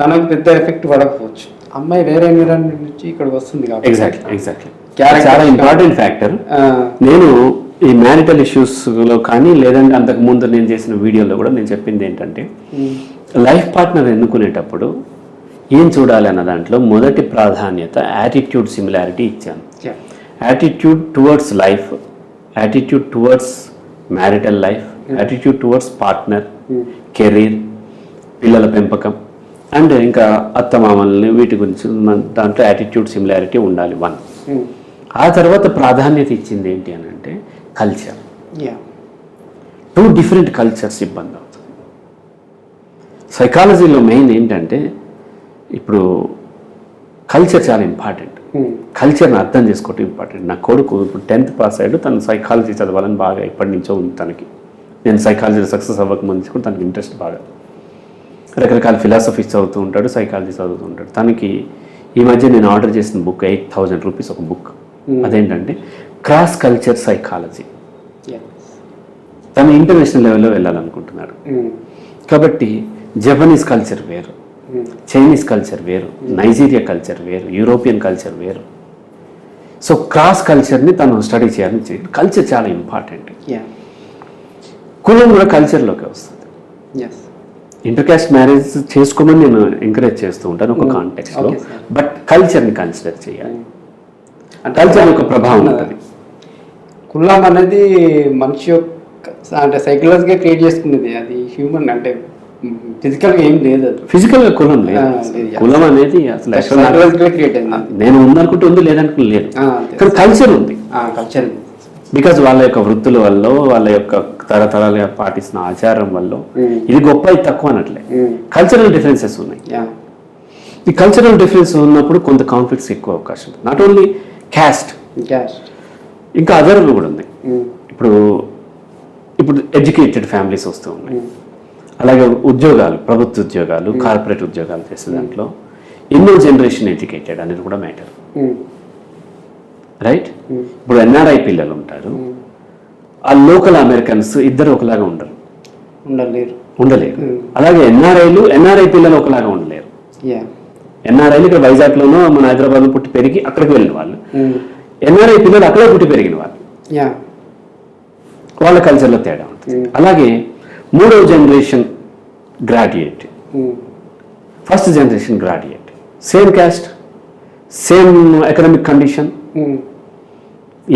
తనకు పెద్ద ఎఫెక్ట్ పడకపోవచ్చు. అమ్మాయి వేరే ఎన్విరాన్మెంట్ నుంచి ఇక్కడికి వస్తుంది కాబట్టి ఎగ్జాక్ట్లీ చాలా ఇంపార్టెంట్ ఫ్యాక్టర్. నేను ఈ మ్యారిటల్ ఇష్యూస్లో కానీ లేదంటే అంతకు ముందు నేను చేసిన వీడియోలో కూడా నేను చెప్పింది ఏంటంటే లైఫ్ పార్ట్నర్ ఎన్నుకునేటప్పుడు ఏం చూడాలి అన్న దాంట్లో మొదటి ప్రాధాన్యత యాటిట్యూడ్ సిమిలారిటీ ఇచ్చాను. Attitude towards life, attitude towards marital life, attitude towards partner, career, పిల్లల పెంపకం అండ్ ఇంకా అత్తమామల్ని వీటి గురించి దాంట్లో యాటిట్యూడ్ సిమిలారిటీ ఉండాలి 1. ఆ తర్వాత ప్రాధాన్యత ఇచ్చింది ఏంటి అని అంటే కల్చర్. 2 డిఫరెంట్ కల్చర్స్ ఇబ్బంది అవుతుంది. సైకాలజీలో మెయిన్ ఏంటంటే ఇప్పుడు కల్చర్ చాలా ఇంపార్టెంట్. కల్చర్ని అర్థం చేసుకోవటం ఇంపార్టెంట్. నా కొడుకు ఇప్పుడు 10th పాస్ అయ్యాడు, తను సైకాలజీ చదవాలని బాగా ఎప్పటి నుంచో ఉంది తనకి. నేను సైకాలజీలో సక్సెస్ అవ్వక ముందు కూడా తనకి ఇంట్రెస్ట్ బాగా. రకరకాల ఫిలాసఫీస్ చదువుతూ ఉంటాడు, సైకాలజీ చదువుతూ ఉంటాడు. తనకి ఈ మధ్య నేను ఆర్డర్ చేసిన బుక్ 8,000 రూపీస్ ఒక బుక్. అదేంటంటే క్రాస్ కల్చర్ సైకాలజీ. తను ఇంటర్నేషనల్ లెవెల్లో వెళ్ళాలనుకుంటున్నాడు కాబట్టి జపనీస్ కల్చర్ వేరు, చైనీస్ కల్చర్ వేరు, నైజీరియా కల్చర్ వేరు, యూరోపియన్ కల్చర్ వేరు. సో క్రాస్ కల్చర్ని తను స్టడీ చేయాలని కల్చర్ చాలా ఇంపార్టెంట్. కులం కూడా కల్చర్లోకి వస్తుంది. ఇంటర్కాస్ట్ మ్యారేజ్ చేసుకోమని నేను ఎంకరేజ్ చేస్తూ ఉంటాను ఒక కాంటెక్స్లో, బట్ కల్చర్ని కన్సిడర్ చేయాలి. కల్చర్ యొక్క ప్రభావం ఉంటుంది. కులం అనేది మనిషి యొక్క అంటే సైకలాజిగా క్రియేట్ చేసుకునేది, అది హ్యూమన్ అంటే ఫిజికల్గా ఏం లేదు. అది ఫిజికల్గా కులం లేదు. కులం అనేది అసలు క్రియేట్ అయింది. నేను ఉందనుకుంటే ఉంది, లేదనుకుంటే లేదు. కానీ కల్చర్ ఉంది. కల్చర్ బికాజ్ వాళ్ళ యొక్క వృత్తుల వల్ల, వాళ్ళ యొక్క తరతరాలుగా పాటిస్తున్న ఆచారం వల్ల ఇది గొప్ప, ఇది తక్కువ అనట్లే. కల్చరల్ డిఫరెన్సెస్ ఉన్నాయి. ఈ కల్చరల్ డిఫరెన్స్ ఉన్నప్పుడు కొంత కాన్ఫ్లిక్ట్స్ ఎక్కువ అవకాశం. నాట్ ఓన్లీ క్యాస్ట్, ఇంకా అదర్లు కూడా ఉన్నాయి. ఇప్పుడు ఎడ్యుకేటెడ్ ఫ్యామిలీస్ వస్తూ ఉన్నాయి. అలాగే ఉద్యోగాలు, ప్రభుత్వ ఉద్యోగాలు, కార్పొరేట్ ఉద్యోగాలు చేసే దాంట్లో ఎన్నో జనరేషన్ ఎడ్యుకేటెడ్ అనేది కూడా మ్యాటర్, రైట్? ఇప్పుడు ఎన్ఆర్ఐ పిల్లలు ఉంటారు, ఆ లోకల్ అమెరికన్స్ ఇద్దరు ఒకలాగా ఉండలేరు. అలాగే ఎన్ఆర్ఐ పిల్లలు ఒకలాగా ఉండలేరు. ఎన్ఆర్ఐలు ఇక్కడ వైజాగ్లోనో మన హైదరాబాద్లో పుట్టి పెరిగి అక్కడికి వెళ్ళిన వాళ్ళు, ఎన్ఆర్ఐ పిల్లలు అక్కడే పుట్టి పెరిగిన వాళ్ళు, వాళ్ళ కల్చర్లో తేడా ఉంటుంది. అలాగే 3వ generation graduate, first generation graduate, same caste, same economic condition,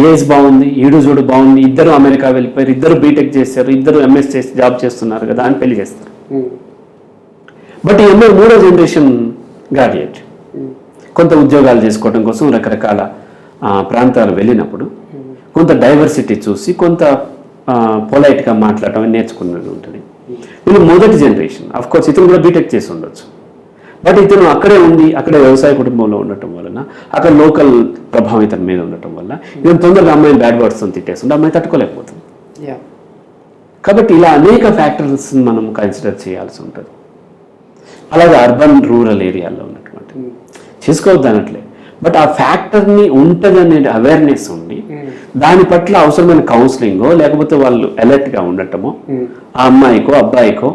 age బాగుంది, ఈడు చూడు బాగుంది, ఇద్దరు అమెరికా వెళ్ళిపోయారు, ఇద్దరు బీటెక్ చేశారు, ఇద్దరు ఎంఎస్ చేసి జాబ్ చేస్తున్నారు కదా అని పెళ్లి చేస్తారు. బట్ ఈ అమ్మాయి 3వ జనరేషన్ గ్రాడ్యుయేట్, కొంత ఉద్యోగాలు చేసుకోవడం కోసం రకరకాల ప్రాంతాలు వెళ్ళినప్పుడు కొంత డైవర్సిటీ చూసి కొంత పొలైట్గా మాట్లాడటం నేర్చుకున్నది ఉంటుంది. వీళ్ళు మొదటి జనరేషన్, అఫ్ కోర్స్ ఇతను కూడా బీటెక్ చేసి ఉండొచ్చు, బట్ ఇతను అక్కడే ఉండి అక్కడే వ్యవసాయ కుటుంబంలో ఉండటం వలన, అక్కడ లోకల్ ప్రభావం ఇతని మీద ఉండటం వల్ల ఇతను తొందరగా అమ్మాయిని బ్యాడ్ వర్డ్స్ తిట్టేస్తుంటే అమ్మాయి తట్టుకోలేకపోతుంది. కాబట్టి ఇలా అనేక ఫ్యాక్టర్స్ మనం కన్సిడర్ చేయాల్సి ఉంటుంది. అలాగే అర్బన్ రూరల్ ఏరియాలో ఉన్నటువంటి చేసుకోవద్దు అనట్లే, బట్ ఆ ఫ్యాక్టర్ని ఉంటుంది అనే అవేర్నెస్ ఉండి దాని పట్ల అవసరమైన కౌన్సిలింగో లేకపోతే వాళ్ళు అలర్ట్గా ఉండటమో, ఆ అమ్మాయికో అబ్బాయికో,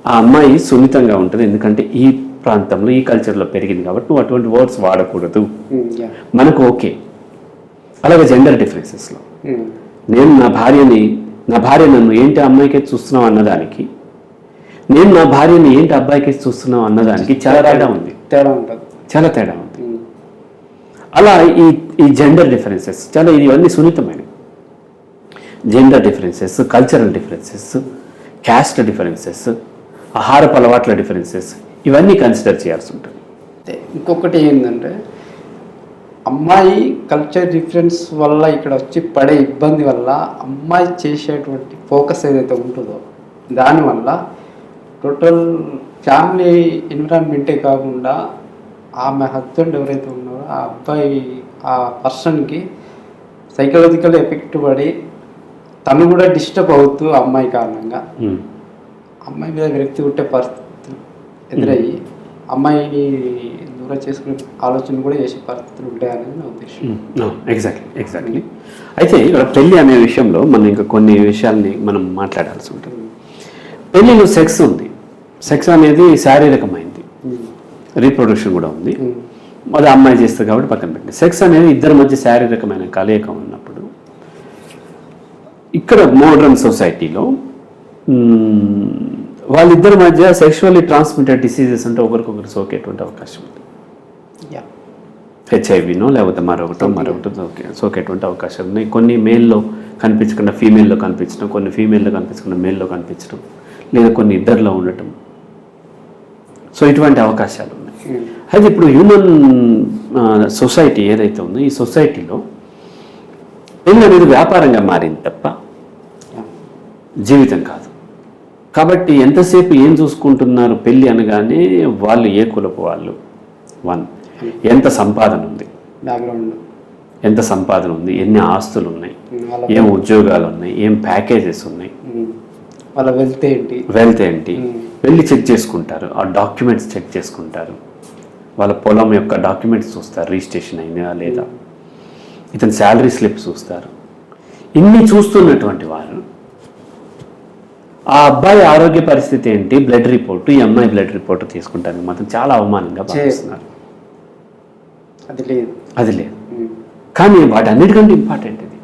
ఆ అమ్మాయి సున్నితంగా ఉంటుంది ఎందుకంటే ఈ ప్రాంతంలో ఈ కల్చర్లో పెరిగింది కాబట్టి నువ్వు అటువంటి వర్డ్స్ వాడకూడదు, మనకు ఓకే. అలాగే జెండర్ డిఫరెన్సెస్లో నేను నా భార్య నన్ను ఏంటి అమ్మాయికి చూస్తున్నావు అన్నదానికి, నేను నా భార్యని ఏంటి అబ్బాయికి చూస్తున్నావు అన్నదానికి చాలా తేడా ఉంది, చాలా తేడా ఉంది. అలా ఈ జెండర్ డిఫరెన్సెస్ చాలా ఇవన్నీ సున్నితమైనవి. Gender differences, cultural differences, caste differences, ఆహారపు అలవాట్ల డిఫరెన్సెస్, ఇవన్నీ కన్సిడర్ చేయాల్సి ఉంటుంది. ఇంకొకటి ఏంటంటే అమ్మాయి కల్చర్ డిఫరెన్స్ వల్ల ఇక్కడ వచ్చి పడే ఇబ్బంది వల్ల అమ్మాయి చేసేటువంటి ఫోకస్ ఏదైతే ఉంటుందో దానివల్ల టోటల్ ఫ్యామిలీ ఎన్విరాన్మెంటే కాకుండా ఆమె హస్బెండ్ ఎవరైతే ఉన్నారో ఆ అబ్బాయి ఆ పర్సన్కి సైకలాజికల్ ఎఫెక్ట్ పడి తను కూడా డిస్టర్బ్ అవుతూ అమ్మాయి కారణంగా ఉమ్, అమ్మాయి మీద విరక్తి పుట్టే పరిస్థితులు ఎదురయ్యి అమ్మాయిని దూరం చేసుకునే ఆలోచన కూడా చేసే పరిస్థితులు ఉంటాయనేది నా ఉద్దేశం. ఎగ్జాక్ట్లీ. అయితే ఇక్కడ పెళ్లి అనే విషయంలో మనం ఇంకా కొన్ని విషయాల్ని మనం మాట్లాడాల్సి ఉంటుంది. పెళ్లిలో సెక్స్ ఉంది. సెక్స్ అనేది శారీరకమైంది, రీప్రొడక్షన్ కూడా ఉంది. అది అమ్మాయి చేస్తుంది కాబట్టి పక్కన పెట్టండి. సెక్స్ అనేది ఇద్దరి మధ్య శారీరకమైన కలయిక ఉన్నప్పుడు ఇక్కడ మోడర్న్ సొసైటీలో వాళ్ళిద్దరి మధ్య సెక్షువల్లీ ట్రాన్స్మిటెడ్ డిసీజెస్ అంటే ఒకరికొకరు సోకేటువంటి అవకాశం ఉంది. హెచ్ఐవినో లేకపోతే మరొకటి సోకేటువంటి అవకాశాలు ఉన్నాయి. కొన్ని మేల్లో కనిపించకుండా ఫీమేల్లో కనిపించడం, కొన్ని ఫీమేల్లో కనిపించకుండా మేల్లో కనిపించడం, లేదా కొన్ని ఇద్దరిలో ఉండటం. సో ఇటువంటి అవకాశాలు ఉన్నాయి. అయితే ఇప్పుడు హ్యూమన్ సొసైటీ ఏదైతే ఉందో ఈ సొసైటీలో పెళ్ళి అనేది వ్యాపారంగా మారింది తప్ప జీవితం కాదు. కాబట్టి ఎంతసేపు ఏం చూసుకుంటున్నారు పెళ్ళి అనగానే వాళ్ళు ఏ కులపు వాళ్ళు, ఎంత సంపాదన ఉంది, ఎంత సంపాదన ఉంది, ఎన్ని ఆస్తులు ఉన్నాయి, ఏం ఉద్యోగాలు ఉన్నాయి, ఏం ప్యాకేజెస్ ఉన్నాయి, వాళ్ళ వెల్త్ ఏంటి వెళ్ళి చెక్ చేసుకుంటారు. ఆ డాక్యుమెంట్స్ చెక్ చేసుకుంటారు. వాళ్ళ పొలం యొక్క డాక్యుమెంట్స్ చూస్తారు, రిజిస్ట్రేషన్ అయినా లేదా, ఇతని శాలరీ స్లిప్ చూస్తారు. ఇన్ని చూస్తున్నటువంటి వారు ఆ అబ్బాయి ఆరోగ్య పరిస్థితి ఏంటి, బ్లడ్ రిపోర్టు, ఈ అమ్మాయి బ్లడ్ రిపోర్టు తీసుకుంటానికి మాత్రం చాలా అవమానంగా భావిస్తున్నారు. అది లేదు. కానీ వాటన్నిటికంటే ఇంపార్టెంట్ ఇది.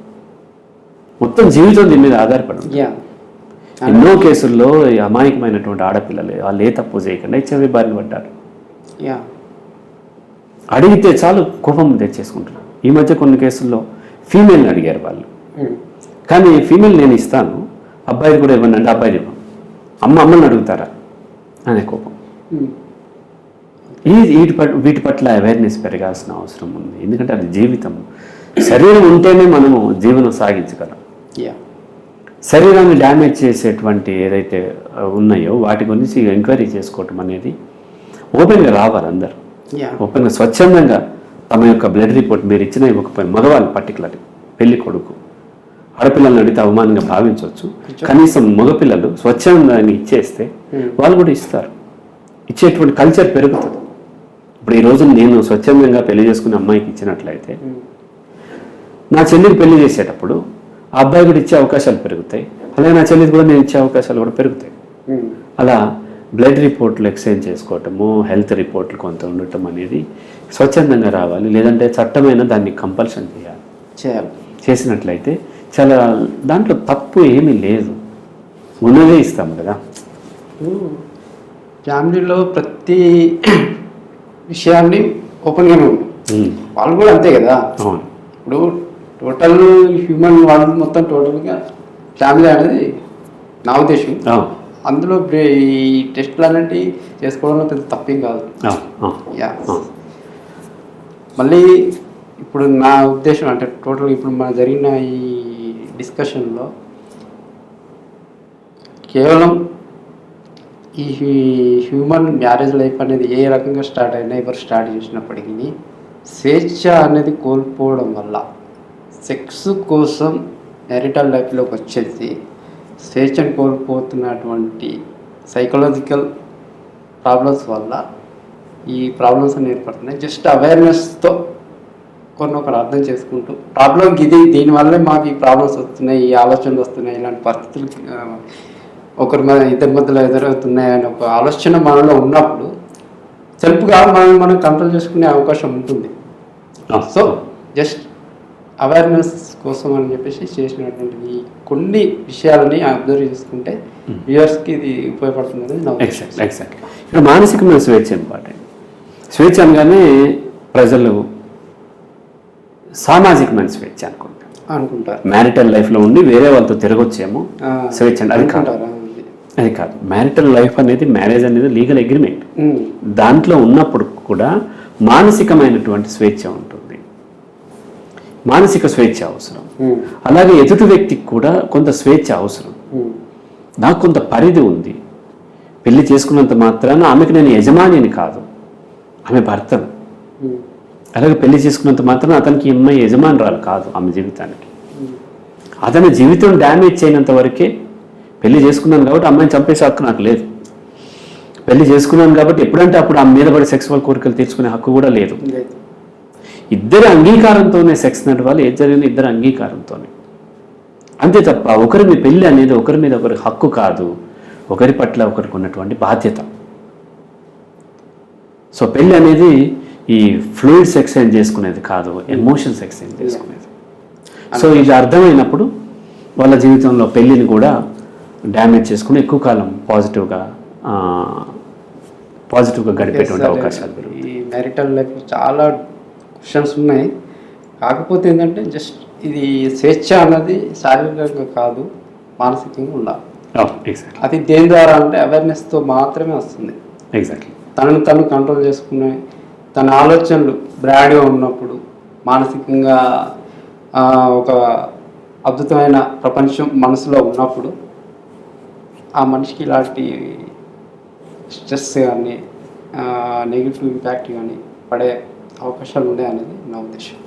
మొత్తం జీవితం దీని మీద ఆధారపడి ఎన్నో కేసుల్లో ఈ అమాయకమైనటువంటి ఆడపిల్లలు వాళ్ళు ఏ తప్పు చేయకుండా హెచ్ఐవి బారిన పడ్డారు. అడిగితే చాలు కోపం తెచ్చేసుకుంటున్నారు. ఈ మధ్య కొన్ని కేసుల్లో ఫీమేల్ని అడిగారు వాళ్ళు, కానీ ఫీమేల్ నేను ఇస్తాను, అబ్బాయిని కూడా ఇవ్వండి అంటే అబ్బాయిని ఇవ్వం, అమ్మని అడుగుతారా అనే కోపం. వీటి పట్ల అవేర్నెస్ పెరగాల్సిన అవసరం ఉంది. ఎందుకంటే అది జీవితం. శరీరం ఉంటేనే మనము జీవనం సాగించగలం. శరీరాన్ని డ్యామేజ్ చేసేటువంటి ఏదైతే ఉన్నాయో వాటి గురించి ఎంక్వైరీ చేసుకోవటం అనేది ఓపెన్గా రావాలి. అందరూ ఓపెన్గా స్వచ్ఛందంగా తమ యొక్క బ్లడ్ రిపోర్ట్ మీరు ఇచ్చిన ఇవ్వకపోయిన మగవాళ్ళు పర్టికులర్ పెళ్లి కొడుకు ఆడపిల్లలను అడిగితే అవమానంగా భావించవచ్చు. కనీసం మగపిల్లలు స్వచ్ఛందాన్ని ఇచ్చేస్తే వాళ్ళు కూడా ఇస్తారు. ఇచ్చేటువంటి కల్చర్ పెరుగుతుంది. ఇప్పుడు ఈ రోజు నేను స్వచ్ఛందంగా పెళ్లి చేసుకునే అమ్మాయికి ఇచ్చినట్లయితే నా చెల్లికి పెళ్లి చేసేటప్పుడు ఆ అబ్బాయి కూడా ఇచ్చే అవకాశాలు పెరుగుతాయి. అలాగే నా చెల్లికి కూడా నేను ఇచ్చే అవకాశాలు కూడా పెరుగుతాయి. అలా బ్లడ్ రిపోర్ట్లు ఎక్స్చేంజ్ చేసుకోవటము, హెల్త్ రిపోర్ట్లు కొంత ఉండటం అనేది స్వచ్ఛందంగా రావాలి. లేదంటే చట్టమైన దాన్ని కంపల్షన్ చేయాలి. చేసినట్లయితే చాలా దాంట్లో తప్పు ఏమీ లేదు, ఉన్నదే ఇస్తాం కదా. ఫ్యామిలీలో ప్రతి విషయాన్ని ఓపెన్గానే ఉంటుంది. వాళ్ళు కూడా అంతే కదా. అవును. ఇప్పుడు టోటల్ హ్యూమన్ వాళ్ళు మొత్తం టోటల్గా ఫ్యామిలీ అనేది నా ఉద్దేశం. అందులో ఈ టెస్ట్లు అనేవి చేసుకోవడంలో పెద్ద తప్పేం కాదు. మళ్ళీ ఇప్పుడు నా ఉద్దేశం అంటే టోటల్ ఇప్పుడు మన జరిగిన ఈ డిస్కషన్లో కేవలం ఈ హ్యూమన్ మ్యారేజ్ లైఫ్ అనేది ఏ రకంగా స్టార్ట్ అయినా ఎవరు స్టార్ట్ చేసినప్పటికీ స్వేచ్ఛ అనేది కోల్పోవడం వల్ల సెక్స్ కోసం మ్యారిటల్ లైఫ్లోకి వచ్చేసి స్వేచ్ఛను కోల్పోతున్నటువంటి సైకలాజికల్ ప్రాబ్లమ్స్ వల్ల ఈ ప్రాబ్లమ్స్ అనేవి ఏర్పడుతున్నాయి. జస్ట్ అవేర్నెస్తో ఒకరు అర్థం చేసుకుంటూ ప్రాబ్లం ఇది, దీనివల్లే మాకు ఈ ప్రాబ్లమ్స్ వస్తున్నాయి, ఈ ఆలోచనలు వస్తున్నాయి, ఇలాంటి పరిస్థితులు ఇద్దరి మధ్యలో ఎదురవుతున్నాయి అనే ఒక ఆలోచన మనలో ఉన్నప్పుడు సెల్ఫ్గా మనం కంట్రోల్ చేసుకునే అవకాశం ఉంటుంది. సో జస్ట్ అవేర్నెస్ కోసం అని చెప్పేసి చేసినటువంటి కొన్ని విషయాలని అబ్జర్వ్ చేసుకుంటే వ్యూవర్స్కి ఇది ఉపయోగపడుతుంది. ఇక్కడ మానసికమైన స్వేచ్ఛ ఇంపార్టెంట్. స్వేచ్ఛ అనగానే ప్రజలు సామాజికమైన స్వేచ్ఛ అనుకుంటారు. మ్యారిటల్ లైఫ్లో ఉండి వేరే వాళ్ళతో తిరగొచ్చేమో స్వేచ్ఛ అది కాదు. మ్యారిటల్ లైఫ్ అనేది, మ్యారేజ్ అనేది లీగల్ అగ్రిమెంట్. దాంట్లో ఉన్నప్పుడు కూడా మానసికమైనటువంటి స్వేచ్ఛ ఉంటుంది. మానసిక స్వేచ్ఛ అవసరం. అలాగే ఎదుటి వ్యక్తికి కూడా కొంత స్వేచ్ఛ అవసరం. నాకు కొంత పరిధి ఉంది. పెళ్లి చేసుకున్నంత మాత్రాన ఆమెకు నేను యజమానిని కాదు, ఆమె భర్తను. అలాగే పెళ్లి చేసుకున్నంత మాత్రాన అతనికి అమ్మాయి యజమానురాలు కాదు ఆమె జీవితానికి. అతని జీవితం డ్యామేజ్ చేయనంత వరకే పెళ్లి చేసుకున్నాను కాబట్టి అమ్మాయిని చంపేసే హక్కు నాకు లేదు. పెళ్లి చేసుకున్నాను కాబట్టి ఎప్పుడంటే అప్పుడు ఆ మీద పడి సెక్సువల్ కోరికలు తీర్చుకునే హక్కు కూడా లేదు. ఇద్దరి అంగీకారంతోనే సెక్స్ నడవాలి, ఏది జరిగిన ఇద్దరి అంగీకారంతోనే, అంతే తప్ప ఒకరి మీ పెళ్ళి అనేది ఒకరి మీద ఒకరి హక్కు కాదు, ఒకరి పట్ల ఒకరికి ఉన్నటువంటి బాధ్యత. సో పెళ్ళి అనేది ఈ ఫ్లూయిడ్స్ ఎక్స్చేంజ్ చేసుకునేది కాదు, ఎమోషన్స్ ఎక్స్చేంజ్ చేసుకునేది. సో ఇది అర్థమైనప్పుడు వాళ్ళ జీవితంలో పెళ్ళిని కూడా డ్యామేజ్ చేసుకుని ఎక్కువ కాలం పాజిటివ్గా గడిపేటువంటి అవకాశాలు. ఈ మ్యారిటల్ లైఫ్ చాలా క్వశ్చన్స్ ఉన్నాయి. కాకపోతే ఏంటంటే జస్ట్ ఇది స్వేచ్ఛ అన్నది శారీరకంగా కాదు, మానసికంగా ఉండాలి. అది దేని ద్వారా అంటే అవేర్నెస్తో మాత్రమే వస్తుంది. ఎగ్జాక్ట్లీ. తను కంట్రోల్ చేసుకునే తన ఆలోచనలు బ్రాడ్గా ఉన్నప్పుడు, మానసికంగా ఒక అద్భుతమైన ప్రపంచం మనసులో ఉన్నప్పుడు ఆ మనిషికి ఇలాంటి స్ట్రెస్ కానీ నెగిటివ్ ఇంపాక్ట్ కానీ పడే అవకాశాలు ఉన్నాయి అనేది నా ఉద్దేశం.